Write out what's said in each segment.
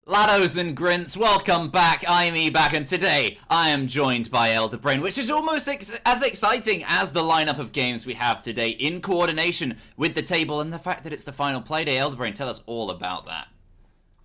Lados and Grints, welcome back. I'm E-Back, and today I am joined by Elderbrain, which is almost as exciting as the lineup of games we have today in coordination with the table and the fact that it's the final Playday. Elderbrain, tell us all about that.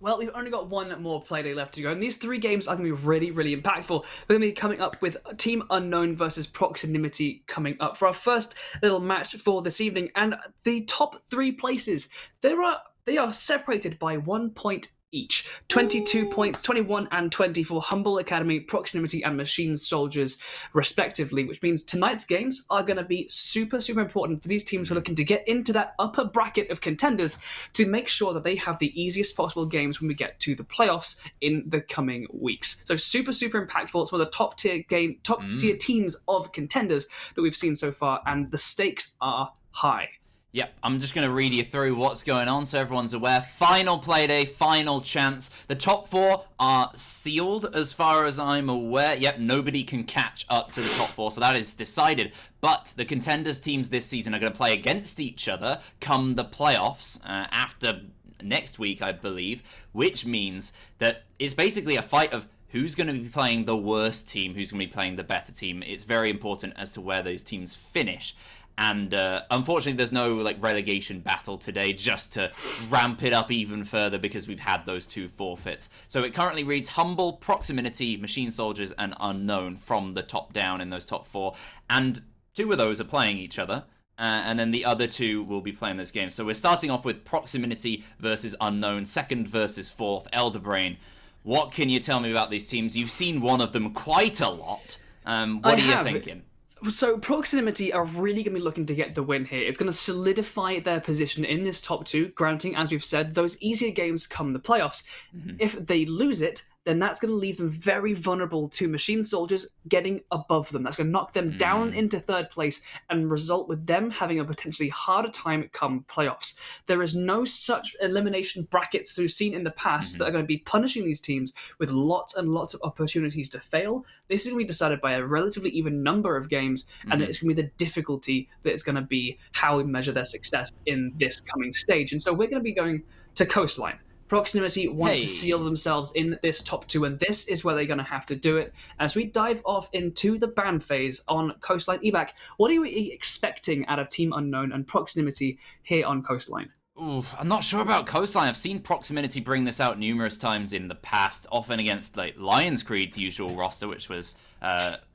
Well, we've only got one more Playday left to go, and these three games are going to be really, really impactful. We're going to be coming up with Team Unknown versus Proximinity coming up for our first little match for this evening, and the top three places, they are separated by 1 point each. 22 points, 21 and 20 for Hmble Academy, Proximity and Machine Soldiers, respectively, which means tonight's games are going to be super, super important for these teams who are looking to get into that upper bracket of contenders to make sure that they have the easiest possible games when we get to the playoffs in the coming weeks. So super, super impactful. It's one of the top tier teams of contenders that we've seen so far, and the stakes are high. Yep, I'm just going to read you through what's going on so everyone's aware. Final Playday, final chance. The top four are sealed as far as I'm aware. Yep, nobody can catch up to the top four, so that is decided. But the Contenders teams this season are going to play against each other come the playoffs after next week, I believe, which means that it's basically a fight of who's going to be playing the worst team, who's going to be playing the better team. It's very important as to where those teams finish. And unfortunately, there's no relegation battle today just to ramp it up even further because we've had those two forfeits. So it currently reads Hmble, Proximinity, Machine Soldiers, and Unknown from the top down in those top four. And two of those are playing each other. And then the other two will be playing this game. So we're starting off with Proximinity versus Unknown, second versus fourth, Elderbrain. What can you tell me about these teams? You've seen one of them quite a lot. What are you thinking? So Proximity are really going to be looking to get the win here. It's going to solidify their position in this top two, granting, as we've said, those easier games come the playoffs. Mm-hmm. If they lose it, then that's going to leave them very vulnerable to Machine Soldiers getting above them. That's going to knock them down into third place and result with them having a potentially harder time come playoffs. There is no such elimination brackets as we've seen in the past that are going to be punishing these teams with lots and lots of opportunities to fail. This is going to be decided by a relatively even number of games, and it's going to be the difficulty that is going to be how we measure their success in this coming stage. And so we're going to be going to Coastline. Proximity want to seal themselves in this top two, and this is where they're going to have to do it. As we dive off into the ban phase on Coastline, E-Back, what are you expecting out of Team Unknown and Proximity here on Coastline? Ooh, I'm not sure about Coastline. I've seen Proximinity bring this out numerous times in the past, often against Lions Creed's usual roster, which was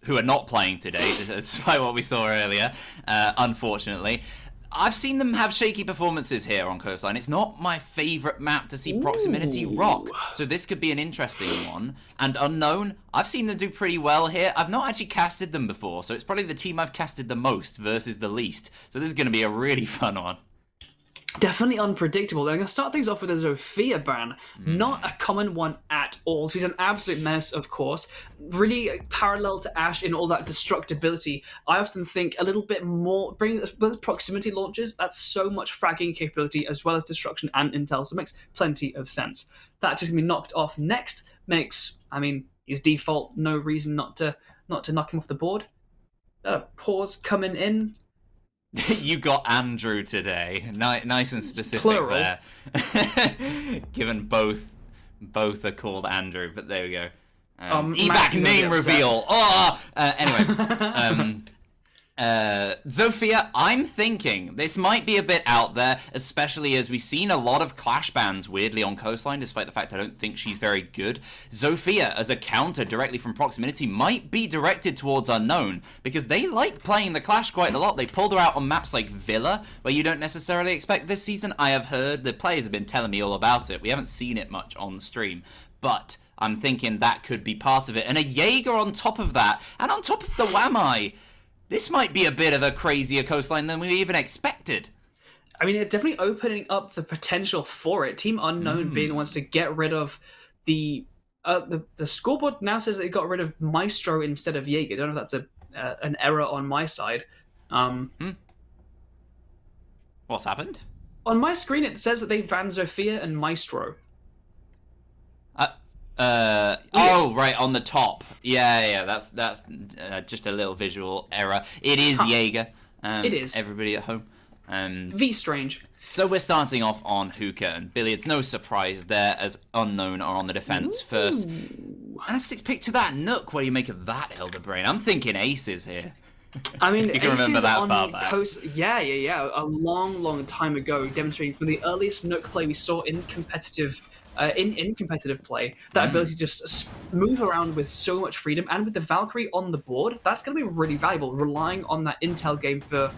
who are not playing today, despite what we saw earlier, unfortunately. I've seen them have shaky performances here on Coastline. It's not my favourite map to see Proximinity rock, so this could be an interesting one. And Unknown, I've seen them do pretty well here. I've not actually casted them before, so it's probably the team I've casted the most versus the least. So this is going to be a really fun one. Definitely unpredictable. I'm going to start things off with a Zofia ban. Not a common one at all. She's an absolute menace, of course. Really parallel to Ashe in all that destructibility. I often think a little bit more, bringing with proximity launches, that's so much fragging capability as well as destruction and intel, so it makes plenty of sense. That just going to be knocked off next makes, his default, no reason not to knock him off the board. Pause coming in. You got Andrew today. Nice and specific Plural. There. Given both are called Andrew, but there we go. E-Back name reveal. Anyway. Zofia, I'm thinking this might be a bit out there, especially as we've seen a lot of Clash bans weirdly on Coastline, despite the fact I don't think she's very good. Zofia, as a counter directly from Proximinity, might be directed towards Unknown, because they like playing the Clash quite a lot. They pulled her out on maps like Villa, where you don't necessarily expect this season. I have heard, the players have been telling me all about it. We haven't seen it much on stream, but I'm thinking that could be part of it. And a Jaeger on top of that, and on top of the Wamai. This might be a bit of a crazier Coastline than we even expected. It's definitely opening up the potential for it. Team Unknown being the ones to get rid of the scoreboard now says they got rid of Maestro instead of Jaeger. I don't know if that's an error on my side. What's happened? On my screen, it says that they've banned Zofia and Maestro. Oh, right, on the top. Yeah, that's just a little visual error. It is Jaeger. It is. Everybody at home. V Strange. So we're starting off on Hookah and Billiards. No surprise there, as Unknown are on the defense first. And a 6-pick to that Nook. What do you make of that, Hildebrain? I'm thinking aces here. I mean, You can Aces remember that on far back. Coast, yeah, a long time ago, demonstrating from the earliest Nook play we saw in competitive, in competitive play, that ability to just move around with so much freedom, and with the Valkyrie on the board, that's going to be really valuable. Relying on that intel game for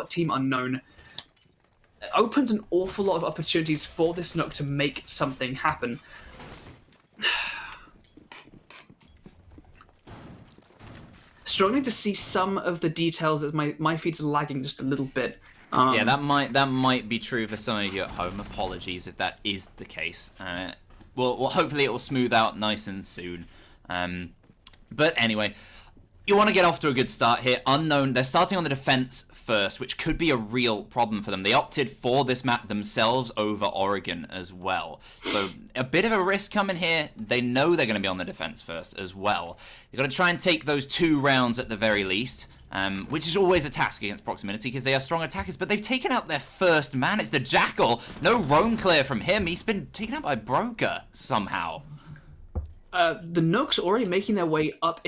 Team Unknown it opens an awful lot of opportunities for this Nook to make something happen. Struggling to see some of the details as my feed's lagging just a little bit. Yeah, that might be true for some of you at home. Apologies if that is the case. Well, hopefully it will smooth out nice and soon. But anyway, you want to get off to a good start here. Unknown, they're starting on the defense first, which could be a real problem for them. They opted for this map themselves over Oregon as well. So a bit of a risk coming here. They know they're going to be on the defense first as well. They've got to try and take those 2 rounds at the very least, which is always a task against Proximinity because they are strong attackers, but they've taken out their first man. It's the Jackal. No roam clear from him. He's been taken out by Broker somehow. The Nooks already making their way up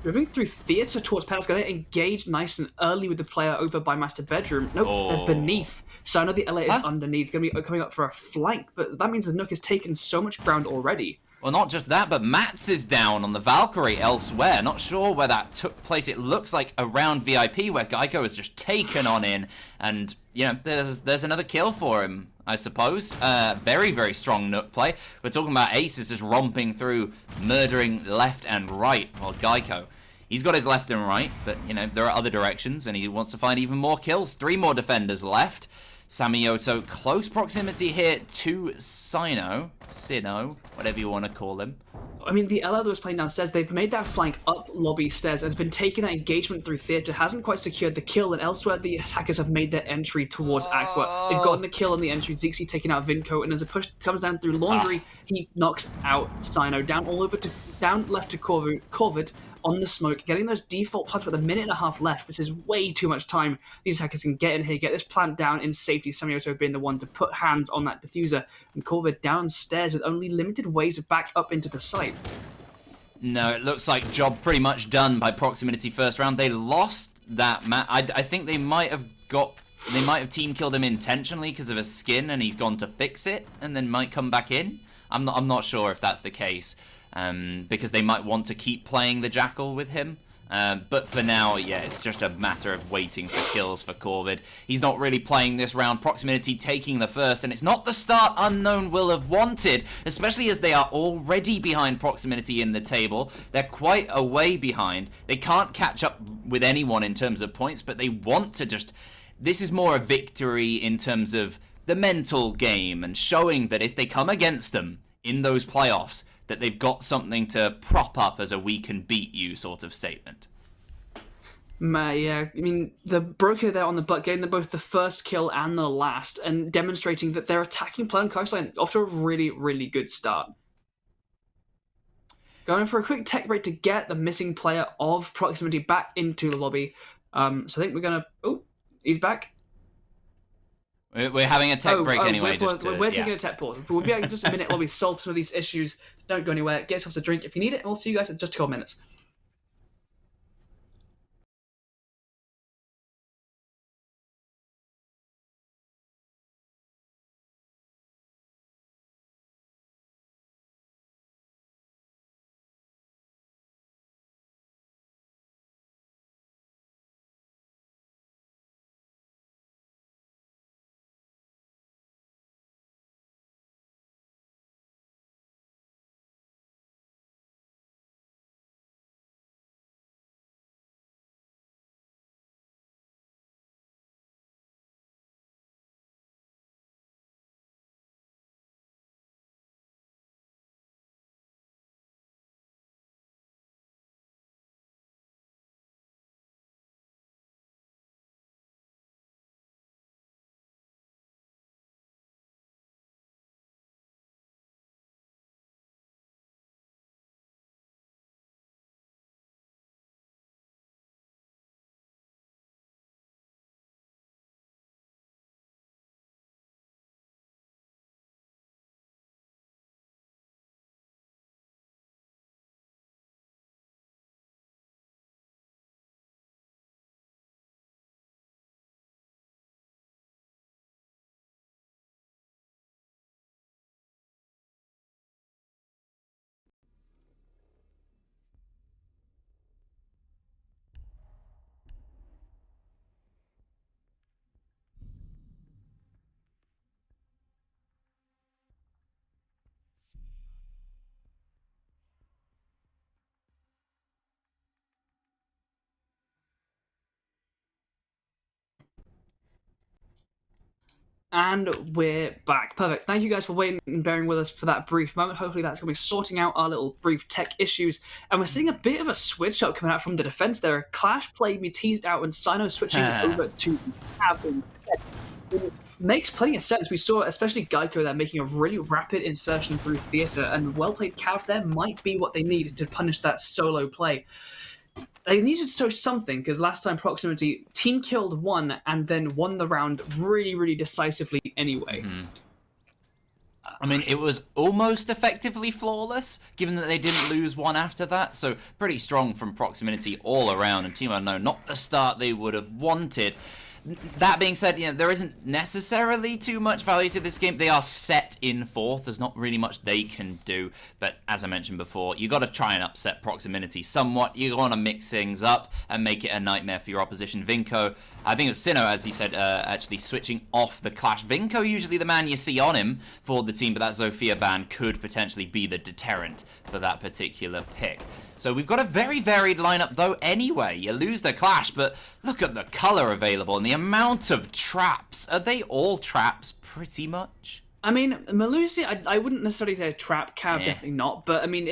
moving through theater towards Panel's going to engage nice and early with the player over by Master Bedroom. Nope, they're beneath. So I know the LA is underneath, going to be coming up for a flank, but that means the Nook has taken so much ground already. Well, not just that, but Mats is down on the Valkyrie elsewhere. Not sure where that took place. It looks like around VIP, where Geico has just taken on in, and you know, there's another kill for him, I suppose. Very, very strong Nook play. We're talking about Aces just romping through, murdering left and right. Well, Geico, he's got his left and right, but you know, there are other directions, and he wants to find even more kills. 3 more defenders left. Samiyoto, close proximity here to Sino, whatever you want to call him. I mean, the LR that was playing downstairs, they've made that flank up lobby stairs and has been taking that engagement through theater, hasn't quite secured the kill, and elsewhere the attackers have made their entry towards Aqua. They've gotten a kill on the entry, Zixi taking out Vinco, and as a push comes down through Laundry, he knocks out Sino, down left to Corvid on the smoke, getting those default plants with a minute and a half left. This is way too much time. These attackers can get in here, get this plant down in safety, Samioto being the one to put hands on that diffuser, and Corvid downstairs with only limited ways back up into the site. No, it looks like job pretty much done by Proximinity first round. They lost that match. I think they might have team killed him intentionally because of a skin, and he's gone to fix it, and then might come back in. I'm not sure if that's the case, because they might want to keep playing the Jackal with him. But for now, yeah, it's just a matter of waiting for kills for Corvid. He's not really playing this round. Proximinity taking the first, and it's not the start Unknown will have wanted, especially as they are already behind Proximinity in the table. They're quite a way behind. They can't catch up with anyone in terms of points, but they want to just... This is more a victory in terms of the mental game and showing that if they come against them in those playoffs, that they've got something to prop up as a "we can beat you" sort of statement. Yeah, I mean, the Broker there on the butt, getting them both the first kill and the last, and demonstrating that their attacking play on coastline off to a really, really good start. Going for a quick tech break to get the missing player of Proximity back into the lobby. So I think we're going to... Oh, he's back. We're having a tech break anyway. We're taking a tech pause. We'll be back in just a minute while we solve some of these issues. Don't go anywhere. Get yourselves a drink if you need it, and we'll see you guys in just a couple minutes. And we're back. Perfect. Thank you guys for waiting and bearing with us for that brief moment. Hopefully that's going to be sorting out our little brief tech issues. And we're seeing a bit of a switch up coming out from the defense there. Clash played me teased out and Sino switching over to Cav. It makes plenty of sense. We saw especially Geico there making a really rapid insertion through theater, and well-played Cav there might be what they need to punish that solo play. They needed to show something, because last time Proximinity team killed one and then won the round really, really decisively anyway. I mean, it was almost effectively flawless, given that they didn't lose one after that, so pretty strong from Proximinity all around, and Team Unknown, not the start they would have wanted. That being said, there isn't necessarily too much value to this game. They are set in fourth. There's not really much they can do. But as I mentioned before, you got to try and upset Proximinity somewhat. You want to mix things up and make it a nightmare for your opposition. Vinco, I think it was Sinnoh, as he said, actually switching off the Clash. Vinco, usually the man you see on him for the team, but that Zofia ban could potentially be the deterrent for that particular pick. So we've got a very varied lineup, though, anyway. You lose the Clash, but look at the color available and the amount of traps. Are they all traps, pretty much? I mean, Melusi, I wouldn't necessarily say a trap. Cav, definitely not. But I mean,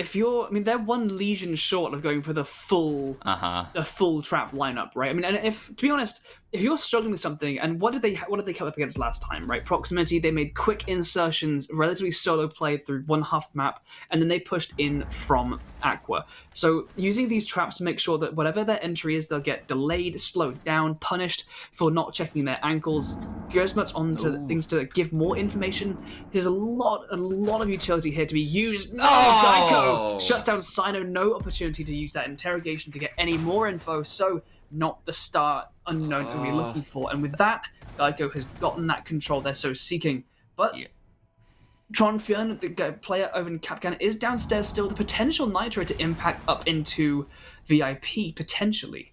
they're one Legion short of going for the full trap lineup, right? I mean, and to be honest, if you're struggling with something, and what did they come up against last time, right? Proximinity, they made quick insertions, relatively solo play through one half the map, and then they pushed in from Aqua. So using these traps to make sure that whatever their entry is, they'll get delayed, slowed down, punished for not checking their ankles, goes much onto things to give more information. There's a lot of utility here to be used. No, Geico shuts down Sino, no opportunity to use that interrogation to get any more info, so not the star Unknown that we're looking for. And with that, Geico has gotten that control they're so seeking. But Tronfion, the player over in Capcan, is downstairs still. The potential Nitro to impact up into VIP, potentially.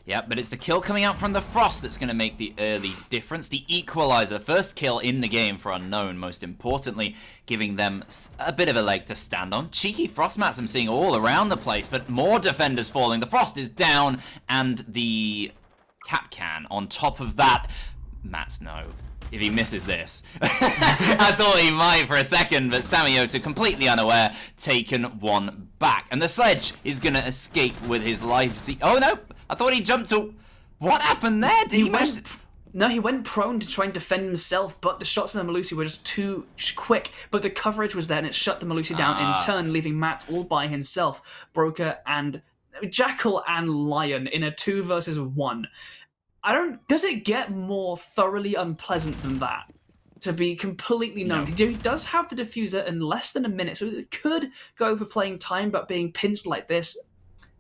Yeah, but it's the kill coming out from the Frost that's going to make the early difference. The equalizer, first kill in the game for Unknown, most importantly, giving them a bit of a leg to stand on. Cheeky Frost mats I'm seeing all around the place, but more defenders falling. The Frost is down, and the Capcan on top of that. Mats, no. If he misses this. I thought he might for a second, but Samioto, completely unaware, taken one back. And the Sledge is going to escape with his life. Oh, no. I thought he jumped to... What happened there? Did he manage... No, he went prone to try and defend himself, but the shots from the Melusi were just too quick. But the coverage was there, and it shut the Melusi down in turn, leaving Matt all by himself. Broker and... Jackal and Lion in a 2 versus 1. Does it get more thoroughly unpleasant than that? To be completely known. No. He does have the diffuser in less than a minute, so it could go for playing time, but being pinched like this,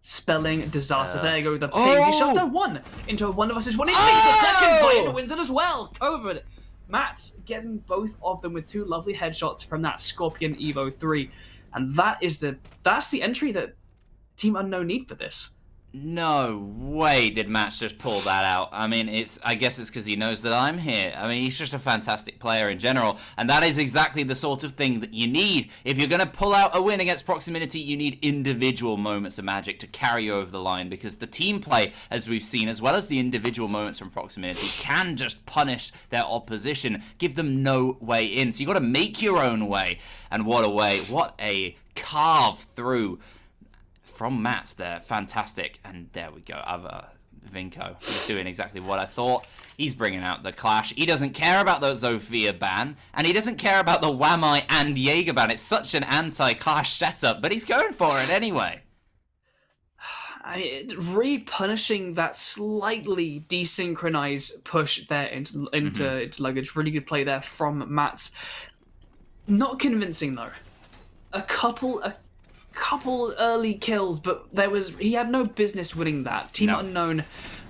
spelling disaster. There you go, the pings. He shuts down one into a 1 versus 1. He takes the second fight and wins it as well. Covered. Matt's getting both of them with 2 lovely headshots from that Scorpion Evo 3. And that's the entry that Team Unknown need for this. No way did Matt just pull that out. I mean, I guess it's because he knows that I'm here. I mean, he's just a fantastic player in general, and that is exactly the sort of thing that you need. If you're going to pull out a win against Proximinity, you need individual moments of magic to carry you over the line, because the team play, as we've seen, as well as the individual moments from Proximinity, can just punish their opposition, give them no way in. So you've got to make your own way, and what a way. What a carve through from Mats there. Fantastic. And there we go. Vinco. He's doing exactly what I thought. He's bringing out the Clash. He doesn't care about the Zofia ban, and he doesn't care about the Wamai and Jaeger ban. It's such an anti-Clash setup, but he's going for it anyway. Re-punishing that slightly desynchronized push there into luggage. Really good play there from Mats. Not convincing, though. A couple early kills, but he had no business winning that. Team Unknown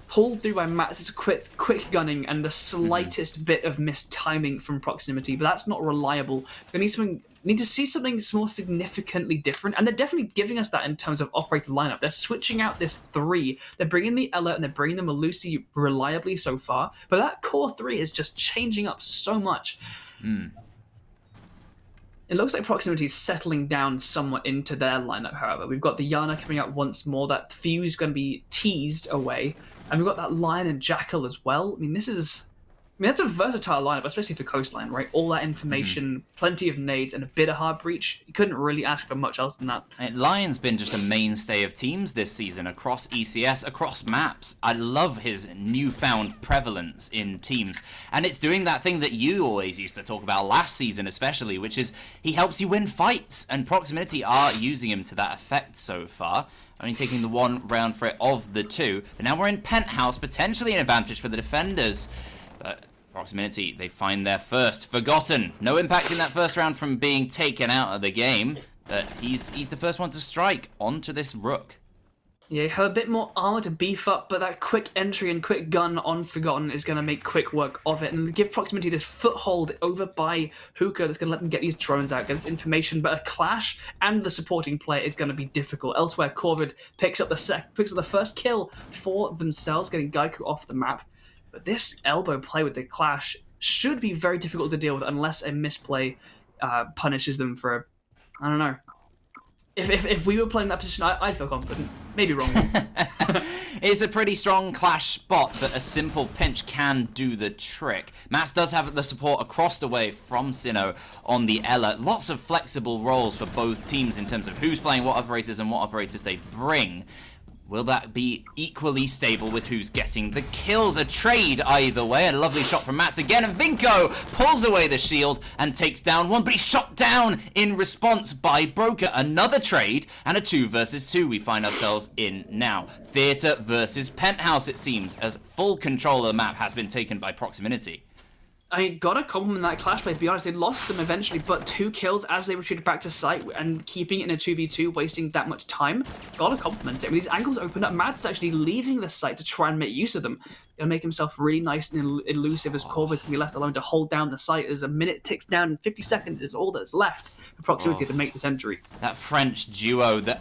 pulled through by Matt's quick gunning and the slightest bit of missed timing from Proximinity, but that's not reliable. We need to see something more significantly different, and they're definitely giving us that in terms of operator lineup. They're switching out this 3. They're bringing the Ella and they're bringing the Melusi reliably so far, but that core 3 is just changing up so much. It looks like Proximity is settling down somewhat into their lineup, however. We've got the Yana coming out once more. That Fuse is going to be teased away. And we've got that Lion and Jackal as well. I mean, this is mean, that's a versatile lineup, especially for Coastline, right? All that information, plenty of nades, and a bit of hard breach. You couldn't really ask for much else than that. And Lion's been just a mainstay of teams this season across ECS, across maps. I love his newfound prevalence in teams. And it's doing that thing that you always used to talk about last season especially, which is he helps you win fights. And Proximinity are using him to that effect so far. Only taking the one round for it of the two. But now we're in Penthouse, potentially an advantage for the defenders. But Proximinity, they find their first. Forgotten. No impact in that first round from being taken out of the game. But he's the first one to strike onto this Rook. Yeah, you have a bit more armor to beef up, but that quick entry and quick gun on Forgotten is going to make quick work of it and give Proximinity this foothold over by Hookah that's going to let them get these drones out, get this information. But a clash and the supporting player is going to be difficult. Elsewhere, Corvid picks up the first kill for themselves, getting Gaiku off the map. But this elbow play with the clash should be very difficult to deal with unless a misplay punishes them for, I don't know. If we were playing that position, I'd feel confident. Maybe wrong. It's a pretty strong clash spot, but a simple pinch can do the trick. Mats does have the support across the way from Sinnoh on the Ela. Lots of flexible roles for both teams in terms of who's playing what operators and what operators they bring. Will that be equally stable with who's getting the kills? A trade either way. A lovely shot from Mats again. And Vinko pulls away the shield and takes down one. But he's shot down in response by Broker. Another trade and a 2 versus 2 we find ourselves in now. Theatre versus Penthouse, it seems, as full control of the map has been taken by Proximinity. I mean, gotta compliment that clash play, to be honest. They lost them eventually, but 2 kills as they retreated back to site and keeping it in a 2v2, wasting that much time. Gotta compliment it. I mean, these angles opened up. Matt's actually leaving the site to try and make use of them. He'll make himself really nice and elusive as Corvid's can be left alone to hold down the site as a minute ticks down and 50 seconds is all that's left for Proximinity to make the century. That French duo, the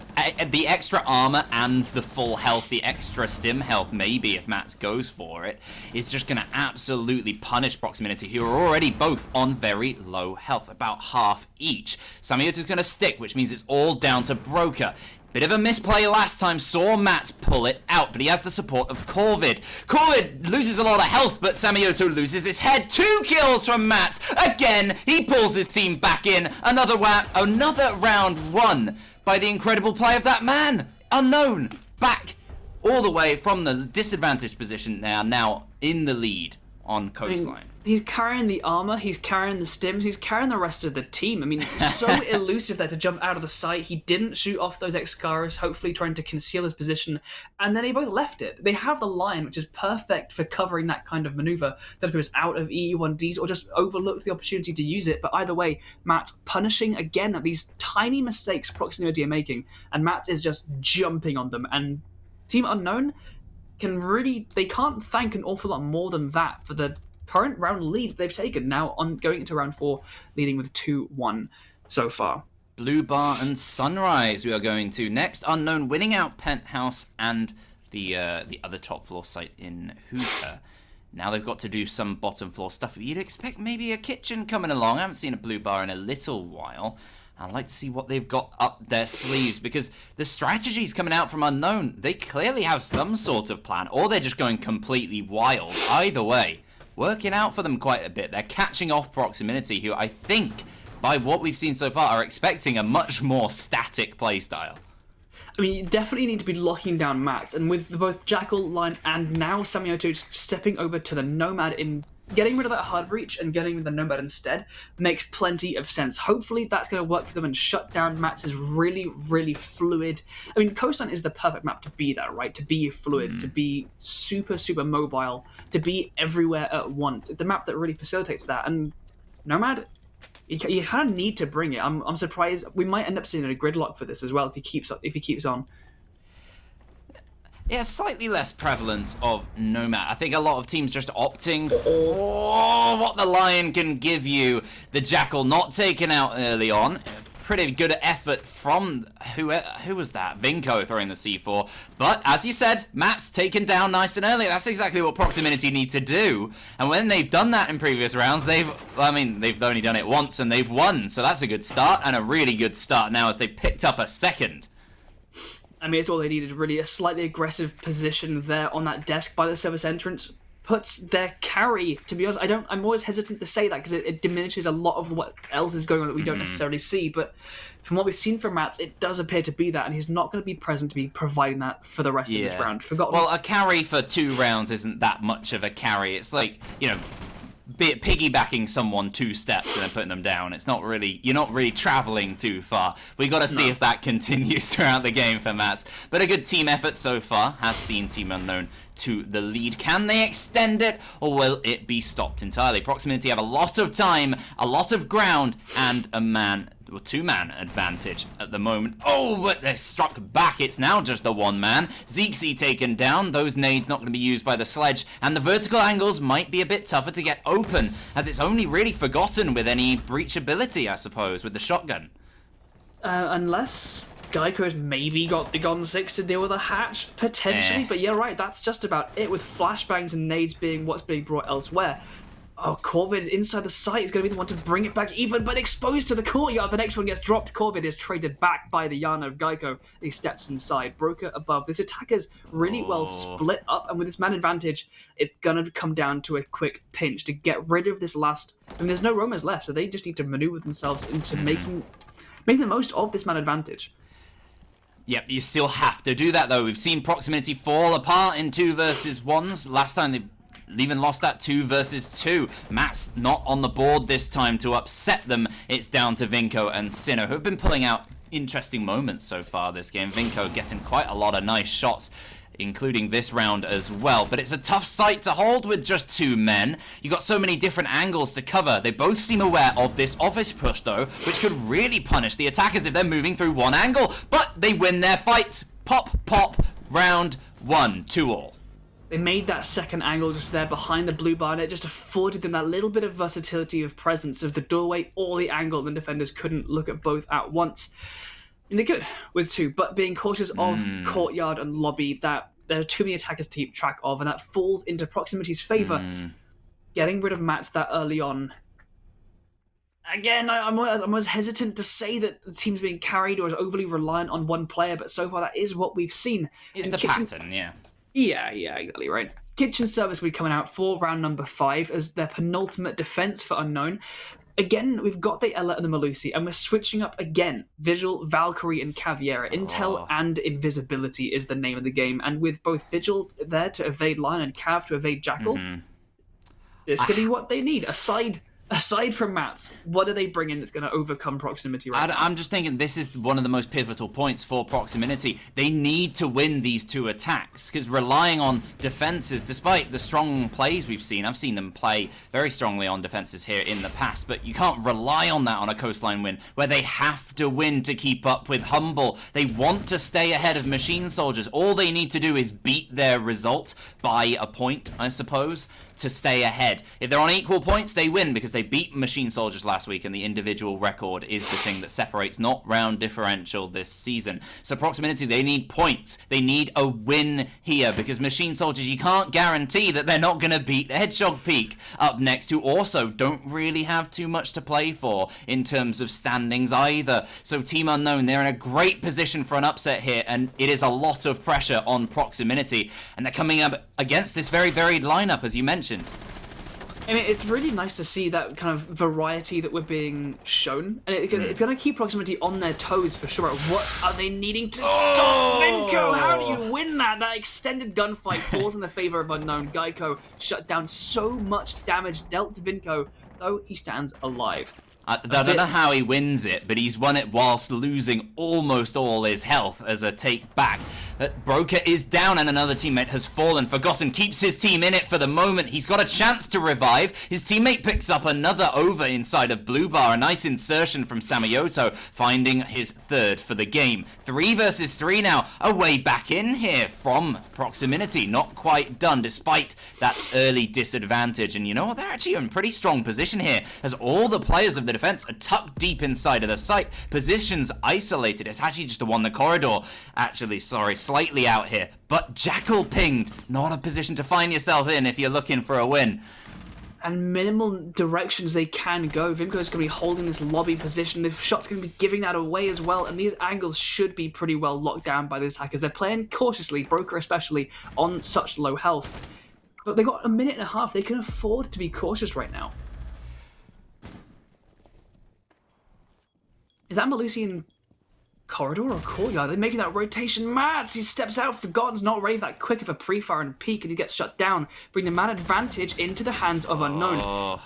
extra armor and the full health, the extra stim health maybe if Mats goes for it, is just going to absolutely punish Proximinity, who are already both on very low health, about half each. Samiota's going to stick, which means it's all down to Broker. Bit of a misplay last time, saw Mats pull it out, but he has the support of Corvid. Corvid loses a lot of health, but Samioto loses his head. 2 kills from Mats. Again, he pulls his team back in. Another round won by the incredible play of that man. Unknown. Back all the way from the disadvantaged position now in the lead on Coastline. I mean, he's carrying the armor, he's carrying the stims, he's carrying the rest of the team. I mean, so elusive there to jump out of the site. He didn't shoot off those Excaris, hopefully trying to conceal his position, and then they both left it. They have the Lion, which is perfect for covering that kind of maneuver, that if it was out of EU1Ds or just overlooked the opportunity to use it. But either way, Matt's punishing again at these tiny mistakes Proximinity are making, and Matt is just jumping on them, and Team Unknown they can't thank an awful lot more than that for the current round lead that they've taken now on going into round 4, leading with 2-1 so far. Blue Bar and Sunrise we are going to next. Unknown winning out Penthouse and the other top floor site in Hookah. Now they've got to do some bottom floor stuff. You'd expect maybe a kitchen coming along. I haven't seen a Blue Bar in a little while. I'd like to see what they've got up their sleeves, because the strategies coming out from Unknown, they clearly have some sort of plan, or they're just going completely wild. Either way, working out for them quite a bit. They're catching off Proximinity, who I think, by what we've seen so far, are expecting a much more static playstyle. I mean, you definitely need to be locking down Mats, and with both Jackal, Lion, and now Samioto stepping over to the Nomad in getting rid of that hard breach and getting rid of the Nomad instead makes plenty of sense. Hopefully that's going to work for them and shut down Mats is really, really fluid. I mean, Coastline is the perfect map to be that, right? To be fluid, to be super, super mobile, to be everywhere at once. It's a map that really facilitates that, and Nomad, you kind of need to bring it. I'm surprised we might end up seeing a gridlock for this as well if he keeps on. Yeah, slightly less prevalence of Nomad. I think a lot of teams just opting for what the Lion can give you. The Jackal not taken out early on. Pretty good effort from, who was that? Vinko throwing the C4. But, as you said, Matt's taken down nice and early. That's exactly what Proximinity need to do. And when they've done that in previous rounds, they've only done it once and they've won. So that's a good start, and a really good start now as they picked up a second. I mean, it's all they needed, really. A slightly aggressive position there on that desk by the service entrance. puts their carry, to be honest, I'm always hesitant to say that because it diminishes a lot of what else is going on that we don't necessarily see, but from what we've seen from Mats, it does appear to be that, and he's not going to be present to be providing that for the rest of this round. Well, a carry for 2 rounds isn't that much of a carry. It's like, piggybacking someone 2 steps and then putting them down. It's not really, you're not really traveling too far. We got to see if that continues throughout the game for Mats. But a good team effort so far has seen Team Unknown to the lead. Can they extend it, or will it be stopped entirely? Proximinity have a lot of time, a lot of ground, and a 2-man advantage at the moment. Oh, but they're struck back. It's now just the 1-man. Zeke's taken down. Those nades not going to be used by the sledge, and the vertical angles might be a bit tougher to get open, as it's only really forgotten with any breachability, I suppose, with the shotgun. Unless Geico has maybe got the Gon 6 to deal with a hatch, potentially, but yeah, right, that's just about it, with flashbangs and nades being what's being brought elsewhere. Oh, Corvid inside the site is going to be the one to bring it back even, but exposed to the courtyard. The next one gets dropped. Corvid is traded back by the Yana of Geico. He steps inside. Broker above. This attack is really well split up, and with this man advantage, it's going to come down to a quick pinch to get rid of this last... I mean, there's no roamers left, so they just need to maneuver themselves into making the most of this man advantage. Yep, you still have to do that, though. We've seen Proximinity fall apart in 2 versus 1s. Last time they even lost that 2 versus 2. Matt's not on the board this time to upset them. It's down to Vinco and Sinnoh, who have been pulling out interesting moments so far this game. Vinco getting quite a lot of nice shots, including this round as well. But it's a tough site to hold with just 2 men. You've got so many different angles to cover. They both seem aware of this office push, though, which could really punish the attackers if they're moving through one angle. But they win their fights. Pop, pop, round 1, 2-all. They made that second angle just there behind the blue bar, and it just afforded them that little bit of versatility of presence of the doorway or the angle. The defenders couldn't look at both at once. And they could with 2, but being cautious of courtyard and lobby, that there are too many attackers to keep track of, and that falls into Proximity's favour. Getting rid of Mats that early on. Again, I'm always hesitant to say that the team's being carried or is overly reliant on one player, but so far that is what we've seen. It's the pattern, yeah. Yeah, exactly right. Kitchen Service will be coming out for round number 5 as their penultimate defense for Unknown. Again, we've got the Ella and the Malusi, and we're switching up again. Vigil, Valkyrie, and Caviera. Intel and Invisibility is the name of the game, and with both Vigil there to evade Lion and Cav to evade Jackal, it's going to be what they need. Aside from Mats, what do they bring in that's going to overcome Proximity right now? I'm just thinking this is one of the most pivotal points for Proximinity. They need to win these 2 attacks, because relying on defenses, despite the strong plays we've seen, I've seen them play very strongly on defenses here in the past, but you can't rely on that on a coastline win, where they have to win to keep up with Hmble. They want to stay ahead of Machine Soldiers. All they need to do is beat their result by a point, I suppose, to stay ahead. If they're on equal points, they win, because they beat Machine Soldiers last week, and the individual record is the thing that separates, not round differential this season. So Proximinity, they need points. They need a win here, because Machine Soldiers, you can't guarantee that they're not going to beat Hedgehog Peak up next, who also don't really have too much to play for in terms of standings either. So Team Unknown, they're in a great position for an upset here, and it is a lot of pressure on Proximinity, and they're coming up against this very varied lineup, as you mentioned. I mean, it's really nice to see that kind of variety that we're being shown, and it's going to keep Proximity on their toes for sure. What are they needing to stop Vinco? How do you win that? That extended gunfight falls in the favor of Unknown. Geico shut down so much damage dealt to Vinco, though he stands alive. I don't know how he wins it, but he's won it whilst losing almost all his health as a take back. Broker is down and another teammate has fallen. Forgotten keeps his team in it for the moment. He's got a chance to revive. His teammate picks up another over inside of Blue Bar. A nice insertion from Samayoto, finding his 3rd for the game. 3 versus 3 now. A way back in here from Proximinity. Not quite done despite that early disadvantage. And you know what? They're actually in pretty strong position here, as all the players of the defense are tucked deep inside of the site. Positions isolated. It's actually just the one, the corridor. Actually, sorry, slightly out here. But Jackal pinged. Not a position to find yourself in if you're looking for a win. And minimal directions they can go. Vinco's going to be holding this lobby position. The shot's going to be giving that away as well. And these angles should be pretty well locked down by the attackers. They're playing cautiously, Broker especially, on such low health. But they got a minute and a half. They can afford to be cautious right now. Is that Malusian corridor or courtyard? They're making that rotation. Mats, he steps out. Forgotten's not ready for that quick of a pre-fire and peek, and he gets shut down. Bring the man advantage into the hands of Unknown.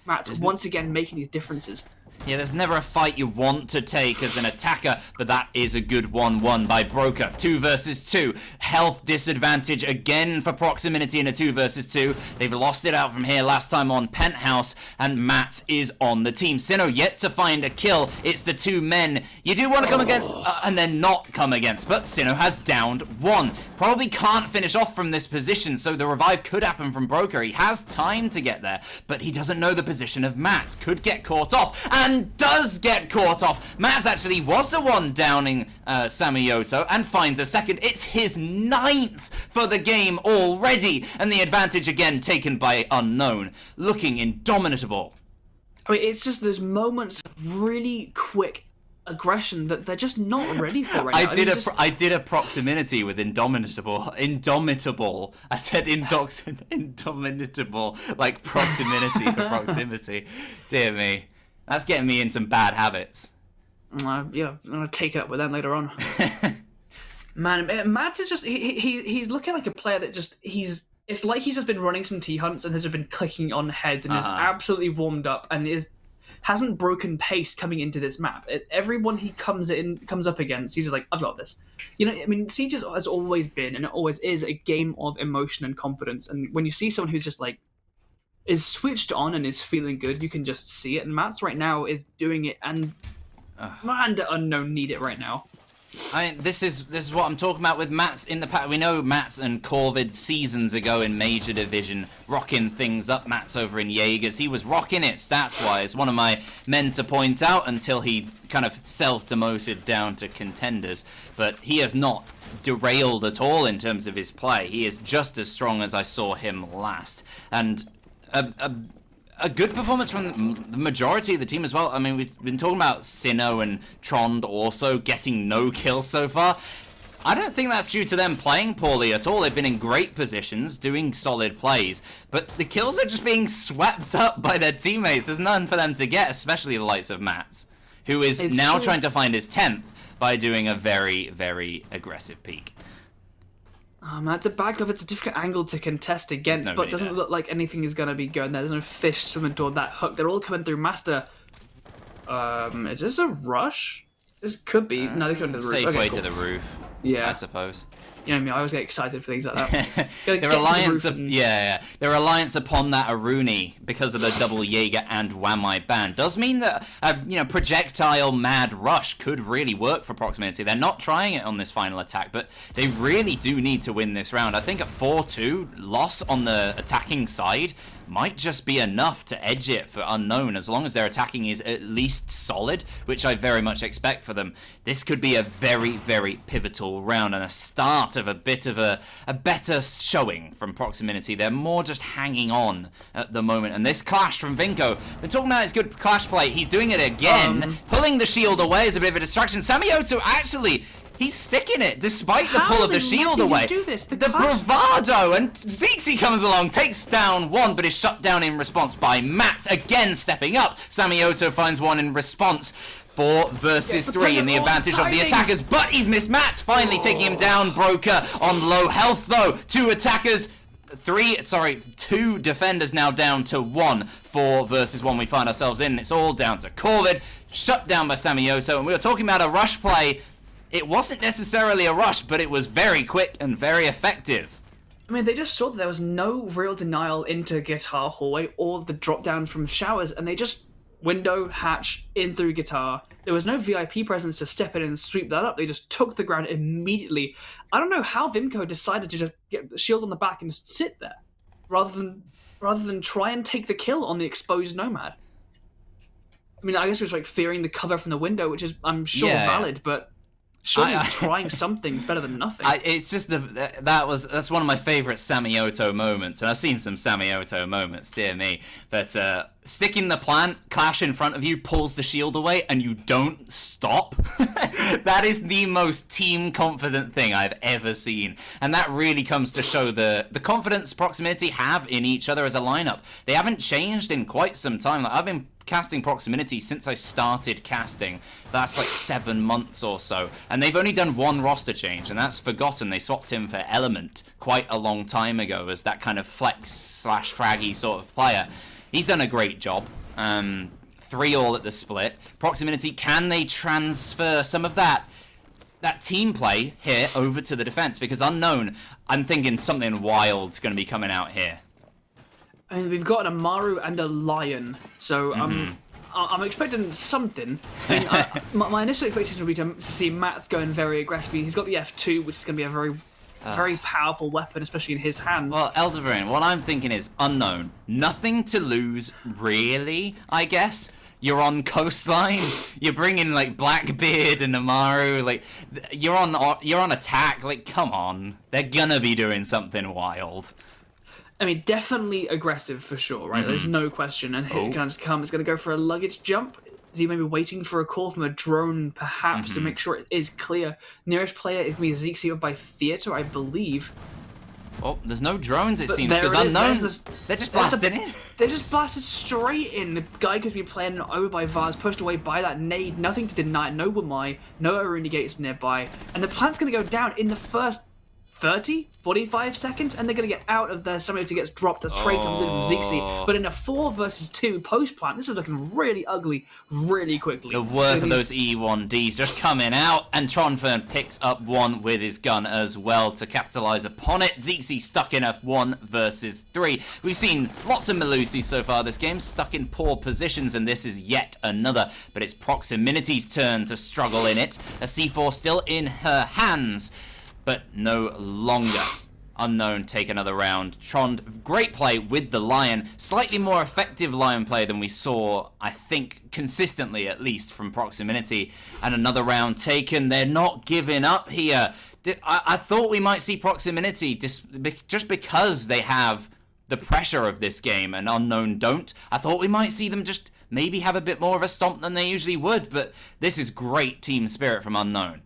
Mats once again making these differences. Yeah, there's never a fight you want to take as an attacker, but that is a good one won by Broker. 2 versus 2. Health disadvantage again for Proximinity in a 2 versus 2. They've lost it out from here last time on Penthouse, and Matt is on the team. Sinnoh yet to find a kill. It's the 2 men you do want to come against and then not come against, but Sinnoh has downed 1. Probably can't finish off from this position, so the revive could happen from Broker. He has time to get there, but he doesn't know the position of Matt. Could get caught off, and does get caught off. Matt actually was the one downing Samioto and finds a second. It's his 9th for the game already, and the advantage again taken by Unknown, looking indomitable. I mean, it's just those moments of really quick aggression that they're just not ready for right now. I did a Proximinity with indomitable. I said indomitable, like Proximinity for proximity. Dear me. That's getting me in some bad habits. I'm gonna take it up with them later on. Man, Matt is just he's looking like a player that it's like he's just been running some T-hunts and has just been clicking on heads and is absolutely warmed up and hasn't broken pace coming into this map. Everyone he comes up against, he's just like, I've got this. I mean, Siege has always been and it always is a game of emotion and confidence. And when you see someone who's just like is switched on and is feeling good, you can just see it. And Matt's right now is doing it, and man, the Unknown need it right now. This is what I'm talking about with Mats in the past. We know Mats and Corvid seasons ago in Major Division rocking things up. Mats over in Jaegers, he was rocking it stats-wise. One of my men to point out until he kind of self-demoted down to Contenders. But he has not derailed at all in terms of his play. He is just as strong as I saw him last. And a good performance from the majority of the team as well. I mean, we've been talking about Sinnoh and Trond also getting no kills so far. I don't think that's due to them playing poorly at all. They've been in great positions, doing solid plays, but the kills are just being swept up by their teammates. There's none for them to get, especially the likes of Mats, who is now trying to find his 10th by doing a very, very aggressive peak. It's a back off. It's a difficult angle to contest against, but doesn't look like anything is going to be going there. There's no fish swimming toward that hook. They're all coming through Master. Is this a rush? This could be. No, they're coming to the roof. Safe way to the roof. Yeah, I suppose. You know what I mean? I always get excited for things like that. Their reliance, their reliance upon that Aruni because of the double Jaeger and Wamai ban does mean that projectile mad rush could really work for Proximinity. They're not trying it on this final attack, but they really do need to win this round. I think a 4-2 loss on the attacking side might just be enough to edge it for Unknown, as long as their attacking is at least solid, which I very much expect for them. This could be a very, very pivotal round and a start of a bit of a better showing from Proximinity. They're more just hanging on at the moment. And this clash from Vinko, been talking about his good clash play. He's doing it again. Pulling the shield away is a bit of a distraction. Samioto actually... he's sticking it, despite the pull of the shield away. The bravado, and Zixi comes along, takes down 1, but is shut down in response by Matt, again stepping up. Samioto finds 1 in response. 4 versus 3 in the advantage of the attackers, but he's missed Matt, finally taking him down. Broker on low health though. 2 defenders now down to 1. 4 versus 1 we find ourselves in. It's all down to Corvid, shut down by Samioto, and we were talking about a rush play. It wasn't necessarily a rush, but it was very quick and very effective. I mean, they just saw that there was no real denial into Guitar Hallway or the drop down from showers, and they just window, hatch, in through Guitar. There was no VIP presence to step in and sweep that up. They just took the ground immediately. I don't know how Vimco decided to just get the shield on the back and just sit there, rather than try and take the kill on the exposed Nomad. I mean, I guess it was like fearing the cover from the window, which is, I'm sure, valid, but... Surely trying something is better than nothing. It's just that's one of my favorite Samioto moments, and I've seen some Samioto moments, dear me. But sticking the plant, Clash in front of you, pulls the shield away, and you don't stop. That is the most team confident thing I've ever seen, and that really comes to show the confidence Proximinity have in each other as a lineup. They haven't changed in quite some time. Like, I've been casting Proximinity since I started casting. That's like 7 months or so, and they've only done one roster change, and that's Forgotten. They swapped him for Element quite a long time ago as that kind of flex/fraggy sort of player. He's done a great job. 3-all at the split. Proximinity, can they transfer some of that team play here over to the defense? Because Unknown, I'm thinking something wild's going to be coming out here. I mean, we've got an Amaru and a Lion, so I'm expecting something. I mean, my initial expectation would be to see Matt's going very aggressively. He's got the F2, which is going to be a very powerful weapon, especially in his hands. Well, Elderbrain, what I'm thinking is Unknown. Nothing to lose, really, I guess. You're on Coastline. You're bringing like Blackbeard and Amaru. Like you're on attack. Like, come on, they're gonna be doing something wild. I mean, definitely aggressive for sure, right? There's no question. And here comes come. It's going to go for a luggage jump. Is he maybe waiting for a call from a drone, perhaps, to make sure it is clear? Nearest player is going to be Zeke by Theater, I believe. Oh, there's no drones, it seems, because Unknown, they're just blasting in. They're just blasted straight in. The guy could be playing over by Vaz, pushed away by that nade. Nothing to deny. No Wamai, no Aruni gates nearby. And the plant's going to go down in the first 30, 45 seconds, and they're going to get out of there. Somebody gets dropped. The trade comes in from Zixi. But in a 4 versus 2 post-plant, this is looking really ugly really quickly. The worth of those E1Ds just coming out, and Tronfern picks up one with his gun as well to capitalize upon it. Zixi stuck in a 1 versus 3. We've seen lots of Melusi so far this game, stuck in poor positions, and this is yet another. But it's Proximinity's turn to struggle in it. A C4 still in her hands, but no longer. Unknown take another round. Trond, great play with the Lion. Slightly more effective Lion play than we saw, I think, consistently at least from Proximinity. And another round taken. They're not giving up here. I thought we might see Proximinity just because they have the pressure of this game and Unknown don't. I thought we might see them just maybe have a bit more of a stomp than they usually would. But this is great team spirit from Unknown.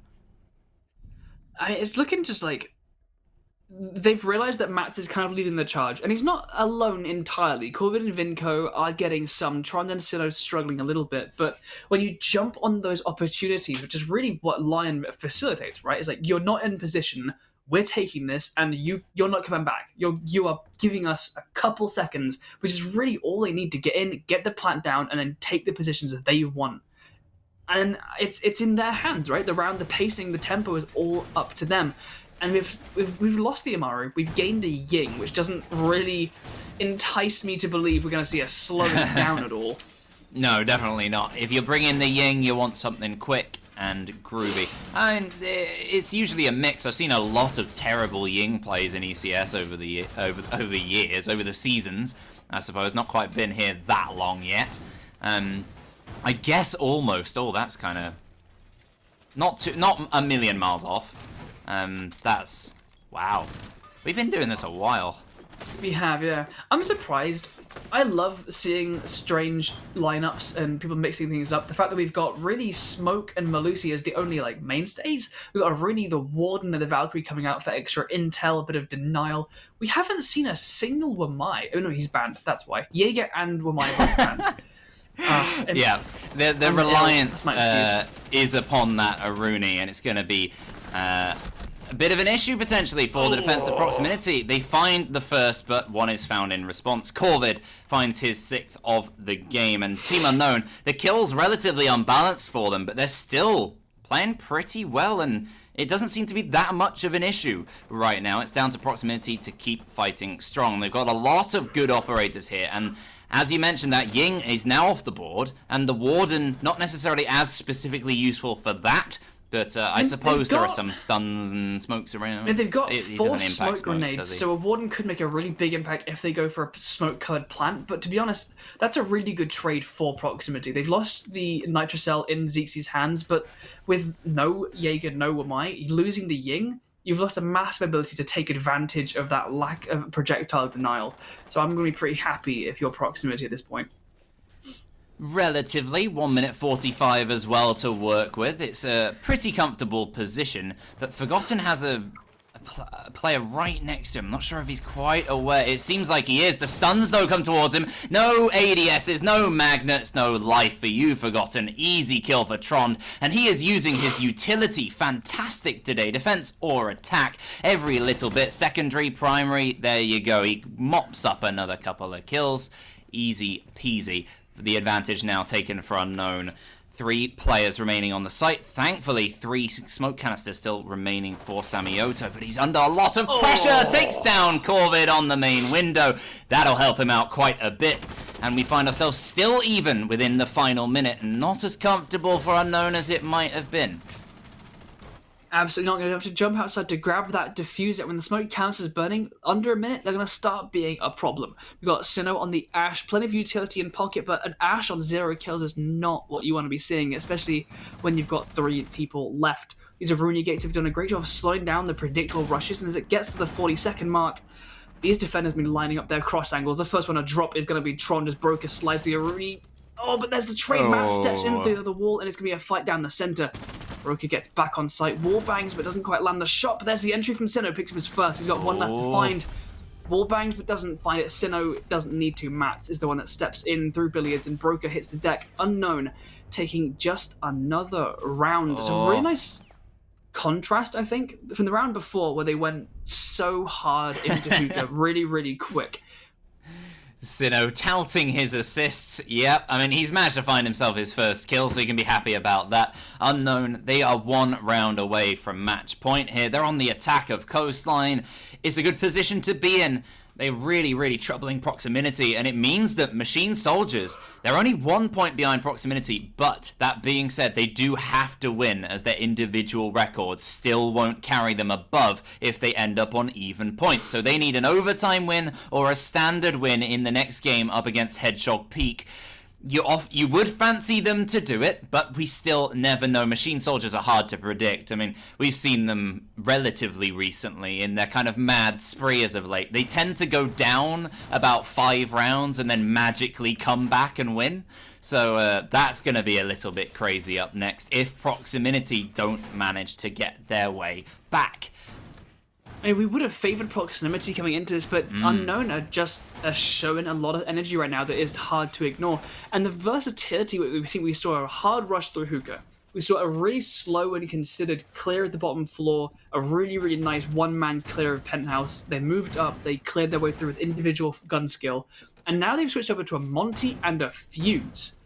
It's looking just like they've realized that Mats is kind of leading the charge, and he's not alone entirely. Corvid and Vinco are getting some. Tron and Silo struggling a little bit, but when you jump on those opportunities, which is really what Lion facilitates, right? It's like you're not in position, we're taking this, and you're not coming back. You are giving us a couple seconds, which is really all they need to get in, get the plant down, and then take the positions that they want. And it's in their hands, right? The round, the pacing, the tempo is all up to them. And we've lost the Amaru. We've gained a Ying, which doesn't really entice me to believe we're going to see a slowing down at all. No, definitely not. If you're bringing the Ying, you want something quick and groovy. And it's usually a mix. I've seen a lot of terrible Ying plays in ECS over the years, over the seasons. I suppose not quite been here that long yet. I guess almost. Oh, that's kind of not a million miles off. That's wow. We've been doing this a while. We have, yeah. I'm surprised. I love seeing strange lineups and people mixing things up. The fact that we've got really Smoke and Melusi as the only like mainstays. We've got really the Warden and the Valkyrie coming out for extra intel, a bit of denial. We haven't seen a single Wamai. Oh no, he's banned. That's why. Jaeger and Wamai are banned. Yeah, the reliance is upon that Aruni, and it's going to be a bit of an issue potentially for the defense of Proximinity. They find the first, but one is found in response. Corvid finds his 6th of the game, and Team Unknown, the kill's relatively unbalanced for them, but they're still playing pretty well, and it doesn't seem to be that much of an issue right now. It's down to Proximinity to keep fighting strong. They've got a lot of good operators here, and as you mentioned, that Ying is now off the board, and the Warden not necessarily as specifically useful for that, But I suppose there are some stuns and smokes around. They've got He 4 doesn't impact smoke grenades, so a Warden could make a really big impact if they go for a smoke-covered plant. But to be honest, that's a really good trade for Proximinity. They've lost the Nitrocell in Zixxi's hands, but with no Jaeger, no Wamai, losing the Ying, you've lost a massive ability to take advantage of that lack of projectile denial. So I'm going to be pretty happy if you're Proximinity at this point. Relatively, 1 minute 45 as well to work with. It's a pretty comfortable position, but Forgotten has a player right next to him. I'm not sure if he's quite aware. It seems like he is. The stuns, though, come towards him. No ADSs, no magnets, no life for you, Forgotten. Easy kill for Trond, and he is using his utility. Fantastic today. Defense or attack. Every little bit. Secondary, primary, there you go. He mops up another couple of kills. Easy peasy. The advantage now taken for Unknown. 3 players remaining on the site. Thankfully, 3 smoke canisters still remaining for Samioto, but he's under a lot of pressure. Takes down Corvid on the main window. That'll help him out quite a bit. And we find ourselves still even within the final minute, and not as comfortable for Unknown as it might have been. Absolutely not going to be able to jump outside to grab that diffuser. When the smoke canister is burning, under a minute, they're going to start being a problem. We've got Sinnoh on the Ash, plenty of utility in pocket, but an Ash on 0 kills is not what you want to be seeing, especially when you've got 3 people left. These Arunia gates have done a great job of slowing down the predictable rushes, and as it gets to the 40-second mark, these defenders have been lining up their cross angles. The first one to drop is going to be Tron, as Broker slides the Aruni. Oh, but there's the trade. Matt steps in through the wall, and it's going to be a fight down the center. Broker gets back on site, wall bangs, but doesn't quite land the shot. But there's the entry from Sinnoh, picks up his first. He's got 1 left to find. Wall bangs, but doesn't find it. Sinnoh doesn't need to. Mats is the one that steps in through billiards, and Broker hits the deck. Unknown, taking just another round. It's a really nice contrast, I think, from the round before, where they went so hard into Hookah really, really quick. Sinnoh touting his assists. Yep, I mean, he's managed to find himself his first kill, so he can be happy about that. Unknown, they are 1 round away from match point here. They're on the attack of Coastline. It's a good position to be in. They're really, really troubling Proximinity, and it means that Machine Soldiers, they're only 1 point behind Proximinity, but that being said, they do have to win, as their individual records still won't carry them above if they end up on even points. So they need an overtime win or a standard win in the next game up against Hedgehog Peak. You would fancy them to do it, but we still never know. Machine Soldiers are hard to predict. I mean, we've seen them relatively recently in their kind of mad spree as of late. They tend to go down about 5 rounds and then magically come back and win. So that's going to be a little bit crazy up next if Proximinity don't manage to get their way back. I mean, we would have favoured Proximity coming into this, but Unknown are just showing a lot of energy right now that is hard to ignore. And the versatility we saw a hard rush through Hookah. We saw a really slow and considered clear at the bottom floor, a really, really nice one-man clear of Penthouse. They moved up, they cleared their way through with individual gun skill, and now they've switched over to a Monty and a Fuse.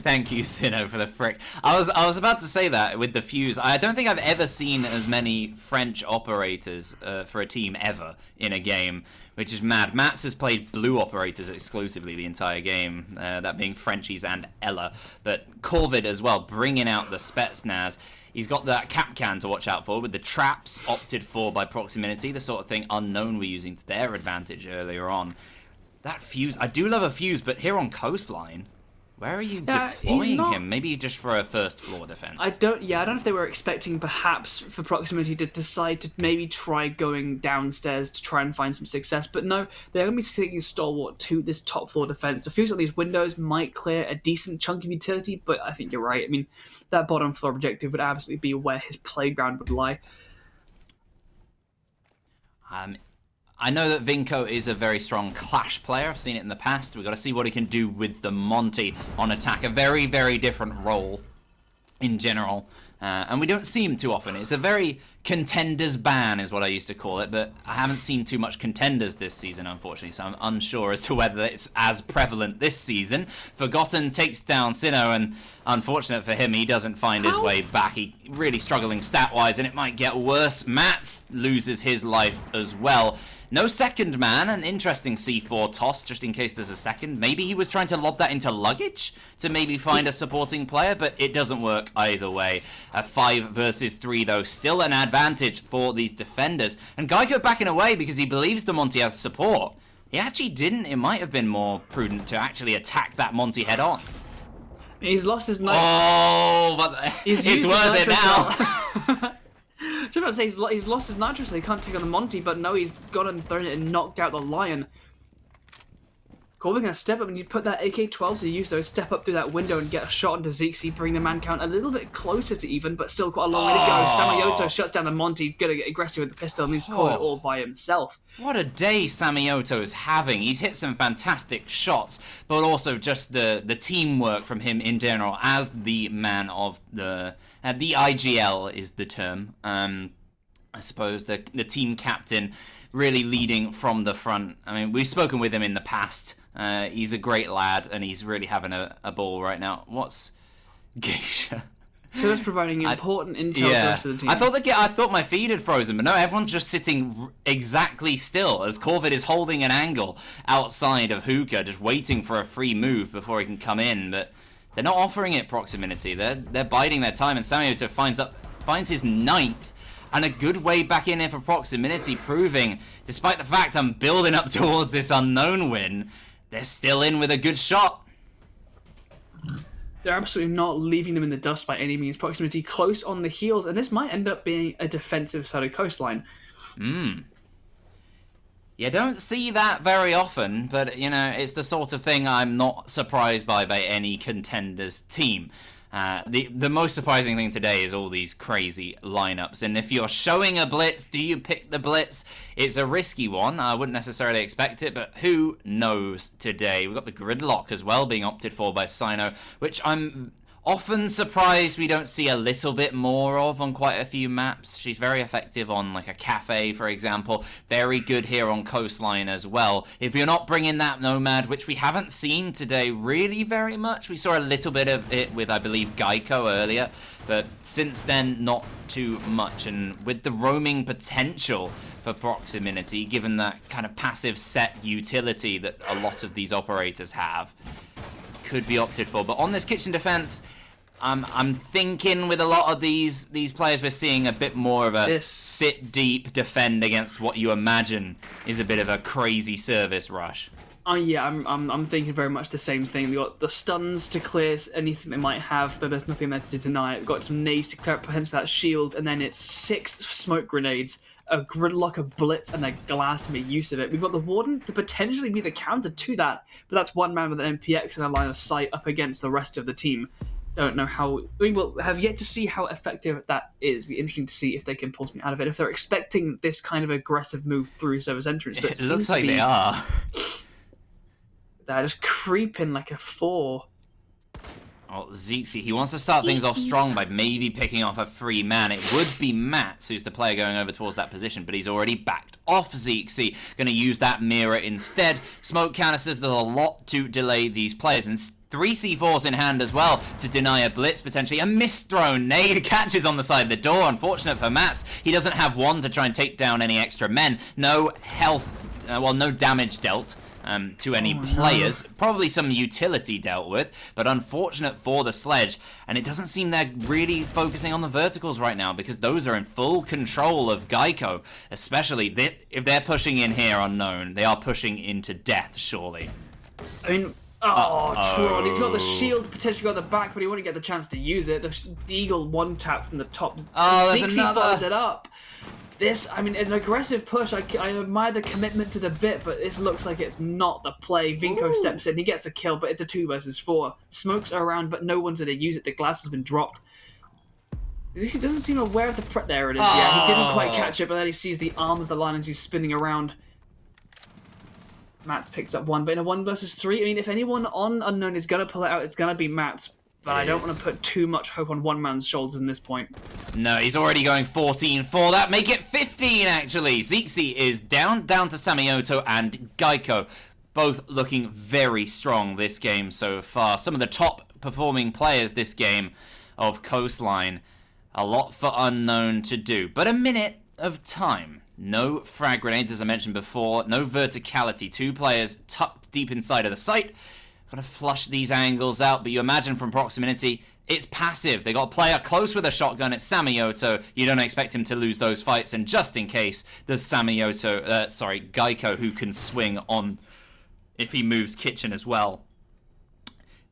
Thank you, Sinnoh, for the frick. I was about to say that with the Fuse. I don't think I've ever seen as many French operators for a team ever in a game, which is mad. Mats has played blue operators exclusively the entire game, that being Frenchies and Ella. But Corvid as well, bringing out the Spetsnaz. He's got that Capcan to watch out for with the traps opted for by Proximinity, the sort of thing Unknown were using to their advantage earlier on. That Fuse, I do love a Fuse, but here on Coastline, where are you deploying him? Maybe just for a first floor defense. I don't know if they were expecting perhaps for Proximinity to decide to maybe try going downstairs to try and find some success, but no, they're going to be taking Stalwart to this top floor defense. A few of these windows might clear a decent chunk of utility, but I think you're right. I mean, that bottom floor objective would absolutely be where his playground would lie. I know that Vinco is a very strong Clash player. I've seen it in the past. We've got to see what he can do with the Monty on attack. A very, very different role in general. And we don't see him too often. It's a very Contenders ban is what I used to call it, but I haven't seen too much Contenders this season, unfortunately, so I'm unsure as to whether it's as prevalent this season. Forgotten takes down Sinnoh, and unfortunate for him, he doesn't find his way back. He really struggling stat-wise, and it might get worse. Mats loses his life as well. No second man, an interesting C4 toss, just in case there's a second. Maybe he was trying to lob that into luggage to maybe find a supporting player, but it doesn't work either way. 5 versus 3, though, still an advantage for these defenders. And Geico backing away because he believes the Monty has support. He actually didn't. It might have been more prudent to actually attack that Monty head on. He's lost his knife. Oh, but it's worth it now. Just about to say he's lost his nitro, so he can't take on the Monty, but no, he's gone and thrown it and knocked out the Lion. Corbin gonna step up and you put that AK-12 to use, though, step up through that window and get a shot onto Zeke's, bring the man count a little bit closer to even, but still quite a long way to go. Samioto shuts down the Monty, gonna get aggressive with the pistol, and he's caught it all by himself. What a day Samioto is having. He's hit some fantastic shots, but also just the teamwork from him in general as the man of the IGL is the term. I suppose the team captain, really leading from the front. I mean, we've spoken with him in the past. He's a great lad, and he's really having a ball right now. What's Geisha? So that's providing important intel to the rest of the team. I thought my feed had frozen, but no, everyone's just sitting exactly still as Corvid is holding an angle outside of Hookah, just waiting for a free move before he can come in. But they're not offering it Proximinity. They're biding their time, and Samioto finds his 9th. And a good way back in here for Proximinity, proving, despite the fact I'm building up towards this unknown win, they're still in with a good shot. They're absolutely not leaving them in the dust by any means. Proximinity close on the heels, and this might end up being a defensive side of Coastline. You don't see that very often, but, you know, it's the sort of thing I'm not surprised by any Contenders team. The most surprising thing today is all these crazy lineups, and if you're showing a blitz, do you pick the blitz? It's a risky one. I wouldn't necessarily expect it, but who knows today? We've got the gridlock as well being opted for by Sino, which I'm often surprised we don't see a little bit more of on quite a few maps. She's very effective on like a cafe, for example. Very good here on Coastline as well. If you're not bringing that Nomad, which we haven't seen today really very much. We saw a little bit of it with, I believe, Geico earlier. But since then, not too much. And with the roaming potential for Proximinity, given that kind of passive set utility that a lot of these operators have, could be opted for. But on this kitchen defense, I'm thinking with a lot of these players, we're seeing a bit more of a sit deep, defend against what you imagine is a bit of a crazy service rush. Oh yeah, I'm thinking very much the same thing. We got the stuns to clear anything they might have, though there's nothing there to deny it. We've got some nades to clear up potentially that shield, and then it's 6 smoke grenades, a gridlock, a blitz, and a glass to make use of it. We've got the Warden to potentially be the counter to that, but that's one man with an MPX and a line of sight up against the rest of the team. Don't know how. We will have yet to see how effective that is. It'll be interesting to see if they can pull something out of it. If they're expecting this kind of aggressive move through service entrance, it looks like they are. They're just creeping like a 4. Oh, Zeeksy, he wants to start things off strong by maybe picking off a free man. It would be Mats who's the player going over towards that position, but he's already backed off Zeeksy. Going to use that mirror instead. Smoke canisters does a lot to delay these players, and 3 C4s in hand as well to deny a blitz, potentially. A misthrown nade catches on the side of the door. Unfortunate for Mats, he doesn't have one to try and take down any extra men. No health, no damage dealt to any players. No. Probably some utility dealt with, but unfortunate for the sledge. And it doesn't seem they're really focusing on the verticals right now, because those are in full control of Geico. Especially if they're pushing in here unknown, they are pushing into death, surely. I mean, Tron, he's got the shield potentially got the back, but he won't get the chance to use it. The Eagle one tap from the top. Zeeksy follows it up. This, I mean, it's an aggressive push. I admire the commitment to the bit, but this looks like it's not the play. Vinko steps in, he gets a kill, but it's a 2 versus 4. Smokes are around, but no one's going to use it. The glass has been dropped. He doesn't seem aware of the prep. There it is. Yeah, he didn't quite catch it, but then he sees the arm of the line as he's spinning around. Mats picks up 1, but in a 1 versus 3, I mean, if anyone on Unknown is going to pull it out, it's going to be Mats. But I don't want to put too much hope on one man's shoulders in this point. No, he's already going 14 for that. Make it 15, actually. Zeeksy is down to Samioto and Geico. Both looking very strong this game so far. Some of the top performing players this game of Coastline. A lot for Unknown to do. But a minute of time. No frag grenades, as I mentioned before. No verticality. 2 players tucked deep inside of the site. Gotta flush these angles out, but you imagine from Proximinity, it's passive. They got a player close with a shotgun. It's Samioto. You don't expect him to lose those fights, and just in case, there's Geico, who can swing on if he moves Kitchen as well.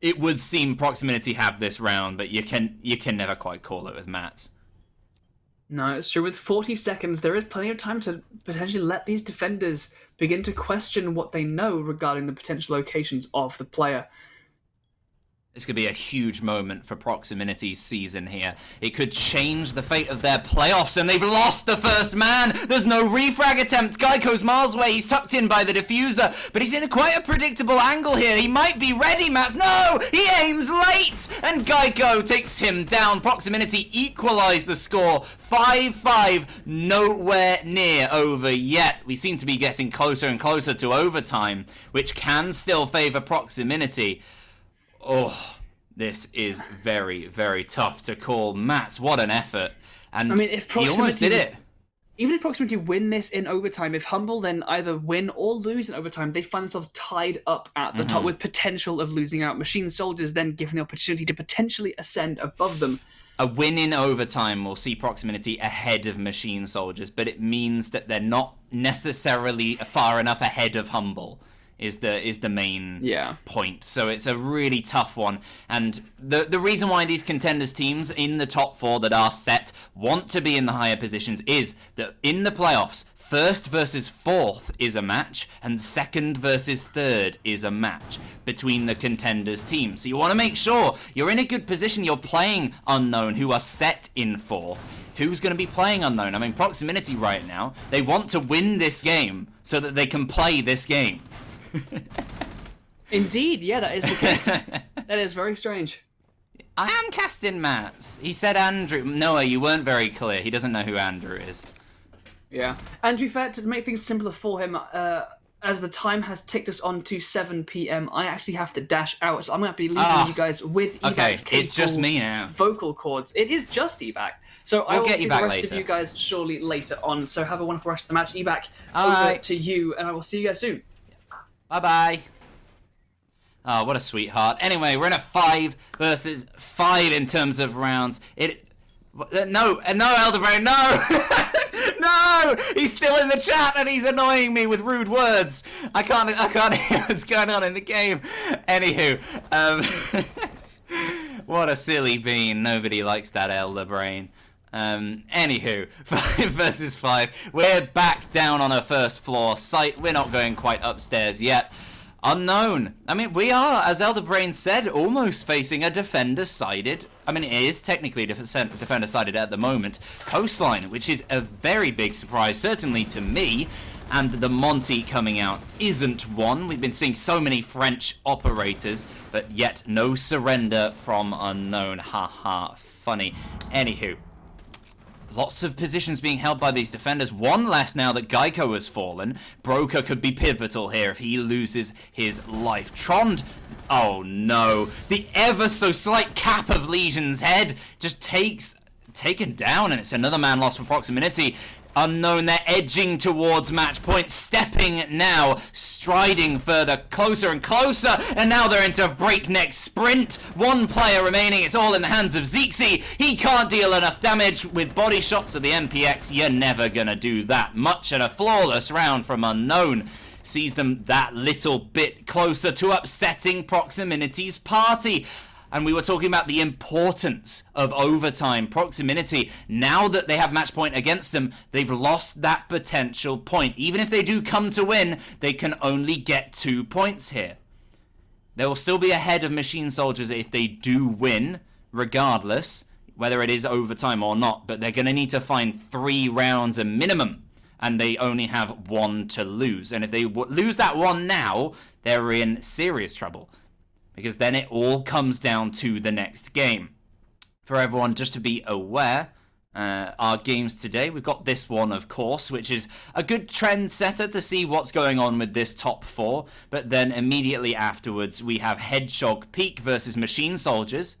It would seem Proximinity have this round, but you can never quite call it with Mats. No, it's true. With 40 seconds, there is plenty of time to potentially let these defenders begin to question what they know regarding the potential locations of the player. This could be a huge moment for Proximity's season here. It could change the fate of their playoffs, and they've lost the first man. There's no refrag attempt. Geico's miles away. He's tucked in by the diffuser, but he's in quite a predictable angle here. He might be ready, Mats. No! He aims late, and Geico takes him down. Proximinity equalize the score. 5-5, nowhere near over yet. We seem to be getting closer and closer to overtime, which can still favor Proximinity. Oh, this is very, very tough to call. Mats, what an effort. And I mean, if he almost did it. Even if Proximinity win this in overtime, if Hmble then either win or lose in overtime, they find themselves tied up at the top with potential of losing out. Machine Soldiers then given the opportunity to potentially ascend above them. A win in overtime will see Proximinity ahead of Machine Soldiers, but it means that they're not necessarily far enough ahead of Hmble. Is the main point. So it's a really tough one. And the reason why these Contenders teams in the top 4 that are set want to be in the higher positions is that in the playoffs, 1st versus 4th is a match, and 2nd versus 3rd is a match between the Contenders teams. So you want to make sure you're in a good position. You're playing Unknown, who are set in 4th. Who's going to be playing Unknown? I mean, Proximinity right now, they want to win this game so that they can play this game. Indeed, yeah, that is the case. That is very strange. I am casting Mats. He said Andrew. Noah, you weren't very clear. He doesn't know who Andrew is. Yeah. And to be fair, to make things simpler for him, as the time has ticked us on to 7 p.m, I actually have to dash out, so I'm going to be leaving you guys with Evac's capable it's just me now. Vocal cords. It is just Evac. So I will see the rest of you guys surely later on. So have a wonderful rest of the match. Evac, over to you, and I will see you guys soon. Bye-bye. Oh, what a sweetheart. Anyway, we're in a 5 versus 5 in terms of rounds. No, Elderbrain, no! No! He's still in the chat and he's annoying me with rude words. I can't hear what's going on in the game. Anywho, what a silly bean. Nobody likes that Elderbrain. Anywho, 5 versus 5. We're back down on a 1st floor site. We're not going quite upstairs yet. Unknown. I mean, we are, as Elderbrain said, almost facing a defender-sided. I mean, it is technically defender-sided at the moment. Coastline, which is a very big surprise, certainly to me. And the Monty coming out isn't one. We've been seeing so many French operators, but yet no surrender from Unknown. Haha, funny. Anywho. Lots of positions being held by these defenders. One less now that Geico has fallen. Broker could be pivotal here if he loses his life. Trond, oh no. The ever so slight cap of Legion's head just taken down, and it's another man lost for Proximinity. Unknown, they're edging towards match point, stepping now, striding further, closer and closer, and now they're into a breakneck sprint. One player remaining, it's all in the hands of Zixi. He can't deal enough damage with body shots of the MPX. You're never gonna do that much, and a flawless round from Unknown sees them that little bit closer to upsetting Proximity's party. And we were talking about the importance of overtime. Proximinity, now that they have match point against them, they've lost that potential point. Even if they do come to win, they can only get 2 points here. They will still be ahead of Machine Soldiers if they do win, regardless, whether it is overtime or not. But they're going to need to find 3 rounds a minimum, and they only have 1 to lose. And if they lose that 1 now, they're in serious trouble, because then it all comes down to the next game. For everyone just to be aware, our games today, we've got this one, of course, which is a good trend setter to see what's going on with this top 4. But then immediately afterwards, we have Hedgehog Peak versus Machine Soldiers,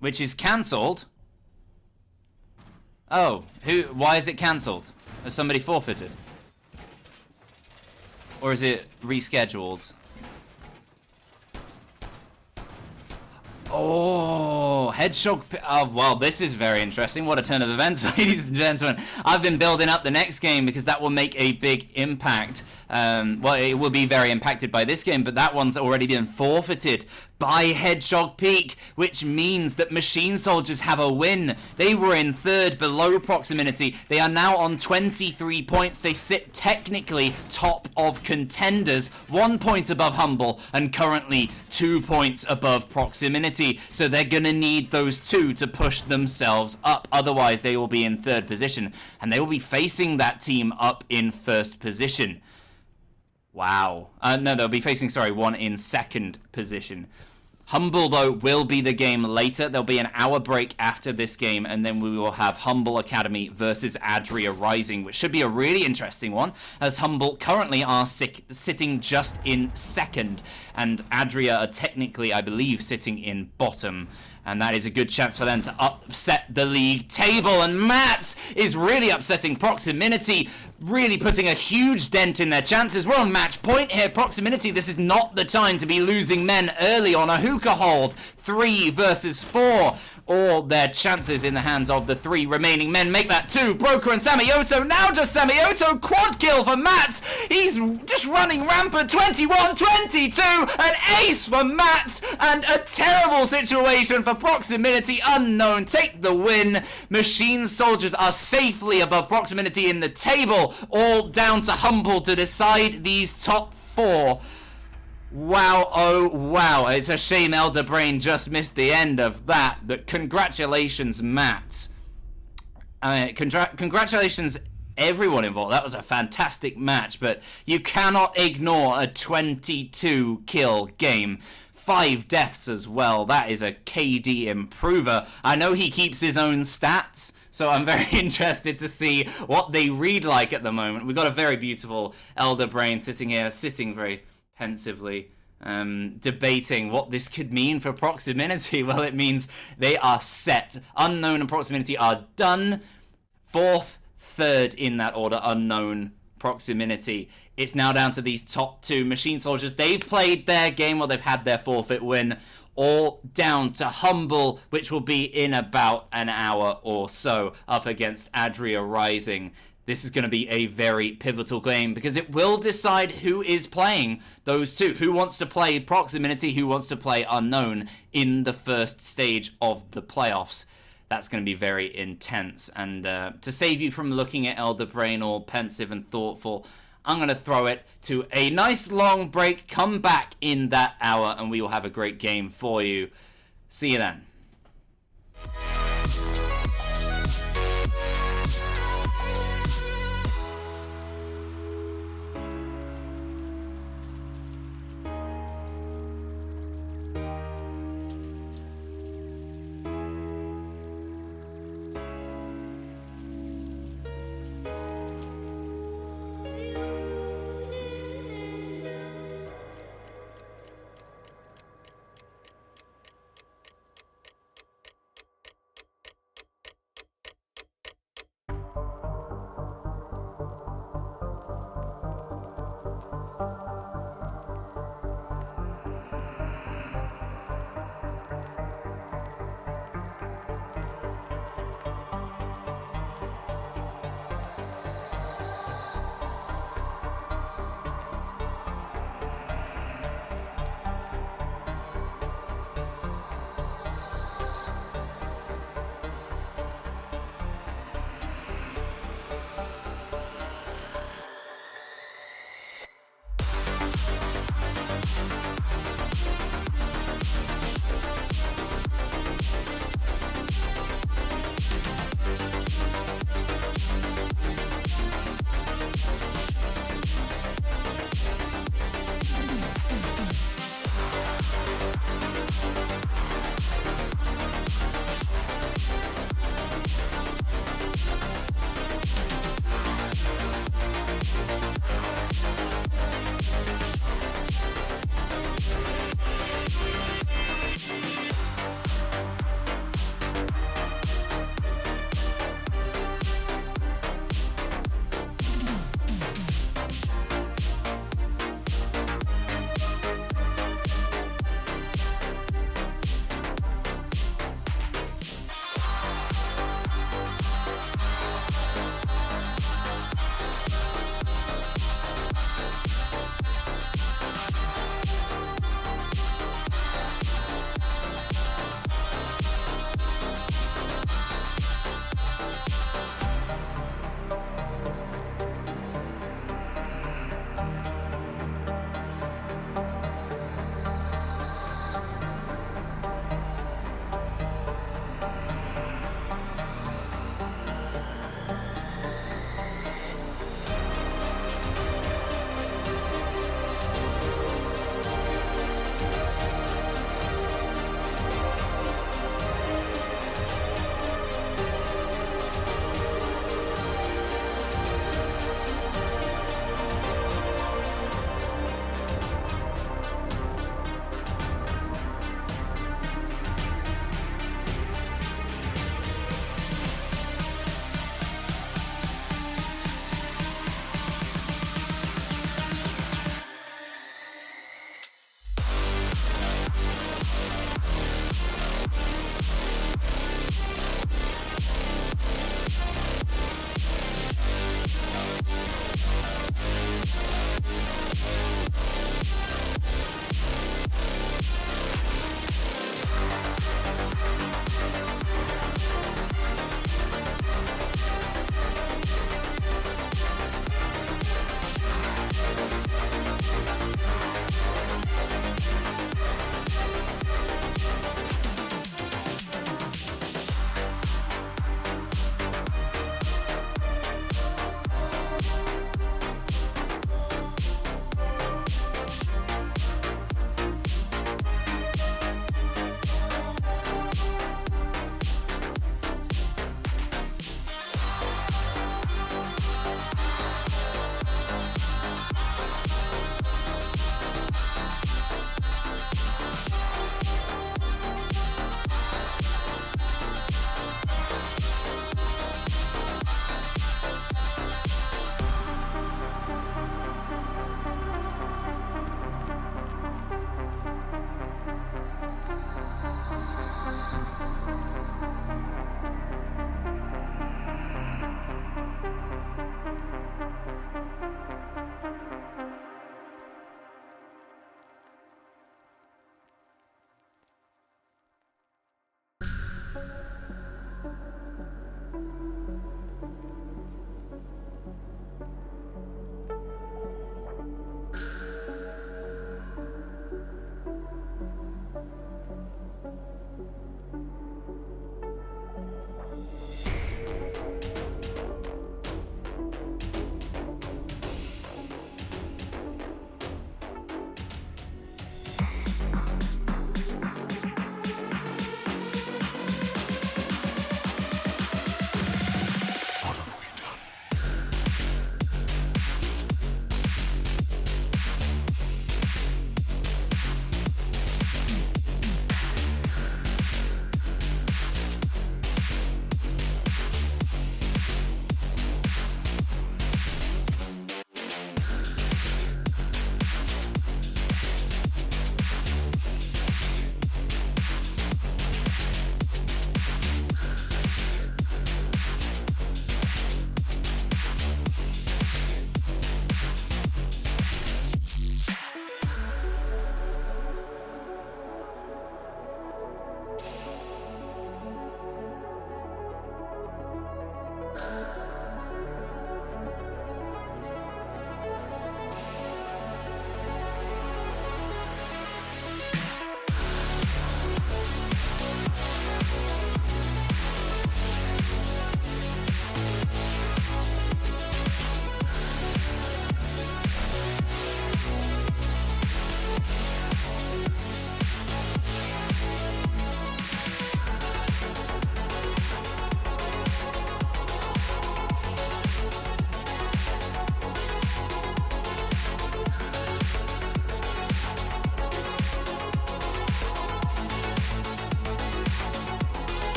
which is cancelled. Oh, why is it cancelled? Has somebody forfeited? Or is it rescheduled? Oh, Hedgehog. Oh, well, this is very interesting. What a turn of events, ladies and gentlemen. I've been building up the next game because that will make a big impact. Well, it will be very impacted by this game, but that one's already been forfeited by Hedgehog Peak, which means that Machine Soldiers have a win. They were in third below Proximinity. They are now on 23 points. They sit technically top of Contenders, 1 point above Hmble, and currently 2 points above Proximinity. So they're going to need those two to push themselves up. Otherwise, they will be in third position, and they will be facing that team up in first position. Wow. No, they'll be facing, one in second position. Hmble, though, will be the game later. There'll be an hour break after this game, and then we will have Hmble Academy versus Adria Rising, which should be a really interesting one, as Hmble currently are sitting just in second, and Adria are technically, I believe, sitting in bottom. And that is a good chance for them to upset the league table. And Matt is really upsetting Proximinity, really putting a huge dent in their chances. We're on match point here. Proximinity, this is not the time to be losing men early on a hookah hold. 3 versus 4. All their chances in the hands of the 3 remaining men make that 2. Broker and Samioto, now just Samioto, quad kill for Matt. He's just running rampant, 21, 22, an ace for Matt, and a terrible situation for Proximinity. Unknown take the win. Machine Soldiers are safely above Proximinity in the table, all down to Hmble to decide these top 4. Wow, oh wow, it's a shame Elder Brain just missed the end of that, but congratulations, Matt. Congratulations everyone involved. That was a fantastic match, but you cannot ignore a 22 kill game. 5 deaths as well. That is a KD improver. I know he keeps his own stats, so I'm very interested to see what they read like at the moment. We've got a very beautiful Elder Brain sitting here, sitting very pensively, debating what this could mean for Proximinity. Well, it means they are set. Unknown and Proximinity are done. 4th, 3rd in that order, Unknown, Proximinity. It's now down to these top 2 Machine Soldiers. They've played their game, they've had their forfeit win. All down to Hmble, which will be in about an hour or so, up against Adria Rising. This is going to be a very pivotal game because it will decide who is playing those 2. Who wants to play Proximinity, who wants to play Unknown in the first stage of the playoffs. That's going to be very intense. And to save you from looking at Elder Brain all pensive and thoughtful, I'm going to throw it to a nice long break. Come back in that hour and we will have a great game for you. See you then.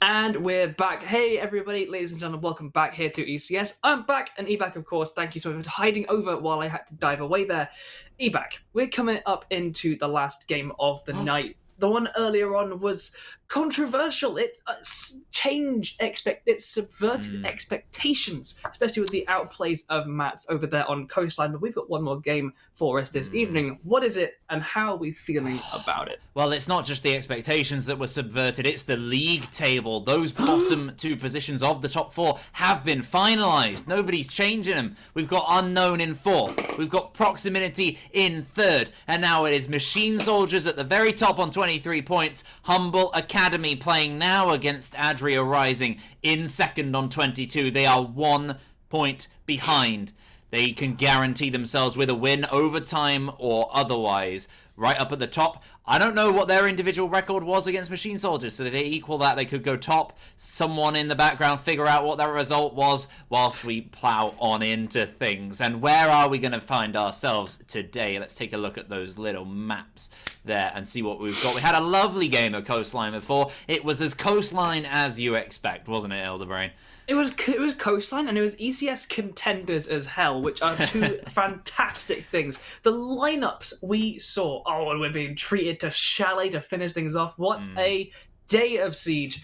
And we're back. Hey, everybody, ladies and gentlemen, welcome back here to ECS. I'm back, and EBAC, of course, thank you so much for hiding over while I had to dive away there. EBAC, we're coming up into the last game of the night. The one earlier on was controversial. It subverted expectations, especially with the outplays of Mats over there on Coastline. But we've got one more game for us this evening. What is it, and how are we feeling about it? Well, it's not just the expectations that were subverted, it's the league table. Those bottom two positions of the top four have been finalised. Nobody's changing them. We've got Unknown in fourth. We've got Proximinity in third. And now it is Machine Soldiers at the very top on 23 points. Hmble Academy playing now against Adria Rising in second on 22. They are 1 point behind. They can guarantee themselves with a win, overtime or otherwise. Right up at the top. I don't know what their individual record was against Machine Soldiers, so if they equal that, they could go top. Someone in the background figure out what that result was whilst we plow on into things. And where are we going to find ourselves today? Let's take a look at those little maps there and see what we've got. We had a lovely game of Coastline before. It was as Coastline as you expect, wasn't it, Elderbrain? It was Coastline, and it was ECS Contenders as hell, which are two fantastic things. The lineups we saw, and we're being treated to Chalet to finish things off. What a day of Siege.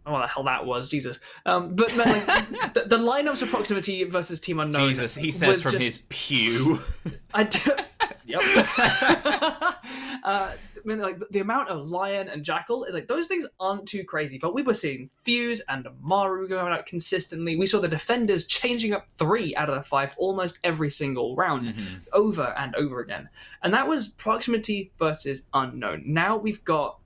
Oh, what the hell that was, Jesus. But man, like, the lineups of Proximity versus Team Unknown. Jesus, he says from his pew. Yep. I mean, like, the amount of Lion and Jackal is like, those things aren't too crazy, but we were seeing Fuse and Maru going out consistently. We saw the defenders changing up 3 out of the 5 almost every single round, over and over again. And that was Proximity versus Unknown. Now we've got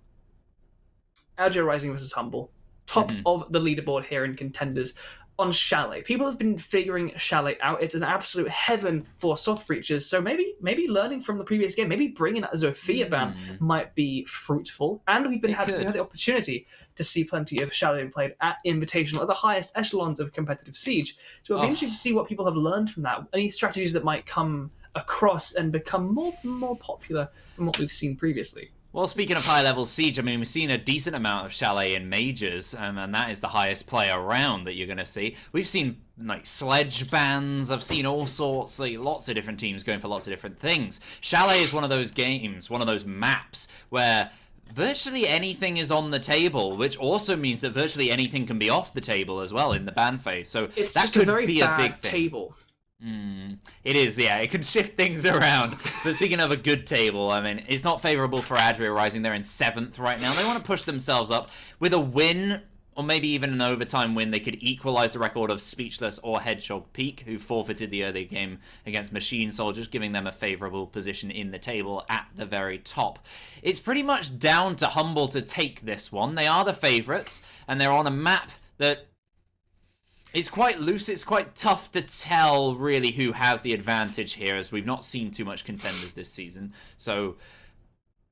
Adria Rising versus Hmble, top of the leaderboard here in Contenders. On Chalet, people have been figuring Chalet out. It's an absolute heaven for soft breaches. So maybe learning from the previous game, maybe bringing that Zofia ban might be fruitful. And we've had the opportunity to see plenty of Chalet played at Invitational at the highest echelons of competitive Siege. So it'll be interesting to see what people have learned from that. Any strategies that might come across and become more popular than what we've seen previously. Well, speaking of high-level Siege, I mean, we've seen a decent amount of Chalet in Majors, and that is the highest player round that you're going to see. We've seen, like, sledge bans. I've seen all sorts, like, lots of different teams going for lots of different things. Chalet is one of those games, one of those maps, where virtually anything is on the table, which also means that virtually anything can be off the table as well in the ban phase. So it's that just could a very be bad a big thing. Table. It is, yeah. It can shift things around. But speaking of a good table, I mean, it's not favourable for Adria Rising. They're in 7th right now. They want to push themselves up. With a win, or maybe even an overtime win, they could equalise the record of Speechless or Hedgehog Peak, who forfeited the early game against Machine Soldiers, giving them a favourable position in the table at the very top. It's pretty much down to Hmble to take this one. They are the favourites, and they're on a map that... it's quite loose. It's quite tough to tell, really, who has the advantage here, as we've not seen too much Contenders this season. So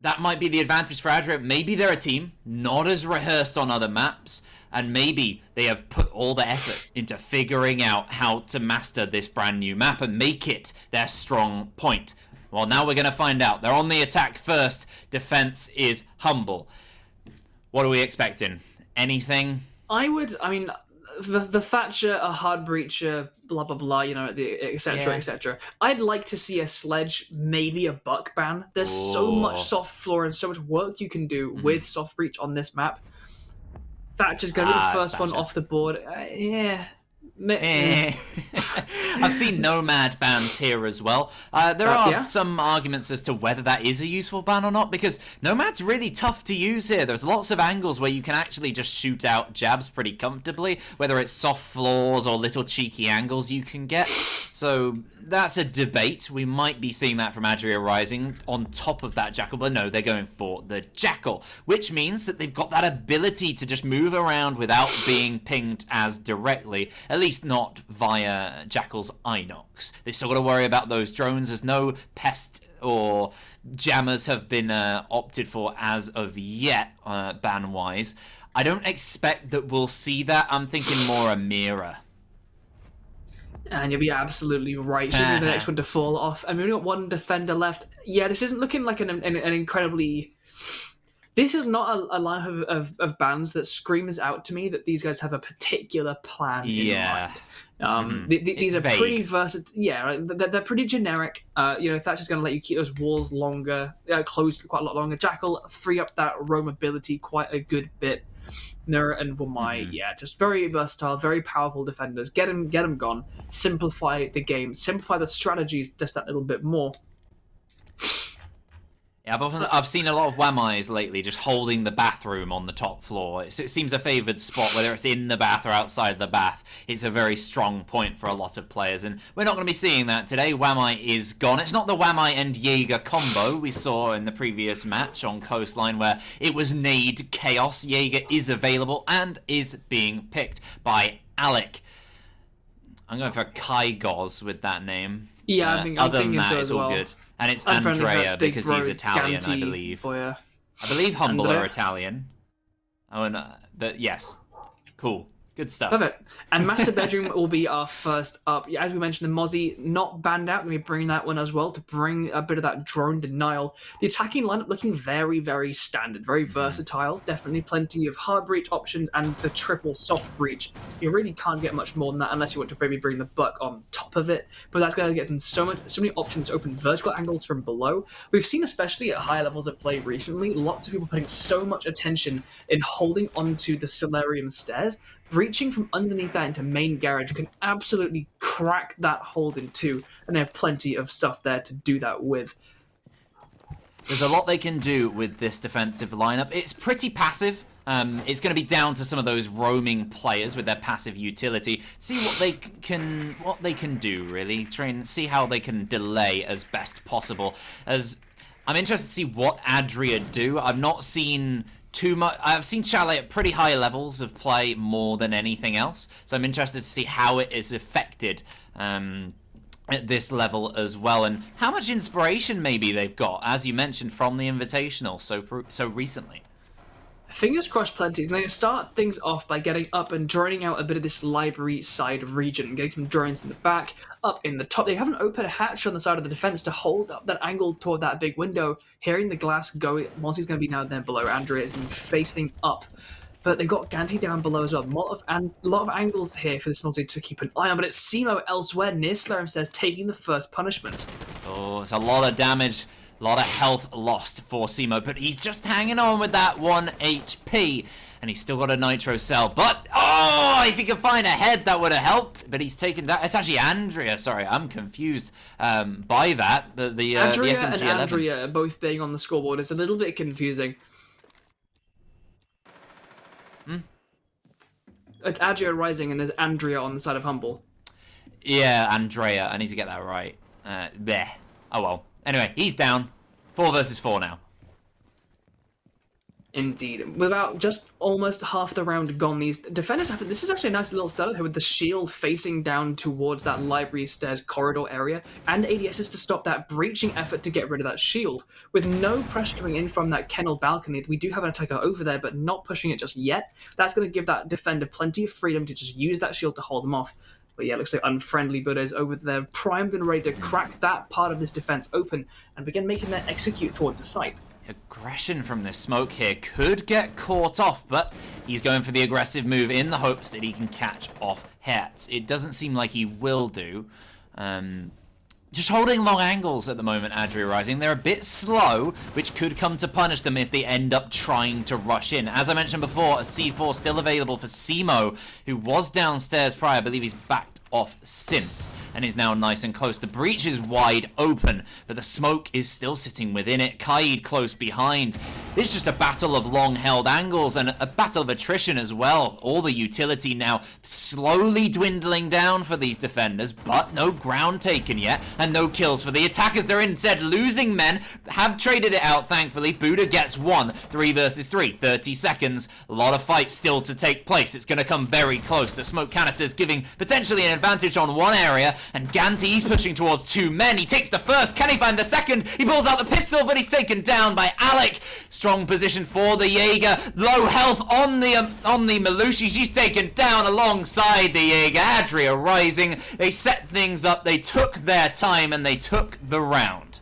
that might be the advantage for Adria. Maybe they're a team not as rehearsed on other maps, and maybe they have put all the effort into figuring out how to master this brand new map and make it their strong point. Well, now we're going to find out. They're on the attack first. Defense is Hmble. What are we expecting? Anything? I mean... the Thatcher, a hard breacher, blah blah blah, etc. Yeah. etc. I'd like to see a sledge, maybe a buck ban. There's so much soft floor and so much work you can do with soft breach on this map. Thatcher's going to be the first one off the board. I've seen Nomad bans here as well. There are some arguments as to whether that is a useful ban or not, because Nomad's really tough to use here. There's lots of angles where you can actually just shoot out jabs pretty comfortably, whether it's soft floors or little cheeky angles you can get. So that's a debate. We might be seeing that from Adria Rising on top of that Jackal, but no, they're going for the Jackal, which means that they've got that ability to just move around without being pinged as directly, at least not via Jackal's Inox. They've still got to worry about those drones, as no pest or jammers have been opted for as of yet, ban-wise. I don't expect that we'll see that. I'm thinking more a mirror. And you'll be absolutely right. Should be the next one to fall off. I mean, we've got one defender left. Yeah, this isn't looking like an incredibly... This is not a line of bans that screams out to me that these guys have a particular plan in mind. These are vague. pretty versatile. Yeah, they're pretty generic. Thatcher's going to let you keep those walls longer, closed quite a lot longer. Jackal, free up that roamability quite a good bit. Nura and Wamai, just very versatile, very powerful defenders. Get them gone. Simplify the game. Simplify the strategies just that little bit more. Yeah, I've seen a lot of Wamais lately just holding the bathroom on the top floor. It seems a favoured spot, whether it's in the bath or outside the bath. It's a very strong point for a lot of players, and we're not going to be seeing that today. Wamai is gone. It's not the Wamai and Jaeger combo we saw in the previous match on Coastline, where it was nade chaos. Jaeger is available and is being picked by Alec. I'm going for Kaigoz with that name. Yeah, I'm other thinking than that, so it's as all well. good. And it's Andrea because he's Italian, I believe. I believe Hmble are Italian. But yes. Cool. Good stuff. Perfect. And Master Bedroom will be our first up. As we mentioned, the Mozzie not banned out. We're going to be bringing that one as well to bring a bit of that drone denial. The attacking lineup looking very, very standard, very versatile. Definitely plenty of hard breach options and the triple soft breach. You really can't get much more than that unless you want to maybe bring the buck on top of it. But that's going to get them so many options to open vertical angles from below. We've seen, especially at higher levels of play recently, lots of people putting so much attention in holding onto the Solarium stairs. Breaching from underneath that into main garage, you can absolutely crack that hold in two, and they have plenty of stuff there to do that with. There's a lot they can do with this defensive lineup. It's pretty passive. It's going to be down to some of those roaming players with their passive utility. See what they can do, really. Try and see how they can delay as best possible. As I'm interested to see what Adria do. I've not seen too much. I've seen Chalet at pretty high levels of play more than anything else, so I'm interested to see how it is affected at this level as well, and how much inspiration maybe they've got, as you mentioned, from the Invitational so recently. Fingers crossed plenty. And they start things off by getting up and droning out a bit of this library side region, getting some drones in the back, up in the top. They haven't opened a hatch on the side of the defense to hold up that angle toward that big window. Hearing the glass go, once he's going to be now there below, Andrea is facing up. But they've got Ganti down below as well. A lot of angles here for this multi to keep an eye on. But it's Simo elsewhere near Solarium says taking the first punishment. Oh, it's a lot of damage. A lot of health lost for Simo, but he's just hanging on with that 1 HP, and he's still got a Nitro Cell. But, if he could find a head, that would have helped, but he's taken that. It's actually Andrea, sorry, I'm confused by that. The Andrea SMG-11. and Andrea both being on the scoreboard is a little bit confusing. It's Adria Rising, and there's Andrea on the side of Hmble. Yeah, Andrea, I need to get that right. There. Oh well. Anyway, he's down. 4 versus 4 now. Indeed. With about just almost half the round gone, these defenders have... This is actually a nice little setup here with the shield facing down towards that library stairs corridor area, and ADSs to stop that breaching effort to get rid of that shield. With no pressure coming in from that kennel balcony, we do have an attacker over there, but not pushing it just yet. That's going to give that defender plenty of freedom to just use that shield to hold them off. But yeah, it looks like Unfriendly Buddha's over there, primed and ready to crack that part of this defense open and begin making that execute toward the site. aggression from this smoke here. Could get caught off, but he's going for the aggressive move in the hopes that he can catch off Hertz. It doesn't seem like he will do. Just holding long angles at the moment, Adria Rising. They're a bit slow, which could come to punish them if they end up trying to rush in. As I mentioned before, a C4 still available for Simo, who was downstairs prior. I believe he's backed off since and is now nice and close. The breach is wide open, but the smoke is still sitting within it. Kaid close behind. It's just a battle of long-held angles and a battle of attrition as well. All the utility now slowly dwindling down for these defenders, but no ground taken yet, and no kills for the attackers. They're instead losing men, have traded it out, thankfully. Buddha gets one. 3 versus 3, 30 seconds. A lot of fights still to take place. It's going to come very close. The smoke canisters giving potentially an advantage on one area, and Ganti, he's pushing towards 2 men. He takes the first. Can he find the second? He pulls out the pistol, but he's taken down by Alec. Strong position for the Jaeger. Low health on the Malushi. She's taken down alongside the Jaeger. Adria Rising. They set things up. They took their time, and they took the round.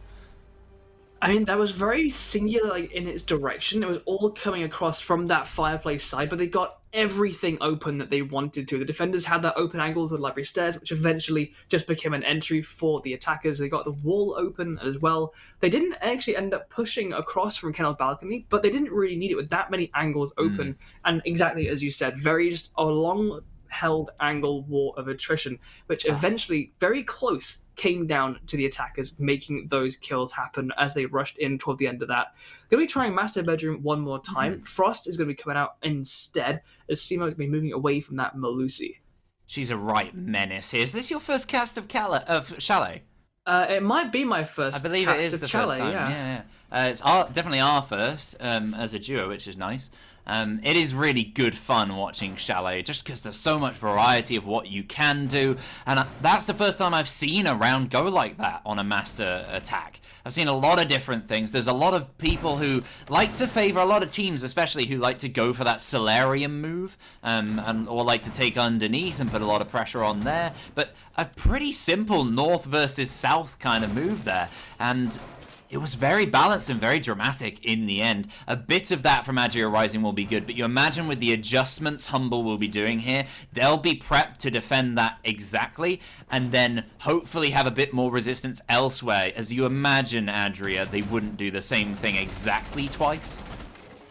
I mean, that was very singular in its direction. It was all coming across from that fireplace side, but they got everything open that they wanted to. The defenders had that open angle to the library stairs, which eventually just became an entry for the attackers. They got the wall open as well. They didn't actually end up pushing across from Kennel's balcony, but they didn't really need it with that many angles open. And exactly as you said, very just a long held angle war of attrition, which eventually very close came down to the attackers, making those kills happen as they rushed in toward the end of that. Going to be trying Master Bedroom one more time. Frost is going to be coming out instead, as Simo is going to be moving away from that Malusi. She's a right menace here. Is this your first cast of Chalet? It might be my first. I believe it is the first time. Yeah. It's definitely our first as a duo, which is nice. It is really good fun watching Chalet, just because there's so much variety of what you can do, and that's the first time I've seen a round go like that on a master attack. I've seen a lot of different things. There's a lot of people who like to favor, a lot of teams especially, who like to go for that Solarium move, or like to take underneath and put a lot of pressure on there, but a pretty simple north versus south kind of move there, and it was very balanced and very dramatic in the end. A bit of that from Adria Rising will be good, but you imagine with the adjustments Hmble will be doing here, they'll be prepped to defend that exactly, and then hopefully have a bit more resistance elsewhere. As you imagine, Adria, they wouldn't do the same thing exactly twice.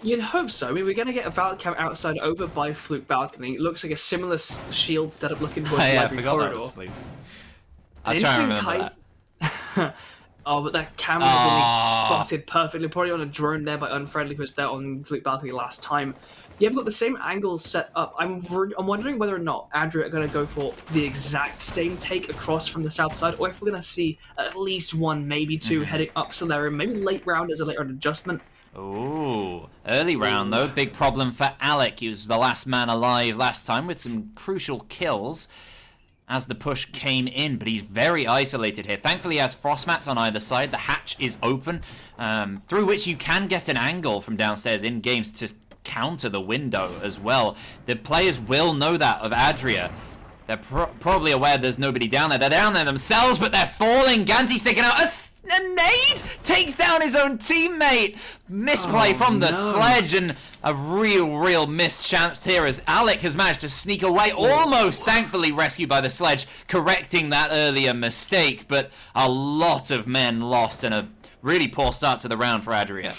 You'd hope so. I mean, we're going to get a Valk Cam outside over by Fluke Balcony. It looks like a similar shield setup looking towards the library corridor. I'll try and remember that. Oh, but that camera really spotted perfectly. Probably on a drone there by Unfriendly, who was there on Fluke Balcony last time. You haven't got the same angles set up. I'm wondering whether or not Adria are going to go for the exact same take across from the south side, or if we're going to see at least one, maybe two, heading up Solarium. Maybe late round as a late round adjustment. Ooh, early round though. Big problem for Alec. He was the last man alive last time with some crucial kills as the push came in, but he's very isolated here. Thankfully, he has frost mats on either side. The hatch is open, through which you can get an angle from downstairs in games to counter the window as well. The players will know that of Adria. They're probably aware there's nobody down there. They're down there themselves, but they're falling. Ganti's taking out a nade, takes down his own teammate. Misplay from the sledge, and a real missed chance here as Alec has managed to sneak away, almost thankfully rescued by the sledge, correcting that earlier mistake, but a lot of men lost and a really poor start to the round for Adria.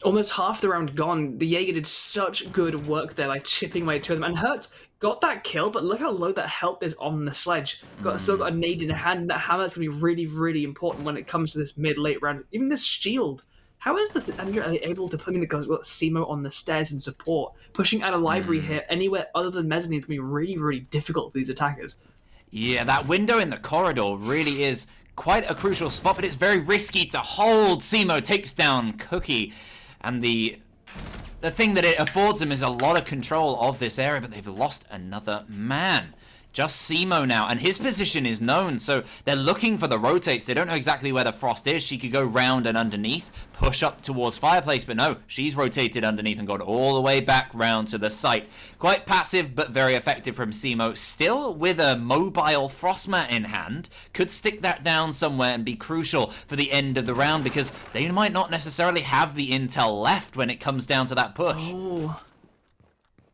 Almost half the round gone. The Jaeger did such good work there, like chipping away to them, and Hertz got that kill, but look how low that health is on the sledge. Still got a nade in hand. That hammer is going to be really important when it comes to this mid-late round. Even this shield. How is this Adria able to put in the guys with Simo on the stairs and support? Pushing out a library here anywhere other than mezzanine is going to be really difficult for these attackers. Yeah, that window in the corridor really is quite a crucial spot, but it's very risky to hold. Simo takes down Cookie, and the thing that it affords them is a lot of control of this area, but they've lost another man. just Simo now, and his position is known, so they're looking for the rotates. They don't know exactly where the Frost is. She could go round and underneath, push up towards Fireplace, but no, she's rotated underneath and gone all the way back round to the site. Quite passive, but very effective from Simo. Still with a mobile Frostmat in hand, could stick that down somewhere and be crucial for the end of the round, because they might not necessarily have the intel left when it comes down to that push. Oh.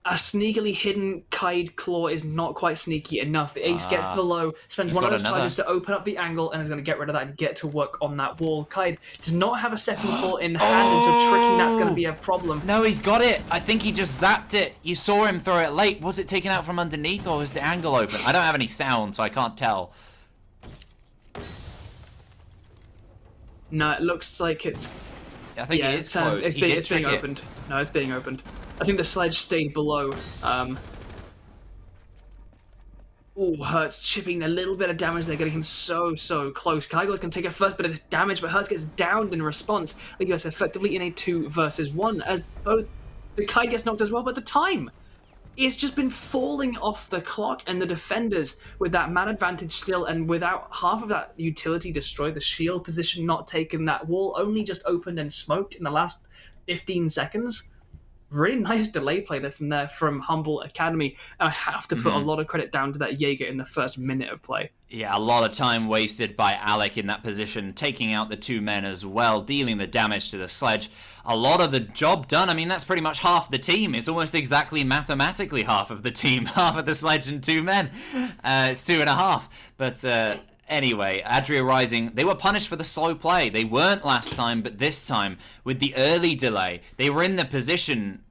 A sneakily hidden Kaid Claw is not quite sneaky enough. The Ace gets below, spends one of those charges to open up the angle, and is going to get rid of that and get to work on that wall. Kaid does not have a second claw in hand, and so tricking that's going to be a problem. No, he's got it. I think he just zapped it. You saw him throw it late. Was it taken out from underneath, or was the angle open? I don't have any sound, so I can't tell. No, it looks like it's... I think it is closed. It's being opened. No, it's being opened. I think the sledge stayed below. Ooh, Hertz chipping a little bit of damage there, getting him so close. Kaigo's going to take a first bit of damage, but Hertz gets downed in response. Leaving us effectively in a 2 versus 1, as both the Kai gets knocked as well, but the time, it's just been falling off the clock, and the defenders, with that man advantage still, and without half of that utility destroyed, the shield position not taken, that wall only just opened and smoked in the last 15 seconds. Really nice delay play there from Hmble Academy. And I have to put a lot of credit down to that Jaeger in the first minute of play. Yeah, a lot of time wasted by Alec in that position, taking out the 2 men as well, dealing the damage to the sledge. A lot of the job done. I mean, that's pretty much half the team. It's almost exactly mathematically half of the team, half of the sledge and 2 men. It's 2.5. But anyway, Adria Rising, they were punished for the slow play. They weren't last time, but this time, with the early delay, they were in the position,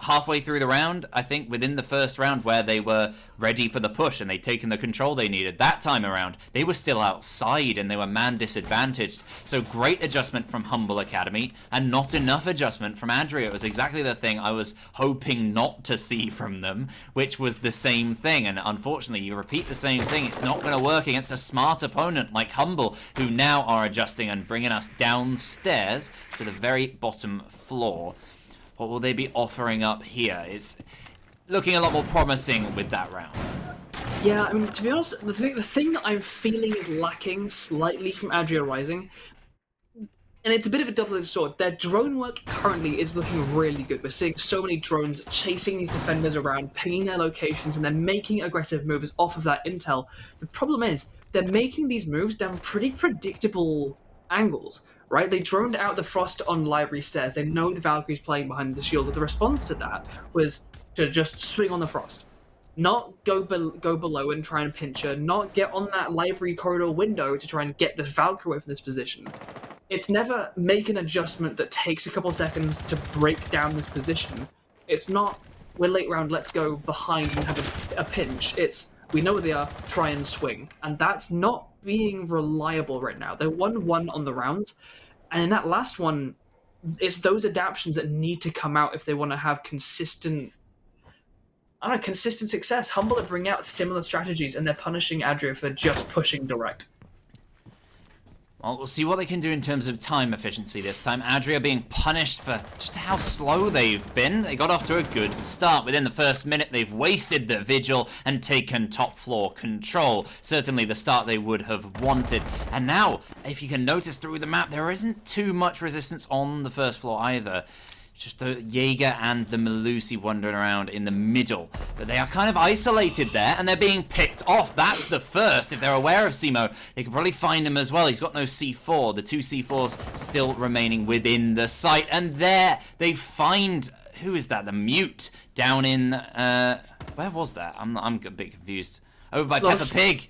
halfway through the round, I think, within the first round, where they were ready for the push and they'd taken the control they needed. That time around, they were still outside and they were man disadvantaged. So great adjustment from Hmble Academy, and not enough adjustment from Adria. It was exactly the thing I was hoping not to see from them, which was the same thing. And unfortunately, you repeat the same thing, it's not going to work against a smart opponent like Hmble, who now are adjusting and bringing us downstairs to the very bottom floor. What will they be offering up here? It's looking a lot more promising with that round. Yeah, I mean, to be honest, the thing that I'm feeling is lacking slightly from Adria Rising, and it's a bit of a double-edged sword. Their drone work currently is looking really good. We're seeing so many drones chasing these defenders around, pinging their locations, and they're making aggressive moves off of that intel. The problem is, they're making these moves down pretty predictable angles. Right? They droned out the Frost on Library Stairs. They know the Valkyrie's playing behind the shield. The response to that was to just swing on the Frost. Not go below and try and pinch her. Not get on that Library corridor window to try and get the Valkyrie away from this position. It's never make an adjustment that takes a couple seconds to break down this position. It's not, we're late round, let's go behind and have a pinch. It's, we know where they are, try and swing. And that's not being reliable right now. They're 1-1 on the rounds. And in that last one, it's those adaptations that need to come out if they want to have consistent success. Hmble are bringing out similar strategies, and they're punishing Adria for just pushing direct. Well, we'll see what they can do in terms of time efficiency this time. Adria being punished for just how slow they've been. They got off to a good start. Within the first minute, they've wasted the vigil and taken top floor control. Certainly the start they would have wanted. And now, if you can notice through the map, there isn't too much resistance on the first floor either. Just the Jaeger and the Melusi wandering around in the middle. But they are kind of isolated there, and they're being picked off. That's the first. If they're aware of Simo, they can probably find him as well. He's got no C4. The 2 C4s still remaining within the site. And there, they find... Who is that? The Mute down in... where was that? I'm a bit confused. Over by Peppa Pig.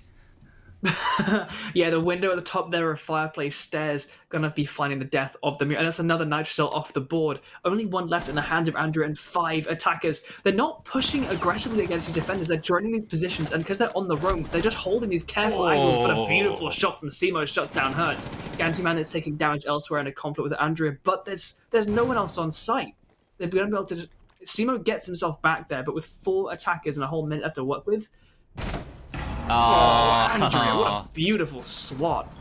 Yeah, the window at the top there of Fireplace Stairs gonna be finding the death of the Mute, and that's another Nitrocell off the board. Only 1 left in the hands of Andrew and 5 attackers. They're not pushing aggressively against these defenders. They're joining these positions, and because they're on the roam, they're just holding these careful angles. But a beautiful shot from Simo shuts down Hertz. Gantyman is taking damage elsewhere in a conflict with Andrea, but there's no one else on site. They're gonna be able to. Simo gets himself back there, but with 4 attackers and a whole minute left to work with. Oh, Andrea, what a beautiful swat.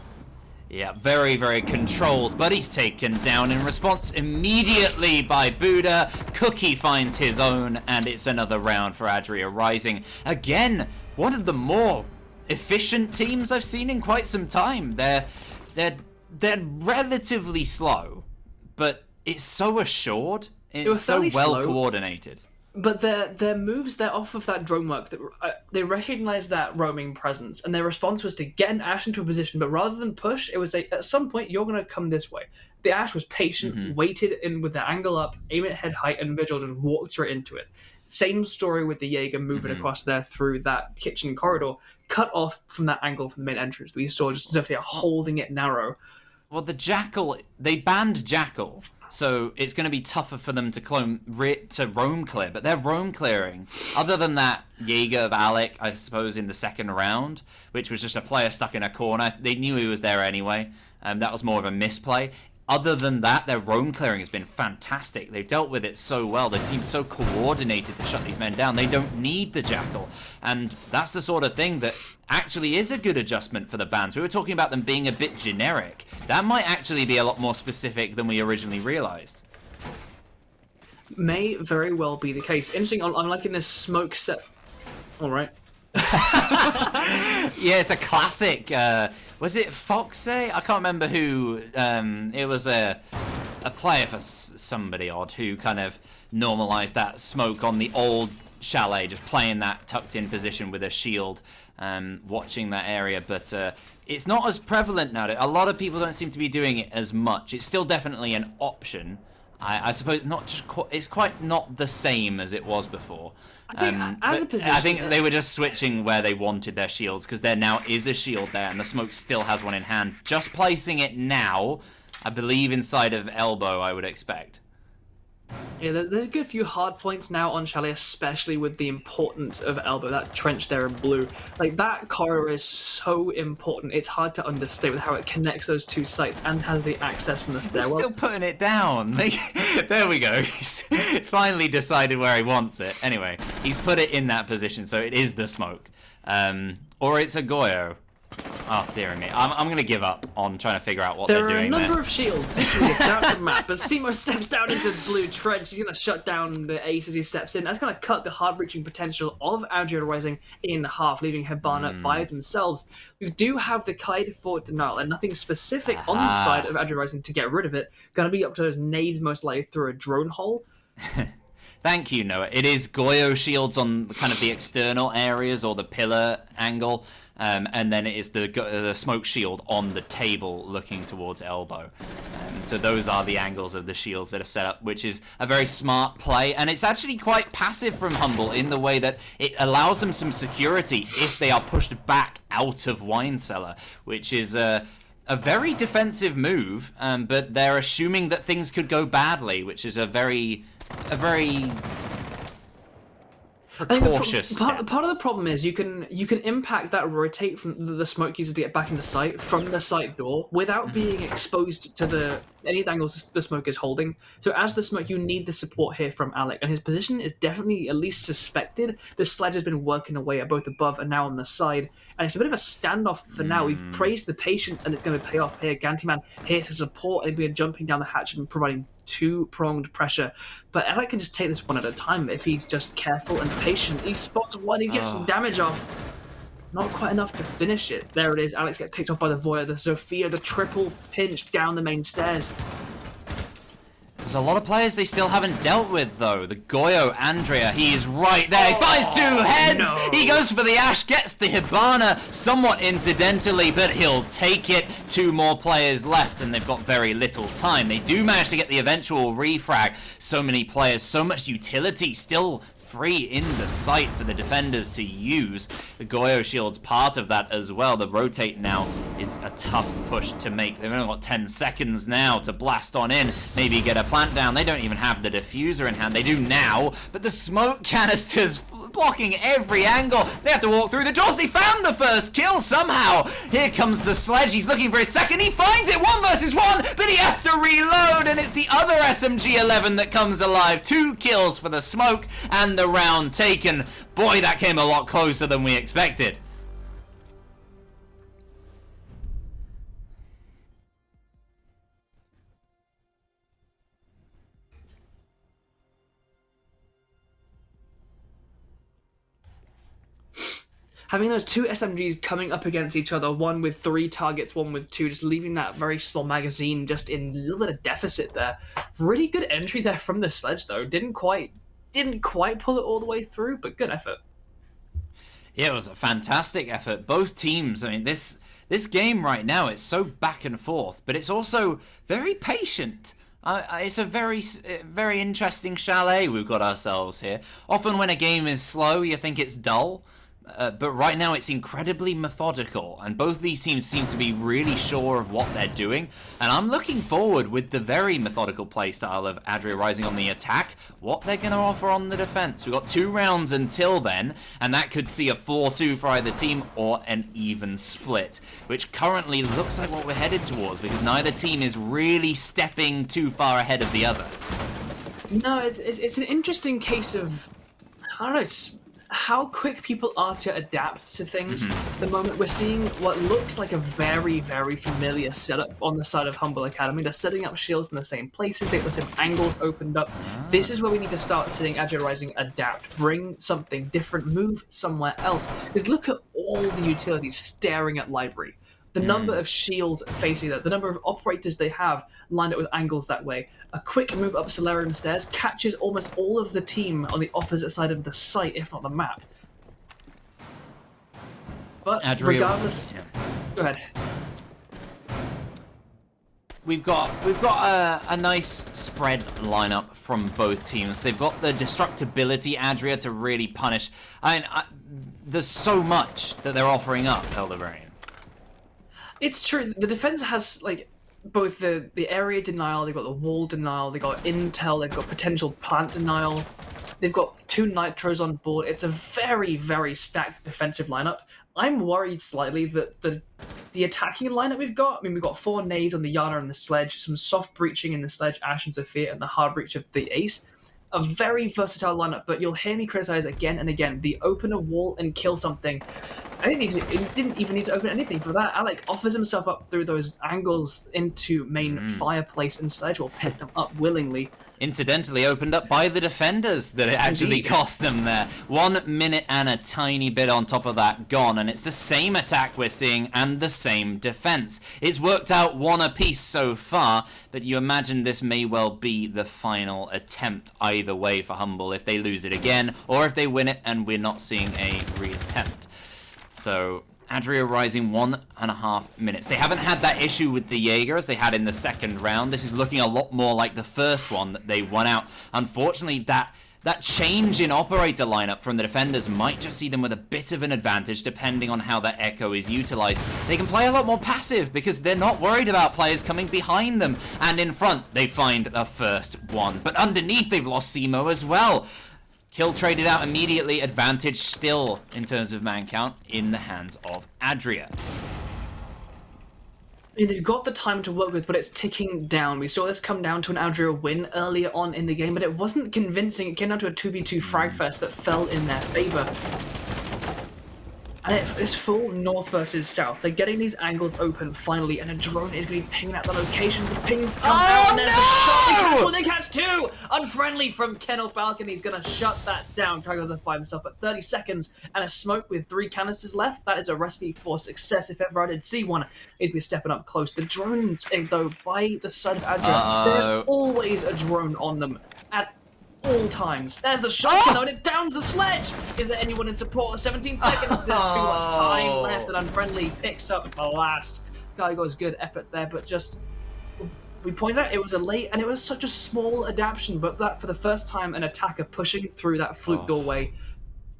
Yeah, very, very controlled, but he's taken down in response immediately by Buddha. Cookie finds his own, and it's another round for Adria Rising. Again, one of the more efficient teams I've seen in quite some time. They're relatively slow, but it's so assured. It's so well coordinated. But their moves, they're off of that drone work. That they recognize that roaming presence, and their response was to get an Ashe into a position. But rather than push, it was at some point you're going to come this way. The Ashe was patient, waited in with the angle up, aim at head height, and Vigil just walked right into it. Same story with the Jaeger moving across there through that kitchen corridor, cut off from that angle from the main entrance. We saw just Zofia holding it narrow. Well, the Jackal, they banned Jackal, so it's going to be tougher for them to roam clear, but they're roam clearing. Other than that Jaeger of Alec, I suppose, in the second round, which was just a player stuck in a corner. They knew he was there anyway. That was more of a misplay. Other than that, their roam clearing has been fantastic. They've dealt with it so well. They seem so coordinated to shut these men down. They don't need the Jackal. And that's the sort of thing that actually is a good adjustment for the bans. We were talking about them being a bit generic. That might actually be a lot more specific than we originally realized. May very well be the case. Interesting, I'm liking this smoke set. All right. Yeah, it's a classic. Was it Foxe? I can't remember who. It was a player for somebody odd who kind of normalized that smoke on the old chalet, just playing that tucked in position with a shield, watching that area. But it's not as prevalent now. A lot of people don't seem to be doing it as much. It's still definitely an option. I suppose it's not just it's quite not the same as it was before. I think as a position, I think they were just switching where they wanted their shields, because there now is a shield there, and the smoke still has one in hand. Just placing it now, I believe inside of elbow, I would expect. Yeah, there's a good few hard points now on Chalet, especially with the importance of elbow, that trench there in blue. Like, that corridor is so important. It's hard to understate with how it connects those two sites and has the access from the stairwell. He's still putting it down. There we go. He's finally decided where he wants it. Anyway, he's put it in that position, so it is the smoke. Or it's a Goyo. Oh, dear me. I'm going to give up on trying to figure out what they're doing there. There are a number of shields distributed down the map, but Simo steps down into the blue trench. He's going to shut down the ace as he steps in. That's going to cut the hard-reaching potential of Adria Rising in half, leaving Hibana by themselves. We do have the Kaid for denial, and nothing specific on the side of Adria Rising to get rid of it. Going to be up to those nades, most likely through a drone hole. Thank you, Noah. It is Goyo shields on kind of the external areas or the pillar angle, and then it is the smoke shield on the table looking towards elbow. So those are the angles of the shields that are set up, which is a very smart play, and it's actually quite passive from Hmble in the way that it allows them some security if they are pushed back out of Wine Cellar, which is a very defensive move, but they're assuming that things could go badly, which is a very precautious step. Part of the problem is you can impact that rotate from the smoke users to get back into sight from the site door without being exposed to any of the angles the smoke is holding. So as the smoke, you need the support here from Alec, and his position is definitely at least suspected. The sledge has been working away at both above and now on the side, and it's a bit of a standoff for now. We've praised the patience, and it's going to pay off here. Gantyman here to support, and we're jumping down the hatch and providing two-pronged pressure. But Alec can just take this one at a time if he's just careful and patient. He spots one, he gets some damage off. Not quite enough to finish it. There it is. Alex gets picked off by the Voya. The Zofia, the triple pinch down the main stairs. There's a lot of players they still haven't dealt with, though. The Goyo, Adria, he is right there. He finds two heads! No. He goes for the Ashe, gets the Hibana somewhat incidentally, but he'll take it. Two more players left, and they've got very little time. They do manage to get the eventual refrag. So many players, so much utility still free in the site for the defenders to use. The Goyo shield's part of that as well. The rotate now is a tough push to make. They've only got 10 seconds now to blast on in, maybe get a plant down. They don't even have the diffuser in hand. They do now, but the smoke canisters blocking every angle. They have to walk through the doors. They found the first kill somehow. Here comes the sledge. He's looking for his second. He finds it. 1 versus 1, but he has to reload, and it's the other SMG-11 that comes alive. 2 kills for the smoke, and the round taken. Boy, that came a lot closer than we expected. having those two SMGs coming up against each other, one with 3 targets, one with 2, just leaving that very small magazine just in a little bit of deficit there. Really good entry there from the Sledge, though. Didn't quite pull it all the way through, but good effort. Yeah, it was a fantastic effort. Both teams, I mean, this game right now, it's so back and forth, but it's also very patient. It's a very interesting chalet we've got ourselves here. Often when a game is slow, you think it's dull. But right now it's incredibly methodical, and both these teams seem to be really sure of what they're doing, and I'm looking forward with the very methodical playstyle of Adria Rising on the attack, what they're going to offer on the defense. We've got 2 rounds until then, and that could see a 4-2 for either team or an even split, which currently looks like what we're headed towards, because neither team is really stepping too far ahead of the other. No, it's an interesting case of, I don't know, how quick people are to adapt to things. The moment we're seeing what looks like a very, very familiar setup on the side of Hmble Academy. They're setting up shields in the same places, they have the same angles opened up. This is where we need to start seeing Adria Rising adapt, bring something different, move somewhere else. Because look at all the utilities staring at library. The number of shields facing that, the number of operators they have lined up with angles that way. A quick move up Solarium Stairs catches almost all of the team on the opposite side of the site, if not the map. But Adria, regardless, go ahead. We've got a nice spread lineup from both teams. They've got the destructibility Adria to really punish. There's so much that they're offering up, Eldervarian. It's true. The defense has like both the area denial, they've got the wall denial, they've got intel, they've got potential plant denial, they've got 2 nitros on board. It's a very, very stacked defensive lineup. I'm worried slightly that the attacking lineup we've got, I mean, we've got 4 nades on the Yana and the Sledge, some soft breaching in the Sledge, Ash and Sophia, and the hard breach of the Ace. A very versatile lineup, but you'll hear me criticize again and again the open a wall and kill something. I think it didn't even need to open anything for that. Alec offers himself up through those angles into main fireplace, and Sledge will pick them up willingly. Incidentally opened up by the defenders that it actually cost them there. 1 minute and a tiny bit on top of that gone, and it's the same attack we're seeing and the same defense. It's worked out 1 apiece so far, but you imagine this may well be the final attempt either way for Hmble if they lose it again, or if they win it and we're not seeing a reattempt. So Adria Rising 1.5 minutes. They haven't had that issue with the Jaeger as they had in the second round. This is looking a lot more like the first one that they won out. Unfortunately, that change in operator lineup from the defenders might just see them with a bit of an advantage depending on how that echo is utilized. They can play a lot more passive because they're not worried about players coming behind them. And in front, they find the first one. But underneath, they've lost Simo as well. Kill traded out immediately, advantage still in terms of man count in the hands of Adria. I mean, they've got the time to work with, but it's ticking down. We saw this come down to an Adria win earlier on in the game, but it wasn't convincing. It came down to a 2v2 fragfest that fell in their favor. And it's full north versus south. They're getting these angles open finally, and a drone is going to be pinging out the locations. The pings come out, and there's a shot. They catch 2! Unfriendly from Kennel Balcony. He's going to shut that down. Kagos up by himself at 30 seconds, and a smoke with 3 canisters left. That is a recipe for success if ever I did see one. He's been stepping up close. The drones, though, by the side of Adria, there's always a drone on them at all times. There's the shotgun, and it down to the Sledge! Is there anyone in support? 17 seconds, there's too much time left, and Unfriendly picks up the last. Guy goes good effort there, but just, we pointed out it was a late, and it was such a small adaptation, but that for the first time, an attacker pushing through that fluke doorway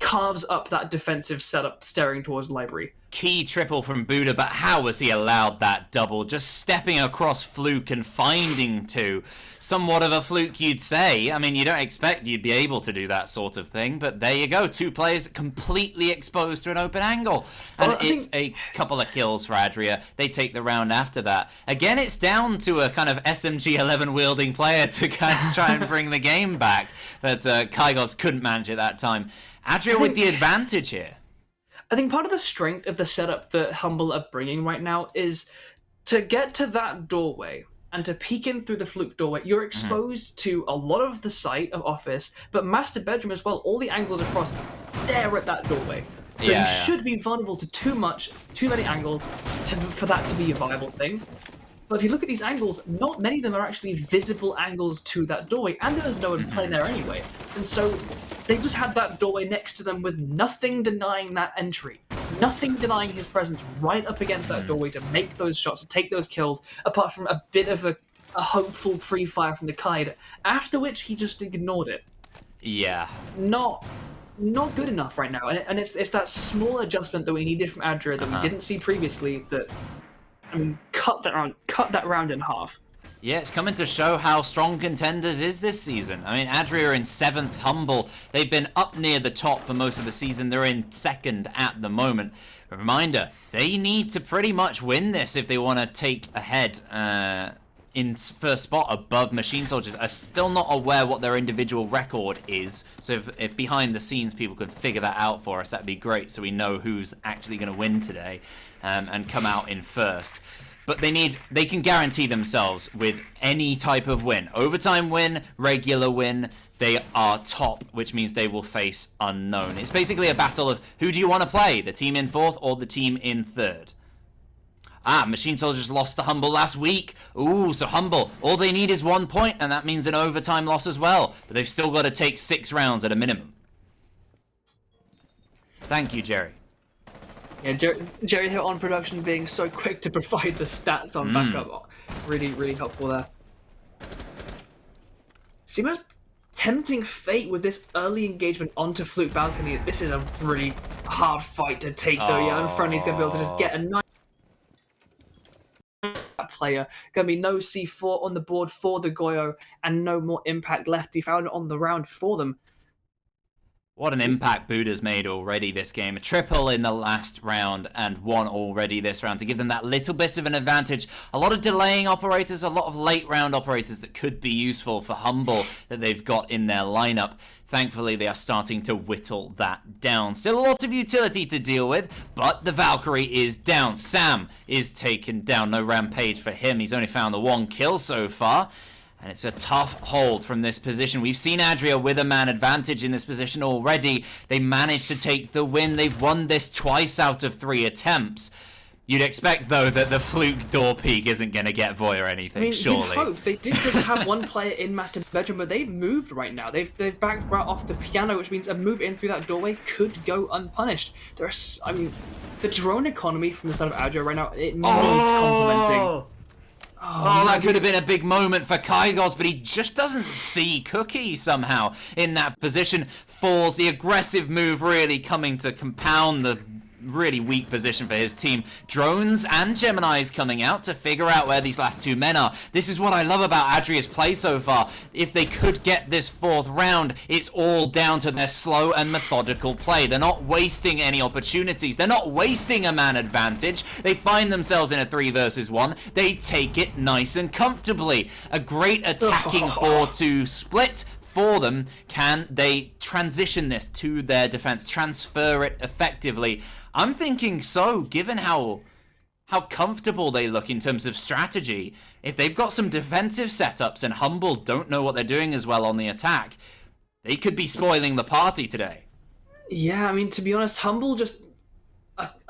carves up that defensive setup staring towards library. Key triple from Buddha, but how was he allowed that double? Just stepping across Fluke and finding 2. Somewhat of a fluke, you'd say. I mean, you don't expect you'd be able to do that sort of thing, but there you go. 2 players completely exposed to an open angle. And it's a couple of kills for Adria. They take the round after that. Again, it's down to a kind of SMG-11 wielding player to kind of try and bring the game back. But Kygos couldn't manage it that time. Adria with the advantage here. I think part of the strength of the setup that Hmble are bringing right now is to get to that doorway and to peek in through the fluke doorway. You're exposed to a lot of the site of office, but master bedroom as well. All the angles across stare at that doorway. So you should be vulnerable to too many angles for that to be a viable thing. But if you look at these angles, not many of them are actually visible angles to that doorway, and there was no one playing there anyway. And so they just had that doorway next to them with nothing denying that entry. Nothing denying his presence right up against that doorway to make those shots, to take those kills, apart from a bit of a hopeful pre-fire from the Kaid, after which he just ignored it. Yeah. Not good enough right now. And it's that small adjustment that we needed from Adria that we didn't see previously that, I mean, cut that round in half. Yeah, it's coming to show how strong Contenders is this season. I mean, Adria are in 7th, Hmble. They've been up near the top for most of the season. They're in 2nd at the moment. A reminder, they need to pretty much win this if they want to take ahead in first spot above Machine Soldiers. I'm still not aware what their individual record is. So if behind the scenes people could figure that out for us, that'd be great so we know who's actually going to win today and come out in first. But they can guarantee themselves with any type of win. Overtime win, regular win, they are top, which means they will face unknown. It's basically a battle of who do you want to play, the team in 4th or the team in 3rd. Machine Soldiers lost to Hmble last week. Ooh, so Hmble, all they need is 1 point, and that means an overtime loss as well. But they've still got to take 6 rounds at a minimum. Thank you, Jerry. Yeah, Jerry here on production being so quick to provide the stats on backup. Really, really helpful there. Seems tempting fate with this early engagement onto Fluke Balcony. This is a really hard fight to take, though. Yeah, and Friendly's going to be able to just get a nice player. Going to be no C4 on the board for the Goyo, and no more impact left to be found on the round for them. What an impact Buddha's made already this game. A triple in the last round and 1 already this round to give them that little bit of an advantage. A lot of delaying operators, a lot of late round operators that could be useful for Hmble that they've got in their lineup. Thankfully, they are starting to whittle that down. Still a lot of utility to deal with, but the Valkyrie is down. Sam is taken down. No rampage for him. He's only found the 1 kill so far. And it's a tough hold from this position. We've seen Adria with a man advantage in this position already. They managed to take the win. They've won this twice out of 3 attempts. You'd expect, though, that the Fluke door peek isn't going to get Void or anything, surely. You'd hope. They did just have 1 player in Master Bedroom, but they've moved right now. They've backed right off the piano, which means a move in through that doorway could go unpunished. The drone economy from the side of Adria right now, it needs complementing. Oh, that could have been a big moment for Kygos, but he just doesn't see Cookie somehow in that position. Falls, the aggressive move really coming to compound the really weak position for his team. Drones and Gemini's coming out to figure out where these last 2 men are. This is what I love about Adria's play so far. If they could get this 4th round, it's all down to their slow and methodical play. They're not wasting any opportunities. They're not wasting a man advantage. They find themselves in a 3 versus 1. They take it nice and comfortably. A great attacking 4-2 split for them. Can they transition this to their defense, transfer it effectively? I'm thinking so, given how comfortable they look in terms of strategy. If they've got some defensive setups and Hmble don't know what they're doing as well on the attack, they could be spoiling the party today. Yeah, I mean, to be honest, Hmble just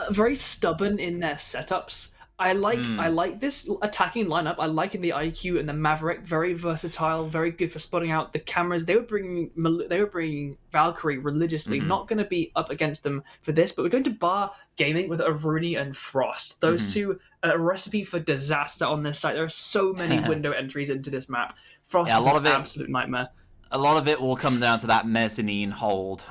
very stubborn in their setups. I like this attacking lineup. I like in the IQ and the Maverick, very versatile, very good for spotting out the cameras. They were bringing Valkyrie religiously. Not going to be up against them for this, but we're going to bar gaming with Aruni and Frost. Those two, a recipe for disaster on this site. There are so many window entries into this map. Frost is an absolute nightmare. A lot of it will come down to that mezzanine hold,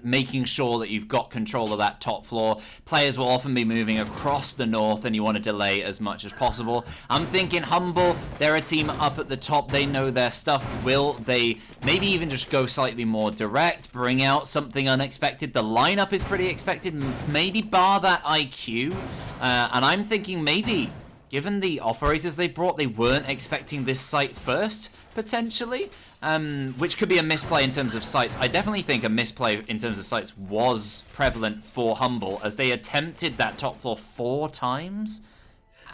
making sure that you've got control of that top floor. Players will often be moving across the north, and you want to delay as much as possible. I'm thinking Hmble, they're a team up at the top. They know their stuff. Will they maybe even just go slightly more direct, bring out something unexpected? The lineup is pretty expected. Maybe bar that IQ. And I'm thinking maybe, given the operators they brought, they weren't expecting this site first, potentially. Which could be a misplay in terms of sites. I definitely think a misplay in terms of sites was prevalent for Hmble, as they attempted that top floor 4 times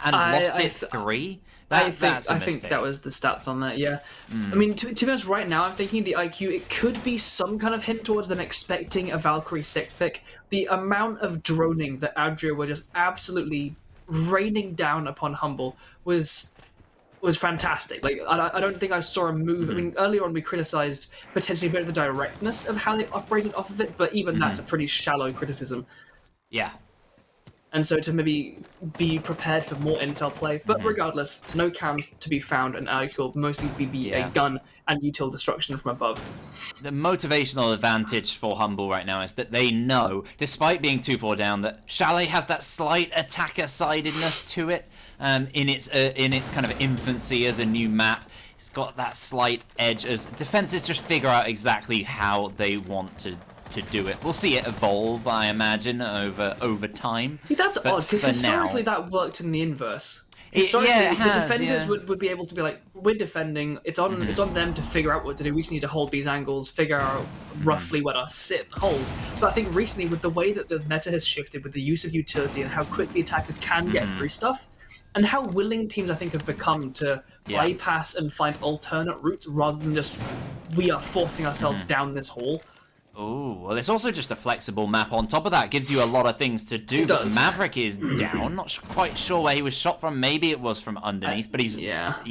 and lost it 3. I That's a think mistake. that was the stats on that. Yeah, I mean, to be honest, right now I'm thinking the IQ. It could be some kind of hint towards them expecting a Valkyrie 6 pick. The amount of droning that Adria were just absolutely raining down upon Hmble was fantastic. Like, I don't think I saw a move. I mean, earlier on we criticized potentially a bit of the directness of how they operated off of it, but even that's a pretty shallow criticism. Yeah. And so to maybe be prepared for more intel play. But regardless, no cams to be found, and IQ will mostly be a gun and util destruction from above. The motivational advantage for Hmble right now is that they know, despite being 2-4 down, that Chalet has that slight attacker-sidedness to it in its kind of infancy as a new map. It's got that slight edge as defenses just figure out exactly how they want to do it. We'll see it evolve, I imagine, over time. See, that's odd, because historically that worked in the inverse. Historically, the defenders would be able to be like, we're defending, it's on them to figure out what to do. We just need to hold these angles, figure out roughly where to sit and hold. But I think recently, with the way that the meta has shifted, with the use of utility and how quickly attackers can get through stuff, and how willing teams, I think, have become to bypass and find alternate routes rather than just, we are forcing ourselves down this hole. Oh, well, it's also just a flexible map on top of that. It gives you a lot of things to do. But Maverick is down. Not quite sure where he was shot from. Maybe it was from underneath, but he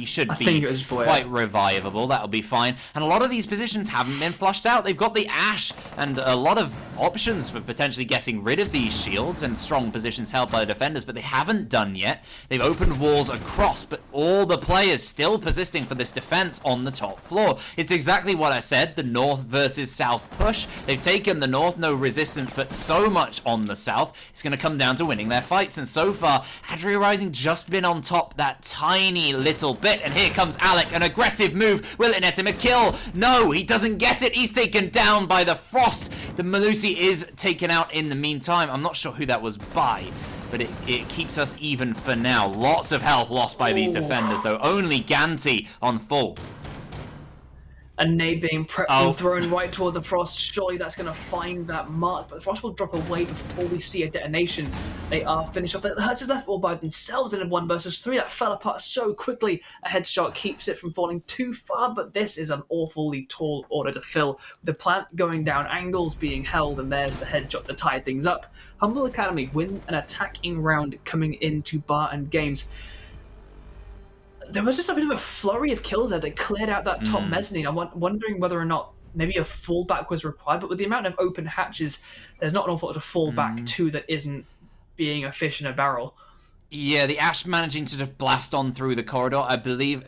should be quite revivable. That'll be fine. And a lot of these positions haven't been flushed out. They've got the Ash and a lot of options for potentially getting rid of these shields and strong positions held by the defenders, but they haven't done yet. They've opened walls across, but all the players still persisting for this defense on the top floor. It's exactly what I said, the north versus south push. They've taken the north, no resistance, but so much on the south. It's going to come down to winning their fights. And so far, Adria Rising just been on top that tiny little bit. And here comes Alec, an aggressive move. Will it net him a kill? No, he doesn't get it. He's taken down by the Frost. The Melusi is taken out in the meantime. I'm not sure who that was by, but it keeps us even for now. Lots of health lost by these defenders, though. Only Ganti on full. A nade being prepped and thrown right toward the Frost. Surely that's going to find that mark, but the Frost will drop away before we see a detonation. They are finished off. The Hertz is left all by themselves in a 1 versus 3. That fell apart so quickly. A headshot keeps it from falling too far, but this is an awfully tall order to fill. The plant going down, angles being held, and there's the headshot to tie things up. Hmble Academy win an attacking round coming into Bar and Games. There was just a bit of a flurry of kills there that cleared out that top mezzanine. I'm wondering whether or not maybe a fallback was required, but with the amount of open hatches, there's not an awful lot to fall back to that isn't being a fish in a barrel. Yeah, the Ash managing to just blast on through the corridor. I believe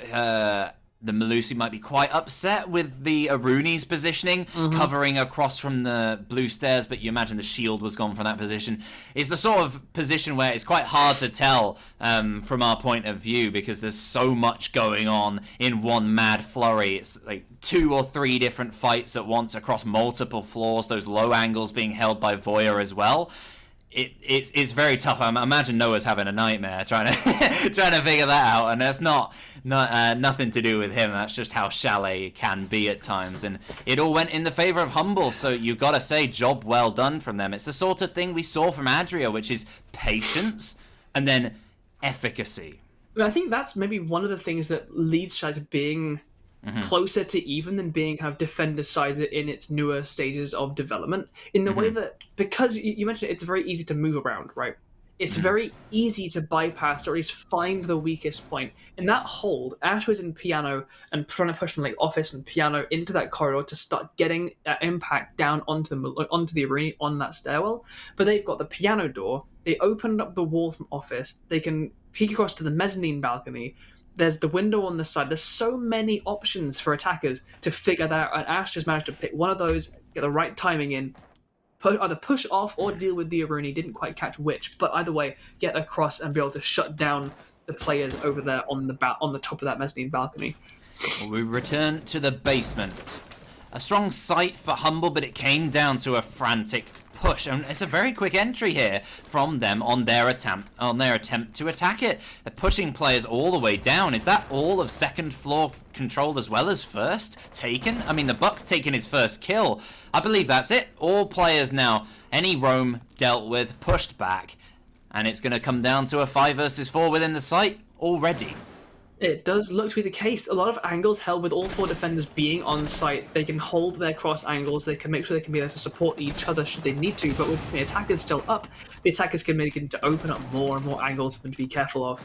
the Melusi might be quite upset with the Aruni's positioning, covering across from the blue stairs, but you imagine the shield was gone from that position. It's the sort of position where it's quite hard to tell from our point of view, because there's so much going on in one mad flurry. It's like 2 or 3 different fights at once across multiple floors, those low angles being held by Voya as well. It's very tough. I imagine Noah's having a nightmare trying to figure that out, and that's nothing to do with him. That's just how Chalet can be at times, and it all went in the favor of Hmble. So you've got to say, job well done from them. It's the sort of thing we saw from Adria, which is patience and then efficacy. I think that's maybe one of the things that leads Chalet to being closer to even than being kind of defender-sided in its newer stages of development, in the way that, because you mentioned it's very easy to move around, right? It's very easy to bypass or at least find the weakest point. In that hold, Ash was in piano and trying to push from like office and piano into that corridor to start getting that impact down onto the arena on that stairwell. But they've got the piano door, they opened up the wall from office, they can peek across to the mezzanine balcony. There's the window on the side. There's so many options for attackers to figure that out. And Ash just managed to pick one of those, get the right timing in, either push off or deal with the Aruni. Didn't quite catch which, but either way, get across and be able to shut down the players over there on the top of that mezzanine balcony. We return to the basement. A strong sight for Hmble, but it came down to a frantic push, and it's a very quick entry here from them on their attempt to attack it. They're pushing players all the way down. Is that all of second floor controlled as well as first taken? I mean, the Buck's taken his first kill. I believe that's it. All players now, any roam dealt with, pushed back, and it's going to come down to a 5 versus 4 within the site already. It does look to be the case. A lot of angles held with all four defenders being on site. They can hold their cross angles. They can make sure they can be there to support each other should they need to. But with the attackers still up, the attackers can make it to open up more and more angles for them to be careful of.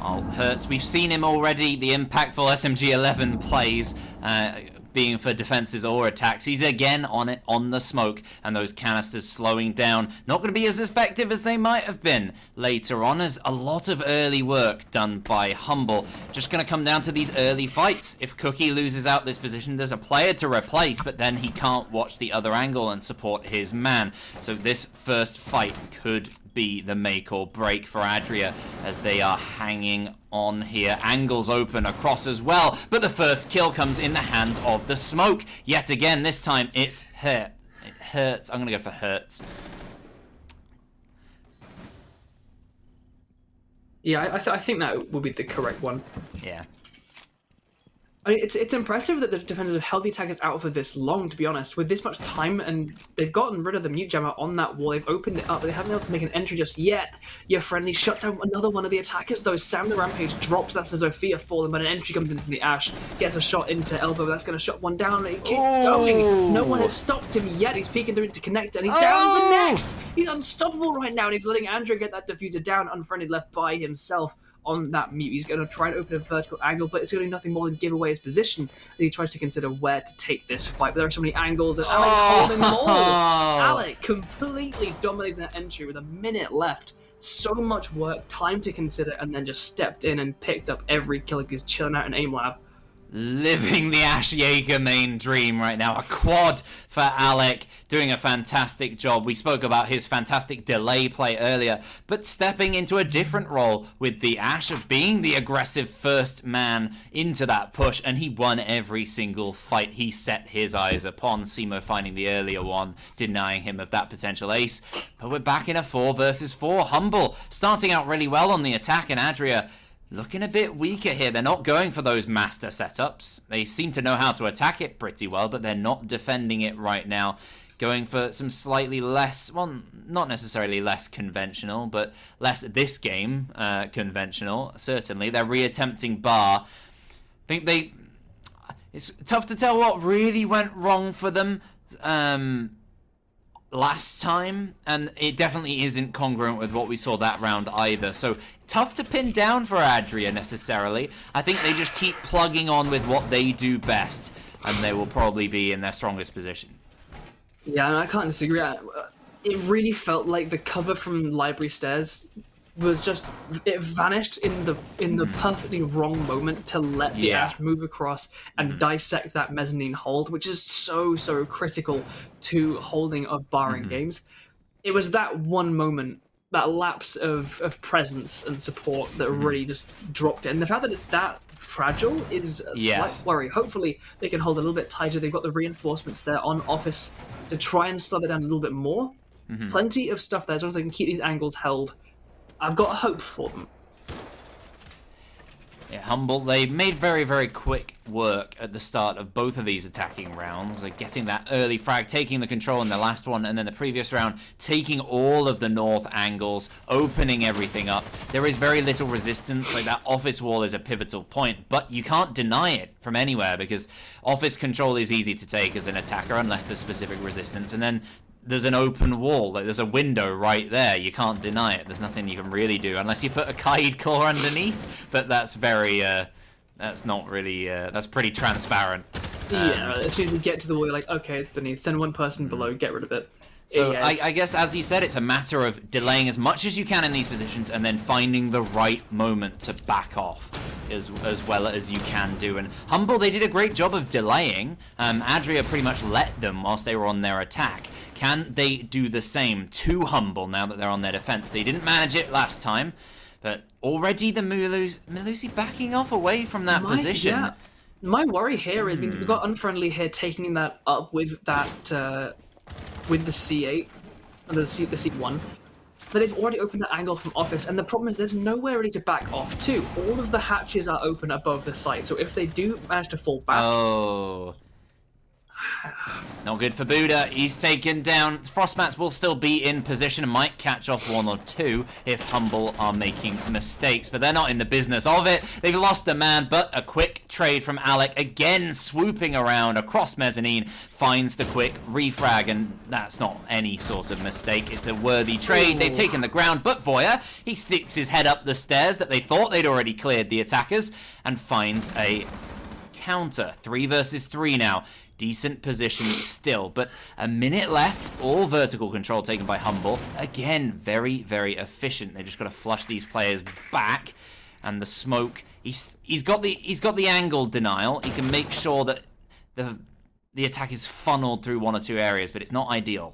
Oh, Hurts, we've seen him already. The impactful SMG-11 plays, being for defenses or attacks. He's again on it, on the smoke, and those canisters slowing down. Not going to be as effective as they might have been later on, as a lot of early work done by Hmble. Just going to come down to these early fights. If Cookie loses out this position, there's a player to replace, but then he can't watch the other angle and support his man. So this first fight could be the make or break for Adria as they are hanging on here. Angles open across as well, but the first kill comes in the hands of the smoke. Yet again, this time it's Hurt. It hurts. I'm going to go for Hurts. Yeah, I think that would be the correct one. Yeah. I mean, it's impressive that the defenders have held the attackers out for this long, to be honest. With this much time, and they've gotten rid of the mute jammer on that wall, they've opened it up, but they haven't been able to make an entry just yet. Your friendly shut down another one of the attackers, though. Sam the Rampage drops, that's the Zofia fallen, but an entry comes in from the Ash, gets a shot into Elbow, that's going to shut one down, and he keeps going. No one has stopped him yet, he's peeking through to connect, and he downs the next! He's unstoppable right now, and he's letting Andrew get that diffuser down, unfriended, left by himself on that mute. He's going to try and open a vertical angle, but it's going to do nothing more than give away his position as he tries to consider where to take this fight. But there are so many angles, and Alec's holding them all. Alec completely dominated that entry with a minute left. So much work, time to consider, and then just stepped in and picked up every kill like he's chilling out in aim lab. Living the Ash Jaeger main dream right now. A quad for Alec, doing a fantastic job. We spoke about his fantastic delay play earlier, but stepping into a different role with the Ash of being the aggressive first man into that push, and he won every single fight he set his eyes upon. Simo finding the earlier one, denying him of that potential ace. But we're back in a 4 versus 4. Hmble starting out really well on the attack, and Adria looking a bit weaker here. They're not going for those master setups. They seem to know how to attack it pretty well, but they're not defending it right now. Going for some slightly less, well, not necessarily less conventional, but less this game conventional, certainly. They're reattempting bar. I think it's tough to tell what really went wrong for them last time, and it definitely isn't congruent with what we saw that round either. So tough to pin down for Adria necessarily. I think they just keep plugging on with what they do best, and they will probably be in their strongest position. Yeah, I can't disagree. It really felt like the cover from Library Stairs was just, it vanished in the perfectly wrong moment to let the Ash move across and dissect that mezzanine hold, which is so critical to holding of barring games. It was that one moment, that lapse of presence and support that really just dropped it. And the fact that it's that fragile is a slight worry. Hopefully they can hold a little bit tighter. They've got the reinforcements there on Office to try and slow it down a little bit more. Plenty of stuff there as long as they can keep these angles held. I've got hope for them. Yeah, Hmble, they made very quick work at the start of both of these attacking rounds. Like getting that early frag, taking the control in the last one, and then the previous round, taking all of the north angles, opening everything up. There is very little resistance. Like that office wall is a pivotal point, but you can't deny it from anywhere because office control is easy to take as an attacker unless there's specific resistance. And then there's an open wall, like there's a window right there. You can't deny it. There's nothing you can really do unless you put a Kaid claw underneath. But that's very, that's not really, that's pretty transparent. Yeah, as soon as you get to the wall, you're like, okay, it's beneath. Send one person below, get rid of it. So I guess, as you said, it's a matter of delaying as much as you can in these positions and then finding the right moment to back off as well as you can do. And Hmble, they did a great job of delaying. Adria pretty much let them whilst they were on their attack. Can they do the same to Hmble now that they're on their defense? They didn't manage it last time, but already the Melusi backing off away from that position. Yeah. My worry here is we've got Unfriendly here taking that up with that with the C8 and the C1. But they've already opened that angle from Office, and the problem is there's nowhere really to back off to. All of the hatches are open above the site, so if they do manage to fall back, Not good for Buddha. He's taken down. Frostmats will still be in position and might catch off one or two if Hmble are making mistakes, but they're not in the business of it. They've lost a man, but a quick trade from Alec, again swooping around across mezzanine, finds the quick refrag, and that's not any sort of mistake. It's a worthy trade. They've taken the ground, but Voya, he sticks his head up the stairs that they thought they'd already cleared the attackers and finds a counter. 3 versus 3 now. Decent position still, but a minute left. All vertical control taken by Hmble. Again, very, very efficient. They just got to flush these players back, and the smoke. He's got the angle denial. He can make sure that the attack is funneled through 1 or 2 areas, but it's not ideal.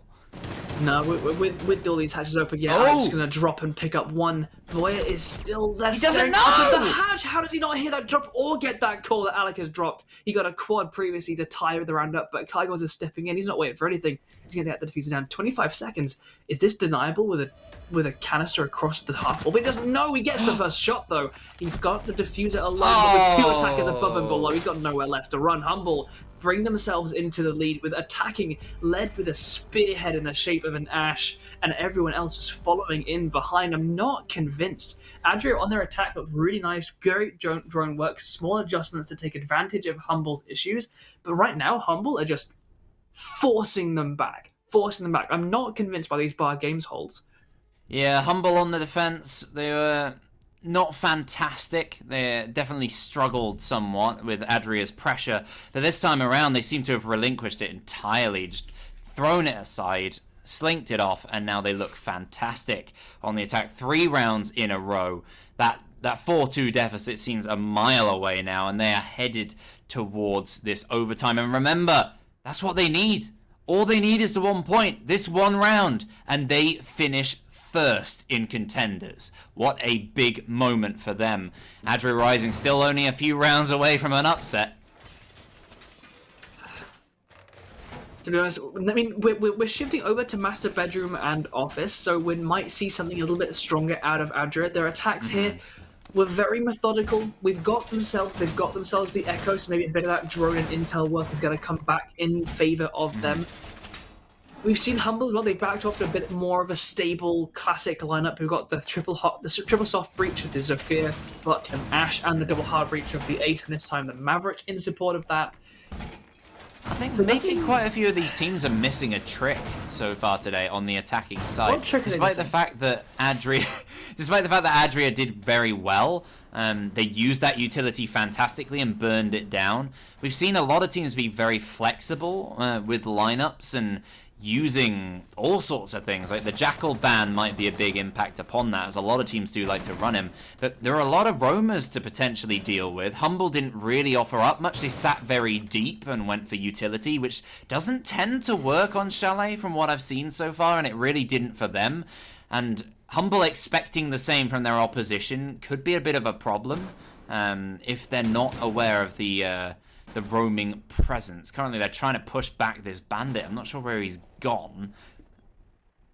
No, with all these hatches open, yeah, I'm just going to drop and pick up one. Voya is still there. He doesn't know! The hatch. How does he not hear that drop or get that call that Alec has dropped? He got a quad previously to tie the round up, but Kygos is stepping in. He's not waiting for anything. He's going to get the diffuser down. 25 seconds. Is this deniable with a canister across the half wall? But he doesn't know. He gets the first shot, though. He's got the diffuser alone, but with 2 attackers above and below, he's got nowhere left to run. Hmble bring themselves into the lead with attacking, led with a spearhead in the shape of an ash, and everyone else is following in behind. I'm not convinced. Adria on their attack looked really nice, great drone work, small adjustments to take advantage of Humble's issues, but right now Hmble are just forcing them back. I'm not convinced by these bar games holds. Yeah, Hmble on the defense, they were not fantastic. They definitely struggled somewhat with Adria's pressure, but this time around they seem to have relinquished it entirely, just thrown it aside, slinked it off, and now they look fantastic on the attack. 3 rounds in a row. That 4-2 deficit seems a mile away now, and they are headed towards this overtime. And remember, that's what they need. All they need is the 1 point, this 1 round, and they finish first in Contenders. What a big moment for them. Adria Rising still only a few rounds away from an upset. To be honest, I mean, we're shifting over to Master Bedroom and Office, so we might see something a little bit stronger out of Adria. Their attacks here were very methodical. They've got themselves the Echo, so maybe a bit of that drone and intel work is going to come back in favor of them. We've seen Hmble as well. They backed off to a bit more of a stable, classic lineup. We've got the triple soft breach of the Zofia, Buck, and Ash, and the double hard breach of the Ace, and this time the Maverick in support of that. I think maybe quite a few of these teams are missing a trick so far today on the attacking side. Despite the fact that Adria did very well, they used that utility fantastically and burned it down. We've seen a lot of teams be very flexible with lineups and using all sorts of things. Like the Jackal ban might be a big impact upon that, as a lot of teams do like to run him. But there are a lot of roamers to potentially deal with. Hmble didn't really offer up much. They sat very deep and went for utility, which doesn't tend to work on Chalet from what I've seen so far, and it really didn't for them. And Hmble expecting the same from their opposition could be a bit of a problem if they're not aware of the roaming presence. Currently, they're trying to push back this bandit. I'm not sure where he's gone.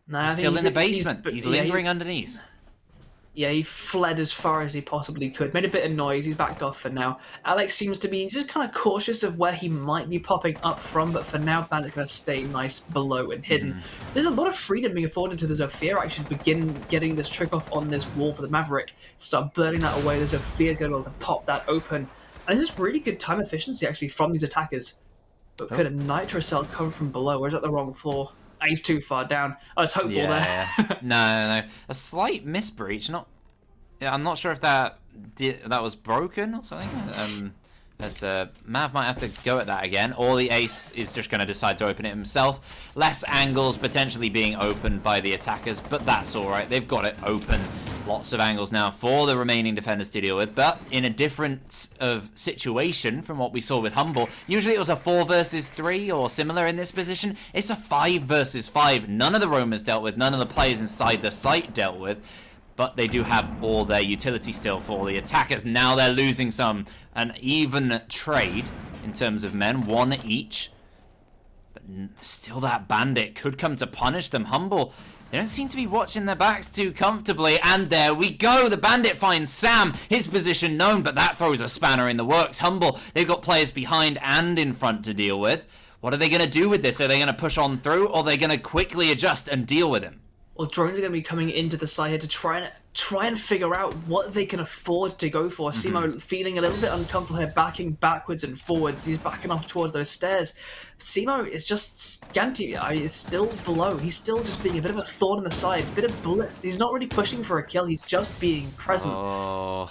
He's still in the basement. He's lingering underneath. Yeah, he fled as far as he possibly could. Made a bit of noise. He's backed off for now. Alex seems to be just kind of cautious of where he might be popping up from, but for now, Bandit's going to stay nice below and hidden. There's a lot of freedom being afforded to the Zofia actually to begin getting this trick off on this wall for the Maverick. Start burning that away. The Zofia's going to be able to pop that open. And this is really good time efficiency, actually, from these attackers. But could a Nitro Cell come from below? Or is that the wrong floor? He's too far down. I was hopeful there. Yeah. No. A slight misbreach. I'm not sure if that was broken or something. But Mav might have to go at that again, or the Ace is just going to decide to open it himself. Less angles potentially being opened by the attackers, but that's alright. They've got it open. Lots of angles now for the remaining defenders to deal with, but in a different situation from what we saw with Hmble. Usually it was a 4 versus 3 or similar in this position. It's a 5 versus 5. None of the roamers dealt with, none of the players inside the site dealt with. But they do have all their utility still for the attackers. Now they're losing an even trade in terms of men, 1 each. But still that bandit could come to punish them. Hmble, they don't seem to be watching their backs too comfortably. And there we go. The bandit finds Sam. His position known, but that throws a spanner in the works. Hmble, they've got players behind and in front to deal with. What are they going to do with this? Are they going to push on through, or are they going to quickly adjust and deal with him? Well, drones are going to be coming into the side here to try and figure out what they can afford to go for. Simo feeling a little bit uncomfortable here, backing backwards and forwards. He's backing off towards those stairs. Simo is just Ganti is still below. He's still just being a bit of a thorn in the side, a bit of bullets. He's not really pushing for a kill. He's just being present. Oh.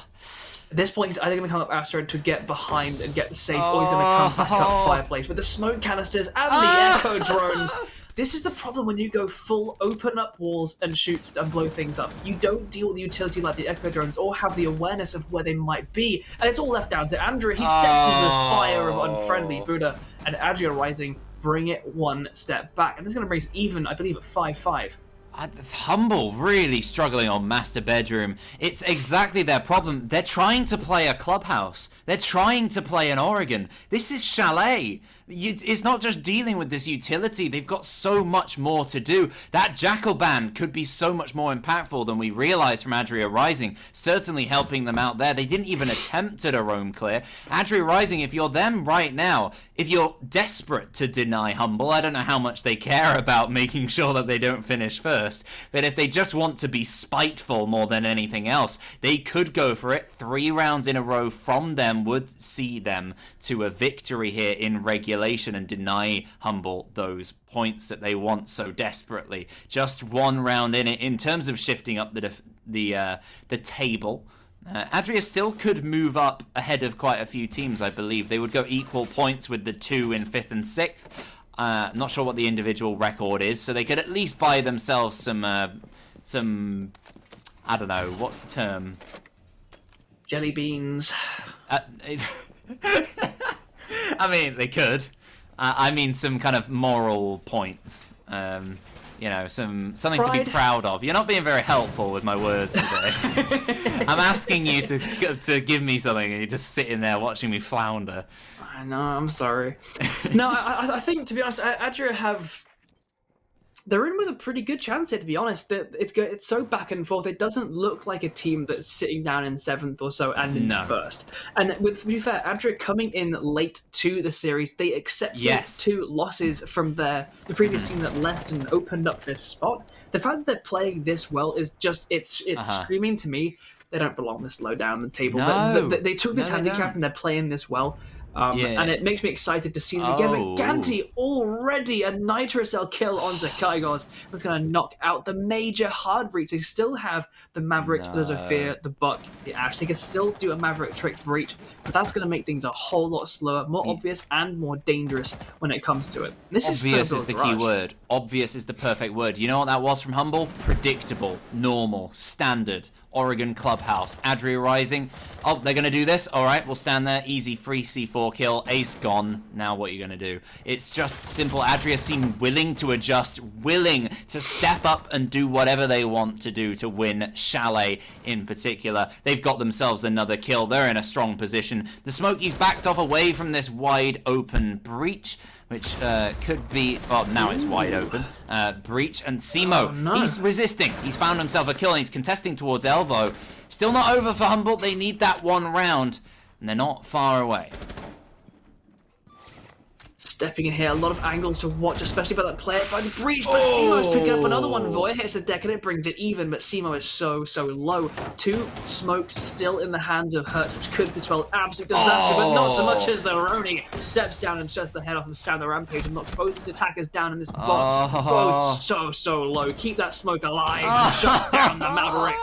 At this point, he's either going to come up Astro to get behind and get the safe, or he's going to come back up Fireplace with the smoke canisters and the echo drones. This is the problem when you go full open up walls and shoot and blow things up. You don't deal with the utility like the echo drones or have the awareness of where they might be. And it's all left down to Andrea. He steps into the fire of unfriendly Buddha, and Adria Rising bring it one step back. And this is going to bring us even, I believe, at 5-5. Hmble really struggling on Master Bedroom. It's exactly their problem. They're trying to play a Clubhouse. They're trying to play an Oregon. This is Chalet. It's not just dealing with this utility. They've got so much more to do. That Jackal ban could be so much more impactful than we realized from Adria Rising. Certainly helping them out there. They didn't even attempt at a roam clear. Adria Rising, if you're them right now, if you're desperate to deny Hmble, I don't know how much they care about making sure that they don't finish first. But if they just want to be spiteful more than anything else, they could go for it. 3 rounds in a row from them would see them to a victory here in regulation and deny Hmble those points that they want so desperately. Just 1 round in it in terms of shifting up the table. Adria still could move up ahead of quite a few teams, I believe. They would go equal points with the 2 in 5th and 6th. Not sure what the individual record is, so they could at least buy themselves some I don't know, what's the term? Jelly beans. I mean, they could. I mean, some kind of moral points. You know, something Pride. to be proud of. You're not being very helpful with my words today. I'm asking you to give me something, and you're just sitting there watching me flounder. I know, I'm sorry. No, I think, to be honest, Adria they're in with a pretty good chance here, to be honest. It's so back and forth. It doesn't look like a team that's sitting down in 7th or so and in 1st. And to be fair, Adria coming in late to the series, they accepted 2 losses from the previous team that left and opened up this spot. The fact that they're playing this well is just, it's screaming to me they don't belong this low down the table. No. They took this handicap and they're playing this well. And it makes me excited to see them again. But Ganti already a Nitro Cell kill onto Kygos. That's going to knock out the major hard breach. They still have the Maverick, the Zofia, the Buck, the Ash. They can still do a Maverick trick breach, but that's going to make things a whole lot slower, more obvious, and more dangerous when it comes to it. This obvious is the key word. Obvious is the perfect word. You know what that was from Hmble? Predictable, normal, standard. Oregon Clubhouse. Adria Rising. Oh, they're going to do this? Alright, we'll stand there. Easy, free C4 kill. Ace gone. Now what are you going to do? It's just simple. Adria seem willing to adjust, willing to step up and do whatever they want to do to win Chalet in particular. They've got themselves another kill. They're in a strong position. The Smokies backed off away from this wide open breach, which could be... Oh, now it's wide open. Breach and Simo. He's resisting. He's found himself a kill and he's contesting towards Elbow. Still not over for Hmble. They need that 1 round. And they're not far away. Stepping in here, a lot of angles to watch, especially by that player by the breach, but Simo's picking up another one. Voya hits the deck and it brings it even, but Simo is so low. 2 smokes still in the hands of Hertz, which could spell absolute disaster, but not so much as the Roni steps down and shuts the head off of Sound the Rampage and knocks both his attackers down in this box. Both so low. Keep that smoke alive and shut down the Maverick.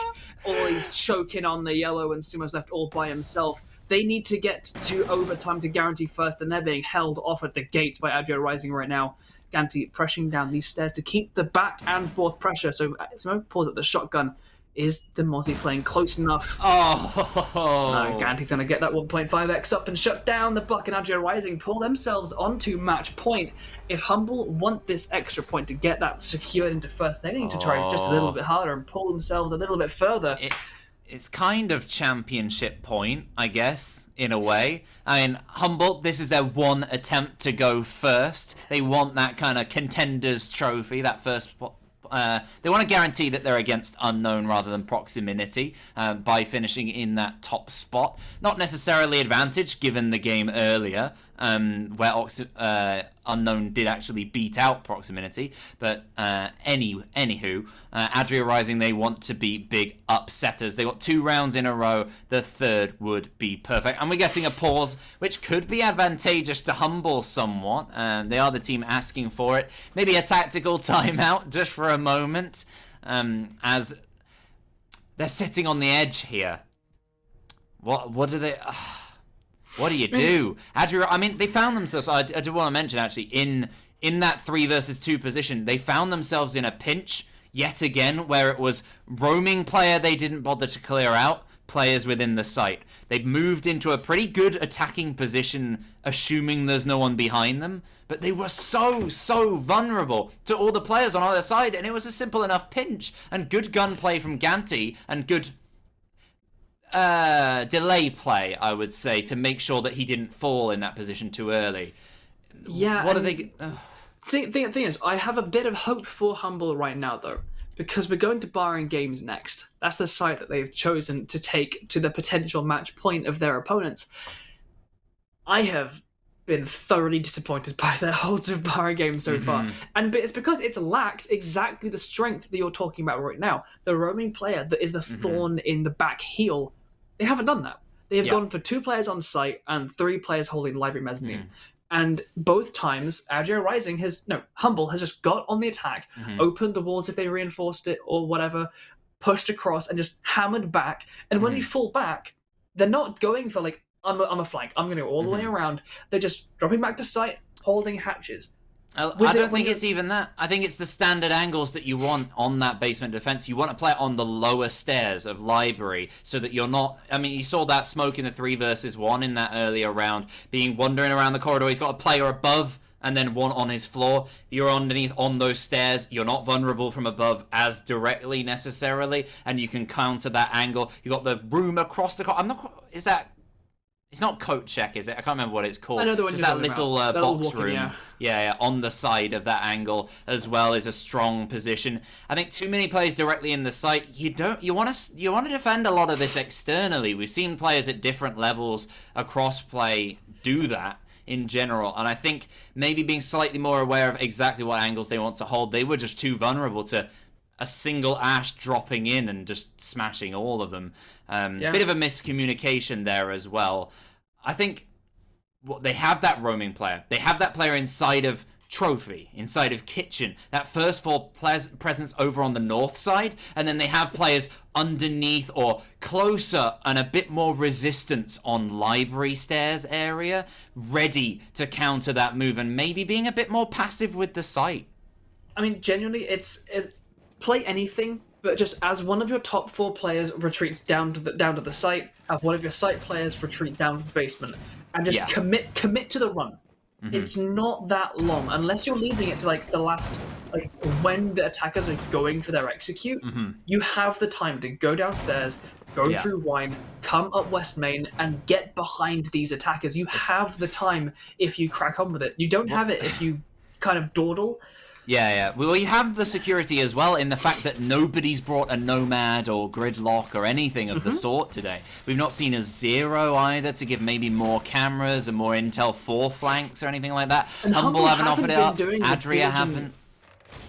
Or he's choking on the yellow and Simo's left all by himself. They need to get to overtime to guarantee first, and they're being held off at the gates by Adria Rising right now. Ganti pressing down these stairs to keep the back and forth pressure. So Simo pulls at the shotgun. Is the Mozzie playing close enough? No, Ganti's going to get that 1.5x up and shut down. The Buck and Adria Rising pull themselves onto match point. If Hmble want this extra point to get that secured into first, they need to try just a little bit harder and pull themselves a little bit further. It's kind of championship point, I guess, in a way. I mean, Hmble, this is their 1 attempt to go first. They want that kind of Contenders trophy, that first they want to guarantee that they're against Unknown rather than Proximinity by finishing in that top spot. Not necessarily advantage given the game earlier, where Unknown did actually beat out Proximinity, but anywho, Adria Rising, they want to be big upsetters. They got 2 rounds in a row. The third would be perfect, and we're getting a pause, which could be advantageous to Hmble somewhat. They are the team asking for it. Maybe a tactical timeout just for a moment, as they're sitting on the edge here. What do they? What do you do? Adria, I mean, they found themselves, I do want to mention actually, in that 3 versus 2 position, they found themselves in a pinch yet again where it was roaming player they didn't bother to clear out, players within the site. They've moved into a pretty good attacking position, assuming there's no one behind them, but they were so vulnerable to all the players on either side, and it was a simple enough pinch, and good gunplay from Ganti, and good delay play, I would say, to make sure that he didn't fall in that position too early. Yeah. What are they? Thing is, I have a bit of hope for Hmble right now, though, because we're going to Bahrain Games next. That's the site that they've chosen to take to the potential match point of their opponents. I have been thoroughly disappointed by their holds of Bahrain Games so far, and it's because it's lacked exactly the strength that you're talking about right now. The roaming player that is the thorn in the back heel. They haven't done that. They have gone for 2 players on site and 3 players holding library mezzanine. And both times, Hmble has just got on the attack, opened the walls if they reinforced it or whatever, pushed across and just hammered back. And when you fall back, they're not going for like, I'm a flank, I'm going to go all the way around. They're just dropping back to site, holding hatches. I don't think it's even that. I think it's the standard angles that you want on that basement defense. You want to play it on the lower stairs of library so that you're not... I mean, you saw that smoke in the 3 versus 1 in that earlier round, being wandering around the corridor. He's got a player above and then one on his floor. If you're underneath on those stairs, you're not vulnerable from above as directly necessarily, and you can counter that angle. You got the room across the... Is that... It's not coat check, is it? I can't remember what it's called. I know the one just you're that little box walking, room. Yeah, on the side of that angle as well is a strong position. I think too many players directly in the site. You want to defend a lot of this externally. We've seen players at different levels across play do that in general, and I think maybe being slightly more aware of exactly what angles they want to hold. They were just too vulnerable to a single Ash dropping in and just smashing all of them. Bit of a miscommunication there as well. I think they have that roaming player. They have that player inside of Trophy, inside of Kitchen. That first floor presence over on the north side. And then they have players underneath or closer and a bit more resistance on library stairs area, ready to counter that move and maybe being a bit more passive with the site. I mean, genuinely, play anything, but just as one of your top 4 players retreats down to the site, have one of your site players retreat down to the basement, and just commit to the run. It's not that long, unless you're leaving it to like the last, like when the attackers are going for their execute. You have the time to go downstairs, go through wine, come up West Main, and get behind these attackers. You have the time if you crack on with it. You don't have it if you kind of dawdle. Yeah. Well, you have the security as well in the fact that nobody's brought a Nomad or Gridlock or anything of the sort today. We've not seen a Zero either to give maybe more cameras and more intel for flanks or anything like that. And Hmble haven't offered it up. Adria haven't.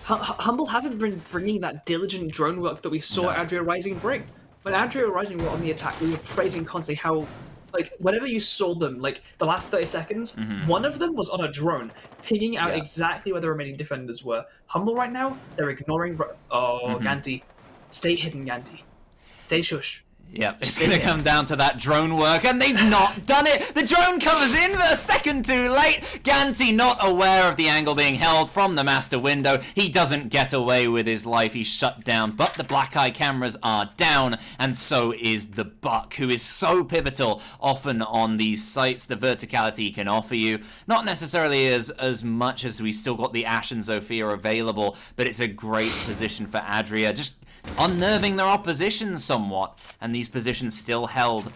Hmble haven't been bringing that diligent drone work that we saw Adria Rising bring. When Adria Rising were on the attack, we were praising constantly how, like, whenever you saw them, like, the last 30 seconds, one of them was on a drone, pinging out exactly where the remaining defenders were. Hmble right now, they're ignoring... Ganti. Stay hidden, Ganti. Stay shush. Yep, it's going to come down to that drone work, and they've not done it! The drone comes in a second too late! Ganti not aware of the angle being held from the master window. He doesn't get away with his life, he's shut down, but the black eye cameras are down, and so is the Buck, who is so pivotal often on these sites. The verticality he can offer you, not necessarily as much as we still got the Ashe and Zofia available, but it's a great position for Adria, just unnerving their opposition somewhat, and these positions still held.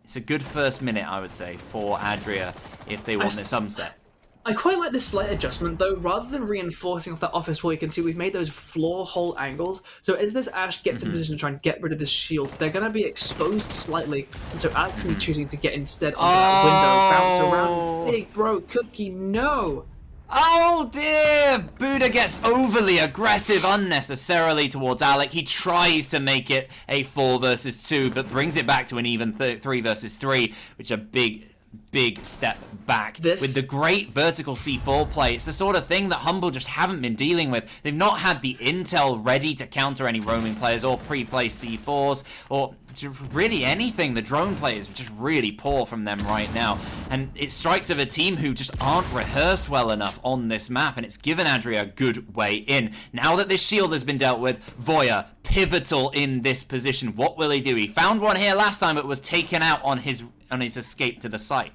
It's a good first minute, I would say, for Adria if they want this upset. I quite like this slight adjustment, though. Rather than reinforcing off that office wall, you can see we've made those floor hole angles. So as this Ashe gets in position to try and get rid of this shield, they're going to be exposed slightly. And so Alex will be choosing to get instead onto that window, bounce around. Big bro, Cookie, no! Oh dear! Buddha gets overly aggressive unnecessarily towards Alec. He tries to make it a 4 versus 2, but brings it back to an even 3 versus 3, which are big step back. With the great vertical C4 play, it's the sort of thing that Hmble just haven't been dealing with. They've not had the intel ready to counter any roaming players or pre-placed C4s or really anything. The drone play is just really poor from them right now, and it strikes of a team who just aren't rehearsed well enough on this map, and it's given Adria a good way in. Now that this shield has been dealt with, Voya, pivotal in this position. What will he do? He found one here last time, but was taken out on his escape to the site.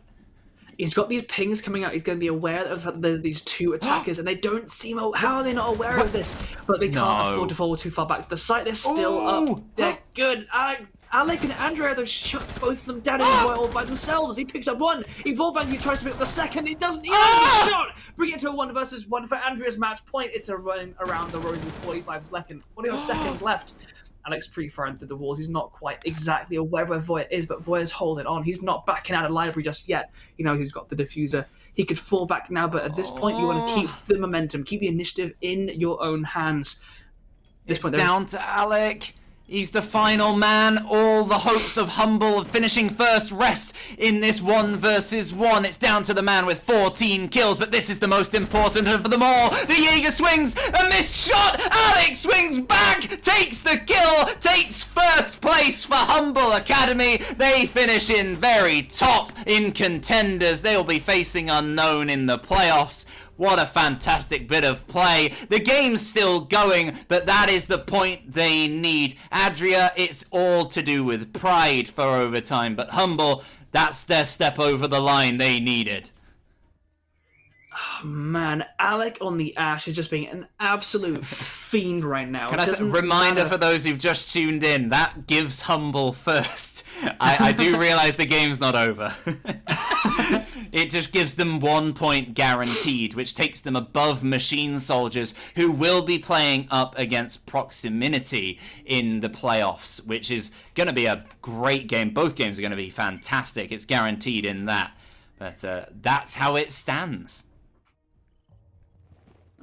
He's got these pings coming out. He's going to be aware of these two attackers, and they don't seem... How are they not aware of this? But they can't afford to fall too far back to the site. They're still up. They're good. Alec and Andrea, they shut both of them down in the all by themselves. He picks up one. He ballbangs. He tries to pick up the second. He doesn't. He has a shot. Bring it to a 1 versus 1 for Andrea's match point. It's a run around the road with 45 seconds left. Alex pretty far into the walls. He's not quite exactly aware where Voya is, but Voya's holding on. He's not backing out of library just yet. You know, he's got the diffuser. He could fall back now, but at this point, you want to keep the momentum, keep the initiative in your own hands. It's down to Alec. He's the final man. All the hopes of Hmble of finishing first rest in this 1 versus 1. It's down to the man with 14 kills, but this is the most important of them all. The Jaeger swings, a missed shot. Alex swings back, takes the kill, takes first place for Hmble Academy. They finish in very top in Contenders. They'll be facing Unknown in the playoffs. What a fantastic bit of play. The game's still going, but that is the point they need. Adria, it's all to do with pride for overtime, but Hmble, that's their step over the line they needed. Oh, man, Alec on the Ashe is just being an absolute fiend right now. Can I say, reminder for those who've just tuned in, that gives Hmble first. I do realise the game's not over. It just gives them 1 point guaranteed, which takes them above Machine Soldiers, who will be playing up against Proximinity in the playoffs, which is going to be a great game. Both games are going to be fantastic. It's guaranteed in that. But that's how it stands.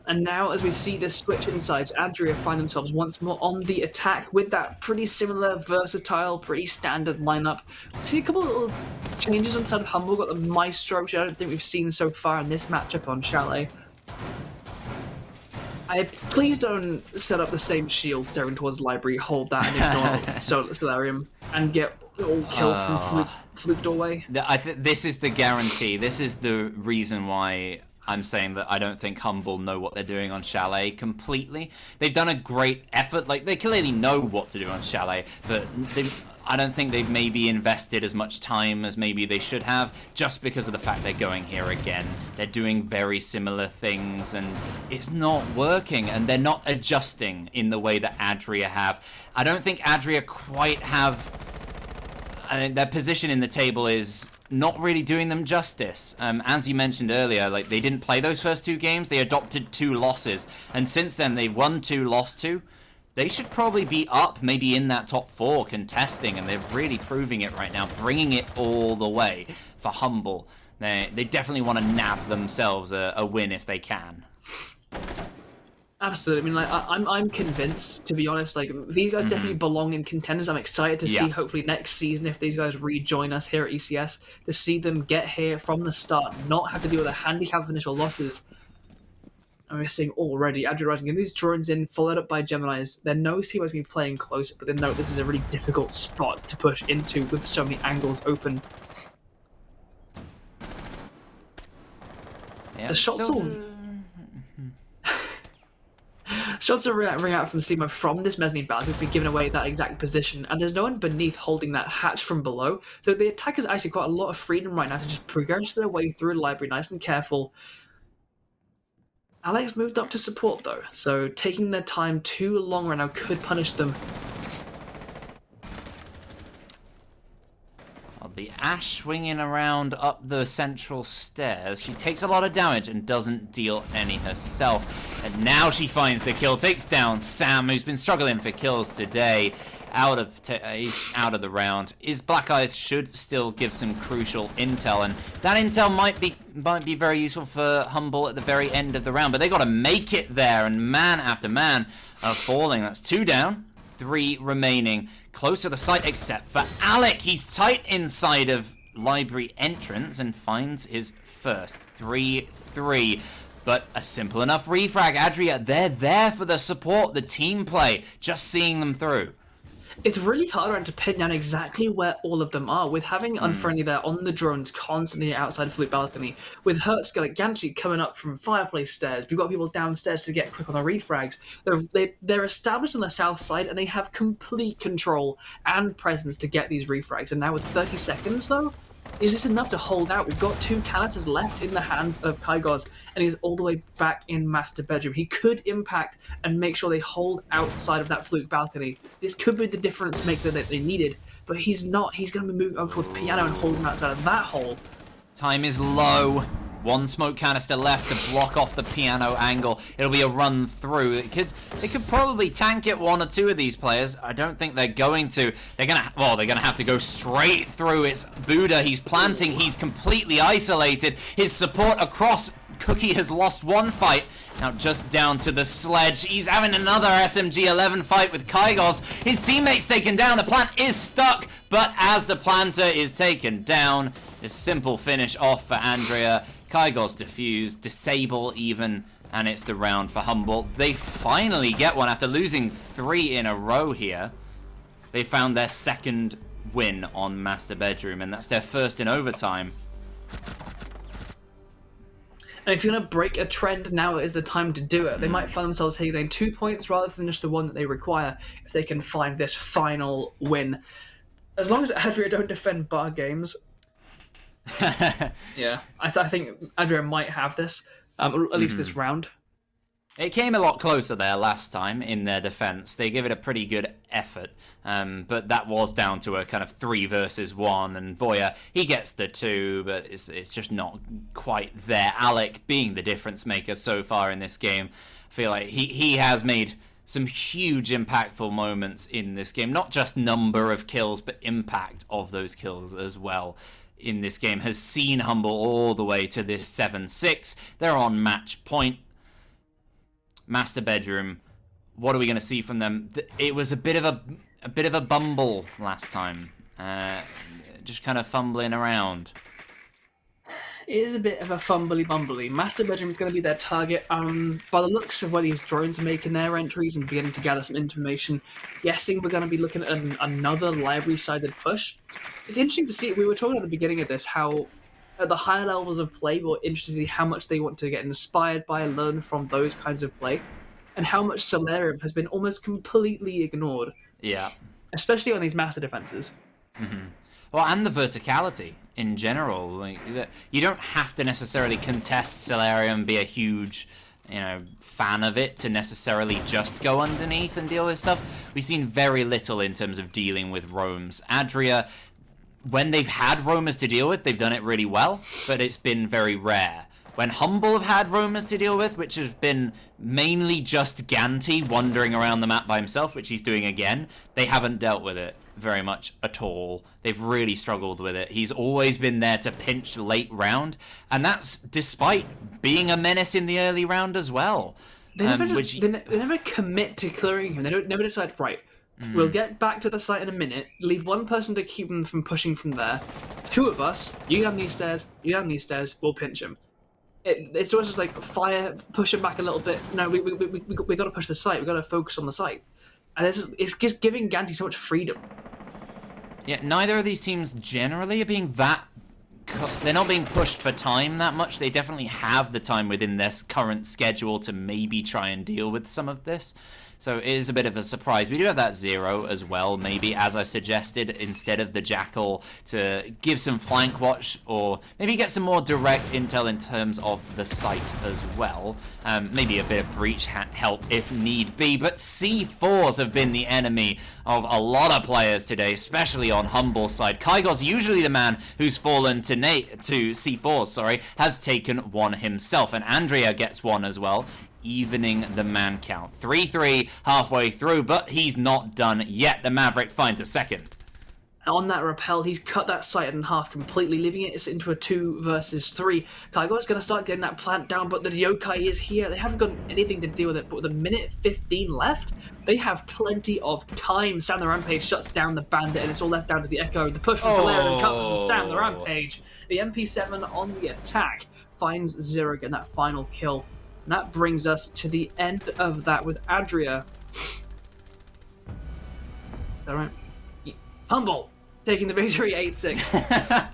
And now, as we see this switch inside, Adria find themselves once more on the attack with that pretty similar, versatile, pretty standard lineup. See a couple of little changes inside of Hmble. Got the Maestro, which I don't think we've seen so far in this matchup on Chalet. Please don't set up the same shield staring towards the library, hold that and ignore Solarium, and get all killed from Fluke doorway. I think this is the guarantee. This is the reason why I'm saying that I don't think Hmble know what they're doing on Chalet completely. They've done a great effort. Like, they clearly know what to do on Chalet, but I don't think they've maybe invested as much time as maybe they should have, just because of the fact they're going here again. They're doing very similar things, and it's not working, and they're not adjusting in the way that Adria have. I don't think Adria quite have... I think their position in the table is not really doing them justice. As you mentioned earlier, like, they didn't play those first 2 games. They adopted 2 losses, and since then they've won 2, lost 2. They should probably be up, maybe in that top 4 contesting, and they're really proving it right now, bringing it all the way for Hmble. They definitely want to nab themselves a win if they can. Absolutely. I mean, like, I'm convinced, to be honest. Like, these guys definitely belong in Contenders. I'm excited to see, hopefully, next season, if these guys rejoin us here at ECS, to see them get here from the start, not have to deal with a handicap of initial losses. And we're seeing already Adria Rising, and these drones in, followed up by Geminis. Their nose team has been playing close, but they know this is a really difficult spot to push into with so many angles open. Yeah, the shots will... Shots are ring out from Simo from this mezzanine balance, who's been given away that exact position, and there's no one beneath holding that hatch from below. So the attackers actually got a lot of freedom right now to just progress their way through the library, nice and careful. Alex moved up to support though, so taking their time too long right now could punish them. Well, The Ash swinging around up the central stairs. She takes a lot of damage and doesn't deal any herself. And now she finds the kill, takes down Sam, who's been struggling for kills today. He's out of the round. His Black Eyes should still give some crucial intel, and that intel might be very useful for Hmble at the very end of the round. But they got to make it there, and man after man are falling. That's 2 down, 3 remaining. Close to the site, except for Alec. He's tight inside of library entrance and finds his first 3-3. But a simple enough refrag. Adria, they're there for the support, the team play, just seeing them through. It's really hard to pin down exactly where all of them are, with having Unfriendly there on the drones constantly outside of Flute Balcony, with Hertz Gantry coming up from Fireplace Stairs. We've got people downstairs to get quick on the refrags. They're established on the south side, and they have complete control and presence to get these refrags. And now with 30 seconds, though, is this enough to hold out? We've got 2 canisters left in the hands of Kygos, and he's all the way back in Master Bedroom. He could impact and make sure they hold outside of that Fluke Balcony. This could be the difference maker that they needed, but he's not. He's going to be moving over towards Piano and holding outside of that hole. Time is low. 1 smoke canister left to block off the Piano angle. It'll be a run through. They could probably tank it, 1 or 2 of these players. I don't think they're going to. They're gonna have to go straight through. It's Buddha. He's planting. He's completely isolated. His support across. Cookie has lost 1 fight. Now just down to the sledge. He's having another SMG-11 fight with Kygos. His teammate's taken down. The plant is stuck, but as the planter is taken down, a simple finish off for Adria. Kygos defuse, disable even, and it's the round for Hmble. They finally get one after losing 3 in a row here. They found their 2nd win on Master Bedroom, and that's their 1st in overtime. And if you're going to break a trend, now is the time to do it. They might find themselves hitting 2 points rather than just the 1 that they require if they can find this final win. As long as Adria don't defend bar games, yeah, I think Adria might have this, at least this round. It came a lot closer there last time in their defense. They give it a pretty good effort, but that was down to a kind of 3 versus 1, and Voya, he gets the 2, but it's just not quite there. Alec being the difference maker so far in this game, I feel like he has made some huge impactful moments in this game. Not just number of kills, but impact of those kills as well. In this game has seen Hmble all the way to this 7-6. They're on match point. Master Bedroom, what are we going to see from them? It was a bit of a bumble last time, just kind of fumbling around. It is a bit of a fumbly-bumbly. Master Bedroom is going to be their target. By the looks of where these drones are making their entries and beginning to gather some information, guessing we're going to be looking at another library-sided push. It's interesting to see. We were talking at the beginning of this how at the higher levels of play, we're interested to see how much they want to get inspired by and learn from those kinds of play, and how much Solarium has been almost completely ignored. Yeah. Especially on these master defenses. Mm-hmm. Well, and the verticality in general. Like, you don't have to necessarily contest Solarium, be a huge, fan of it to necessarily just go underneath and deal with stuff. We've seen very little in terms of dealing with roams. Adria, when they've had roamers to deal with, they've done it really well, but it's been very rare. When Hmble have had roamers to deal with, which have been mainly just Ganti wandering around the map by himself, which he's doing again, they haven't dealt with it very much at all. They've really struggled with it. He's always been there to pinch late round, and that's despite being a menace in the early round as well. They never commit to clearing him. They never decide, right, we'll get back to the site in a minute, leave 1 person to keep them from pushing from there. 2 of us, you down these stairs, we'll pinch him. It's always just like, fire, push him back a little bit. No, we got to push the site. We got to focus on the site. And it's just giving Ganti so much freedom. Yeah, neither of these teams generally are being they're not being pushed for time that much. They definitely have the time within their current schedule to maybe try and deal with some of this. So it is a bit of a surprise. We do have that 0 as well, maybe, as I suggested, instead of the Jackal, to give some flank watch, or maybe get some more direct intel in terms of the site as well. Maybe a bit of breach help if need be, but C4s have been the enemy of a lot of players today, especially on Hmble's side. Kygo's usually the man who's fallen to C4s, has taken one himself, and Adria gets one as well, evening the man count. 3-3 halfway through, but he's not done yet. The Maverick finds a second. On that rappel, he's cut that site in half completely, leaving it into a 2 versus 3. Kaigo's going to start getting that plant down, but the Yokai is here. They haven't got anything to deal with it, but with a minute 15 left, they have plenty of time. Sam the Rampage shuts down the Bandit, and it's all left down to the Echo. The push from Solera and Cutlass and Sam the Rampage. The MP7 on the attack finds Zero getting that final kill. And that brings us to the end of that with Adria. Is that right? Hmble taking the victory 8-6.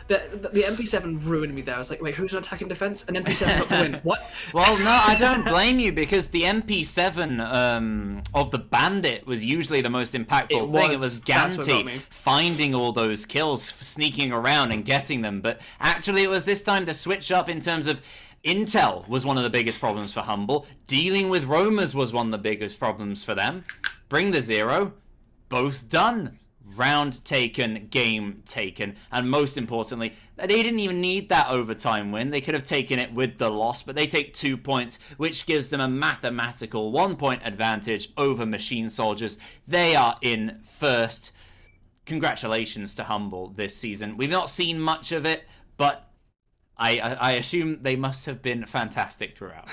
the MP7 ruined me there. I was like, wait, who's on attacking defense? And MP7 got the win. What? Well, no, I don't blame you, because the MP7 of the Bandit was usually the most impactful thing. It was Ganti finding all those kills, sneaking around and getting them. But actually, it was this time to switch up in terms of intel was one of the biggest problems for Hmble. Dealing with roamers was one of the biggest problems for them. Bring the 0. Both done. Round taken, game taken, and most importantly, they didn't even need that overtime win. They could have taken it with the loss, but they take 2 points, which gives them a mathematical 1-point advantage over Machine Soldiers. They are in first. Congratulations to Hmble this season. We've not seen much of it, but I assume they must have been fantastic throughout.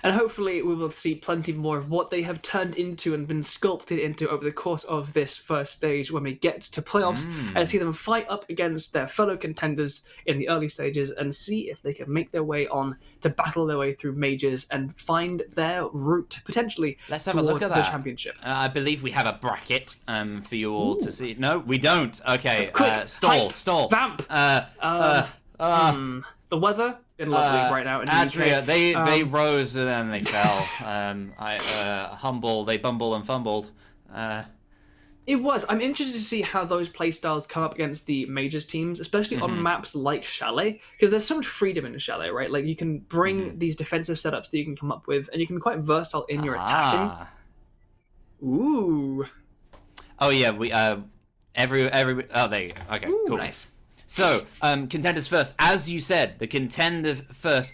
And hopefully we will see plenty more of what they have turned into and been sculpted into over the course of this first stage when we get to playoffs and see them fight up against their fellow contenders in the early stages and see if they can make their way on to battle their way through majors and find their route potentially Let's have a look at the that. Championship. I believe we have a bracket for you all to see. No, we don't. Okay, Quick, stall. Vamp. The weather in lovely right now in the Adria, UK. they rose and then they fell. Hmble, they bumble and fumbled. It was. I'm interested to see how those playstyles come up against the majors teams, especially on maps like Chalet, because there's so much freedom in Chalet, right? Like you can bring these defensive setups that you can come up with, and you can be quite versatile in your attacking. Ooh. Oh yeah, we every oh there you go. Okay, cool. Nice. So, Contenders first. As you said, the Contenders first.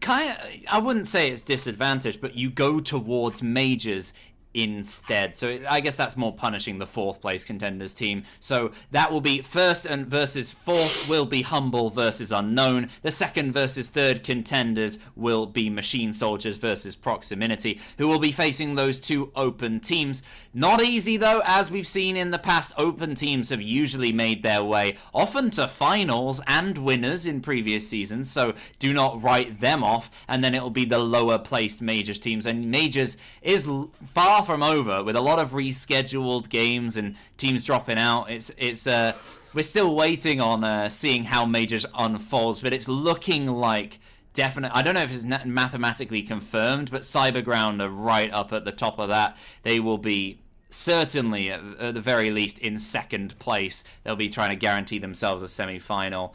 I wouldn't say it's disadvantaged, but you go towards majors instead. So I guess that's more punishing the 4th place Contenders team. So that will be first and versus 4th will be Hmble versus Unknown. The 2nd versus 3rd Contenders will be Machine Soldiers versus Proximinity, who will be facing those 2 open teams. Not easy though, as we've seen in the past. Open teams have usually made their way often to finals and winners in previous seasons, so do not write them off. And then it will be the lower placed majors teams, and majors is far from over with a lot of rescheduled games and teams dropping out. We're still waiting on seeing how majors unfolds, but it's looking like definite. I don't know if it's mathematically confirmed, but Cyberground are right up at the top of that. They will be certainly at the very least in 2nd place. They'll be trying to guarantee themselves a semi-final.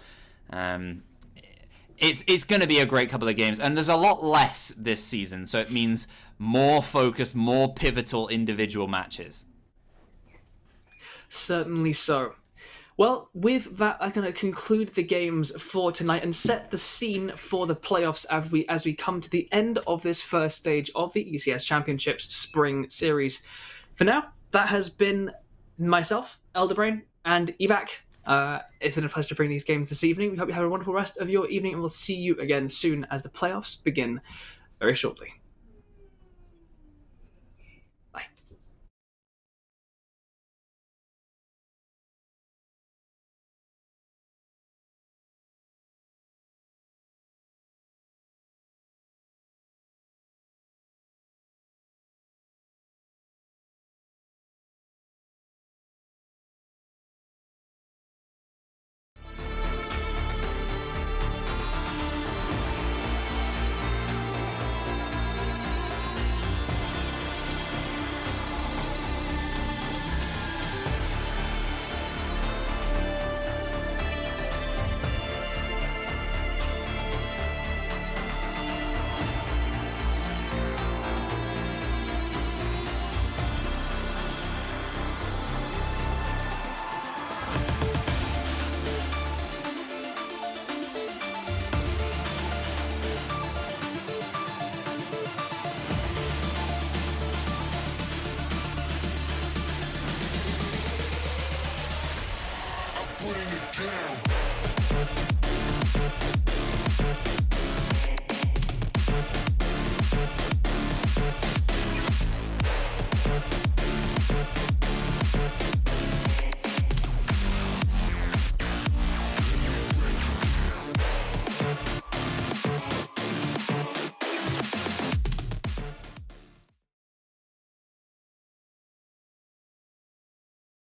It's going to be a great couple of games, and there's a lot less this season, so it means more focused, more pivotal individual matches. Certainly so. Well, with that, I'm going to conclude the games for tonight and set the scene for the playoffs as we come to the end of this first stage of the ECS Championships Spring Series. For now, that has been myself, Elderbrain, and Ebac. It's been a pleasure to bring these games this evening. We hope you have a wonderful rest of your evening, and we'll see you again soon as the playoffs begin very shortly. putting it down.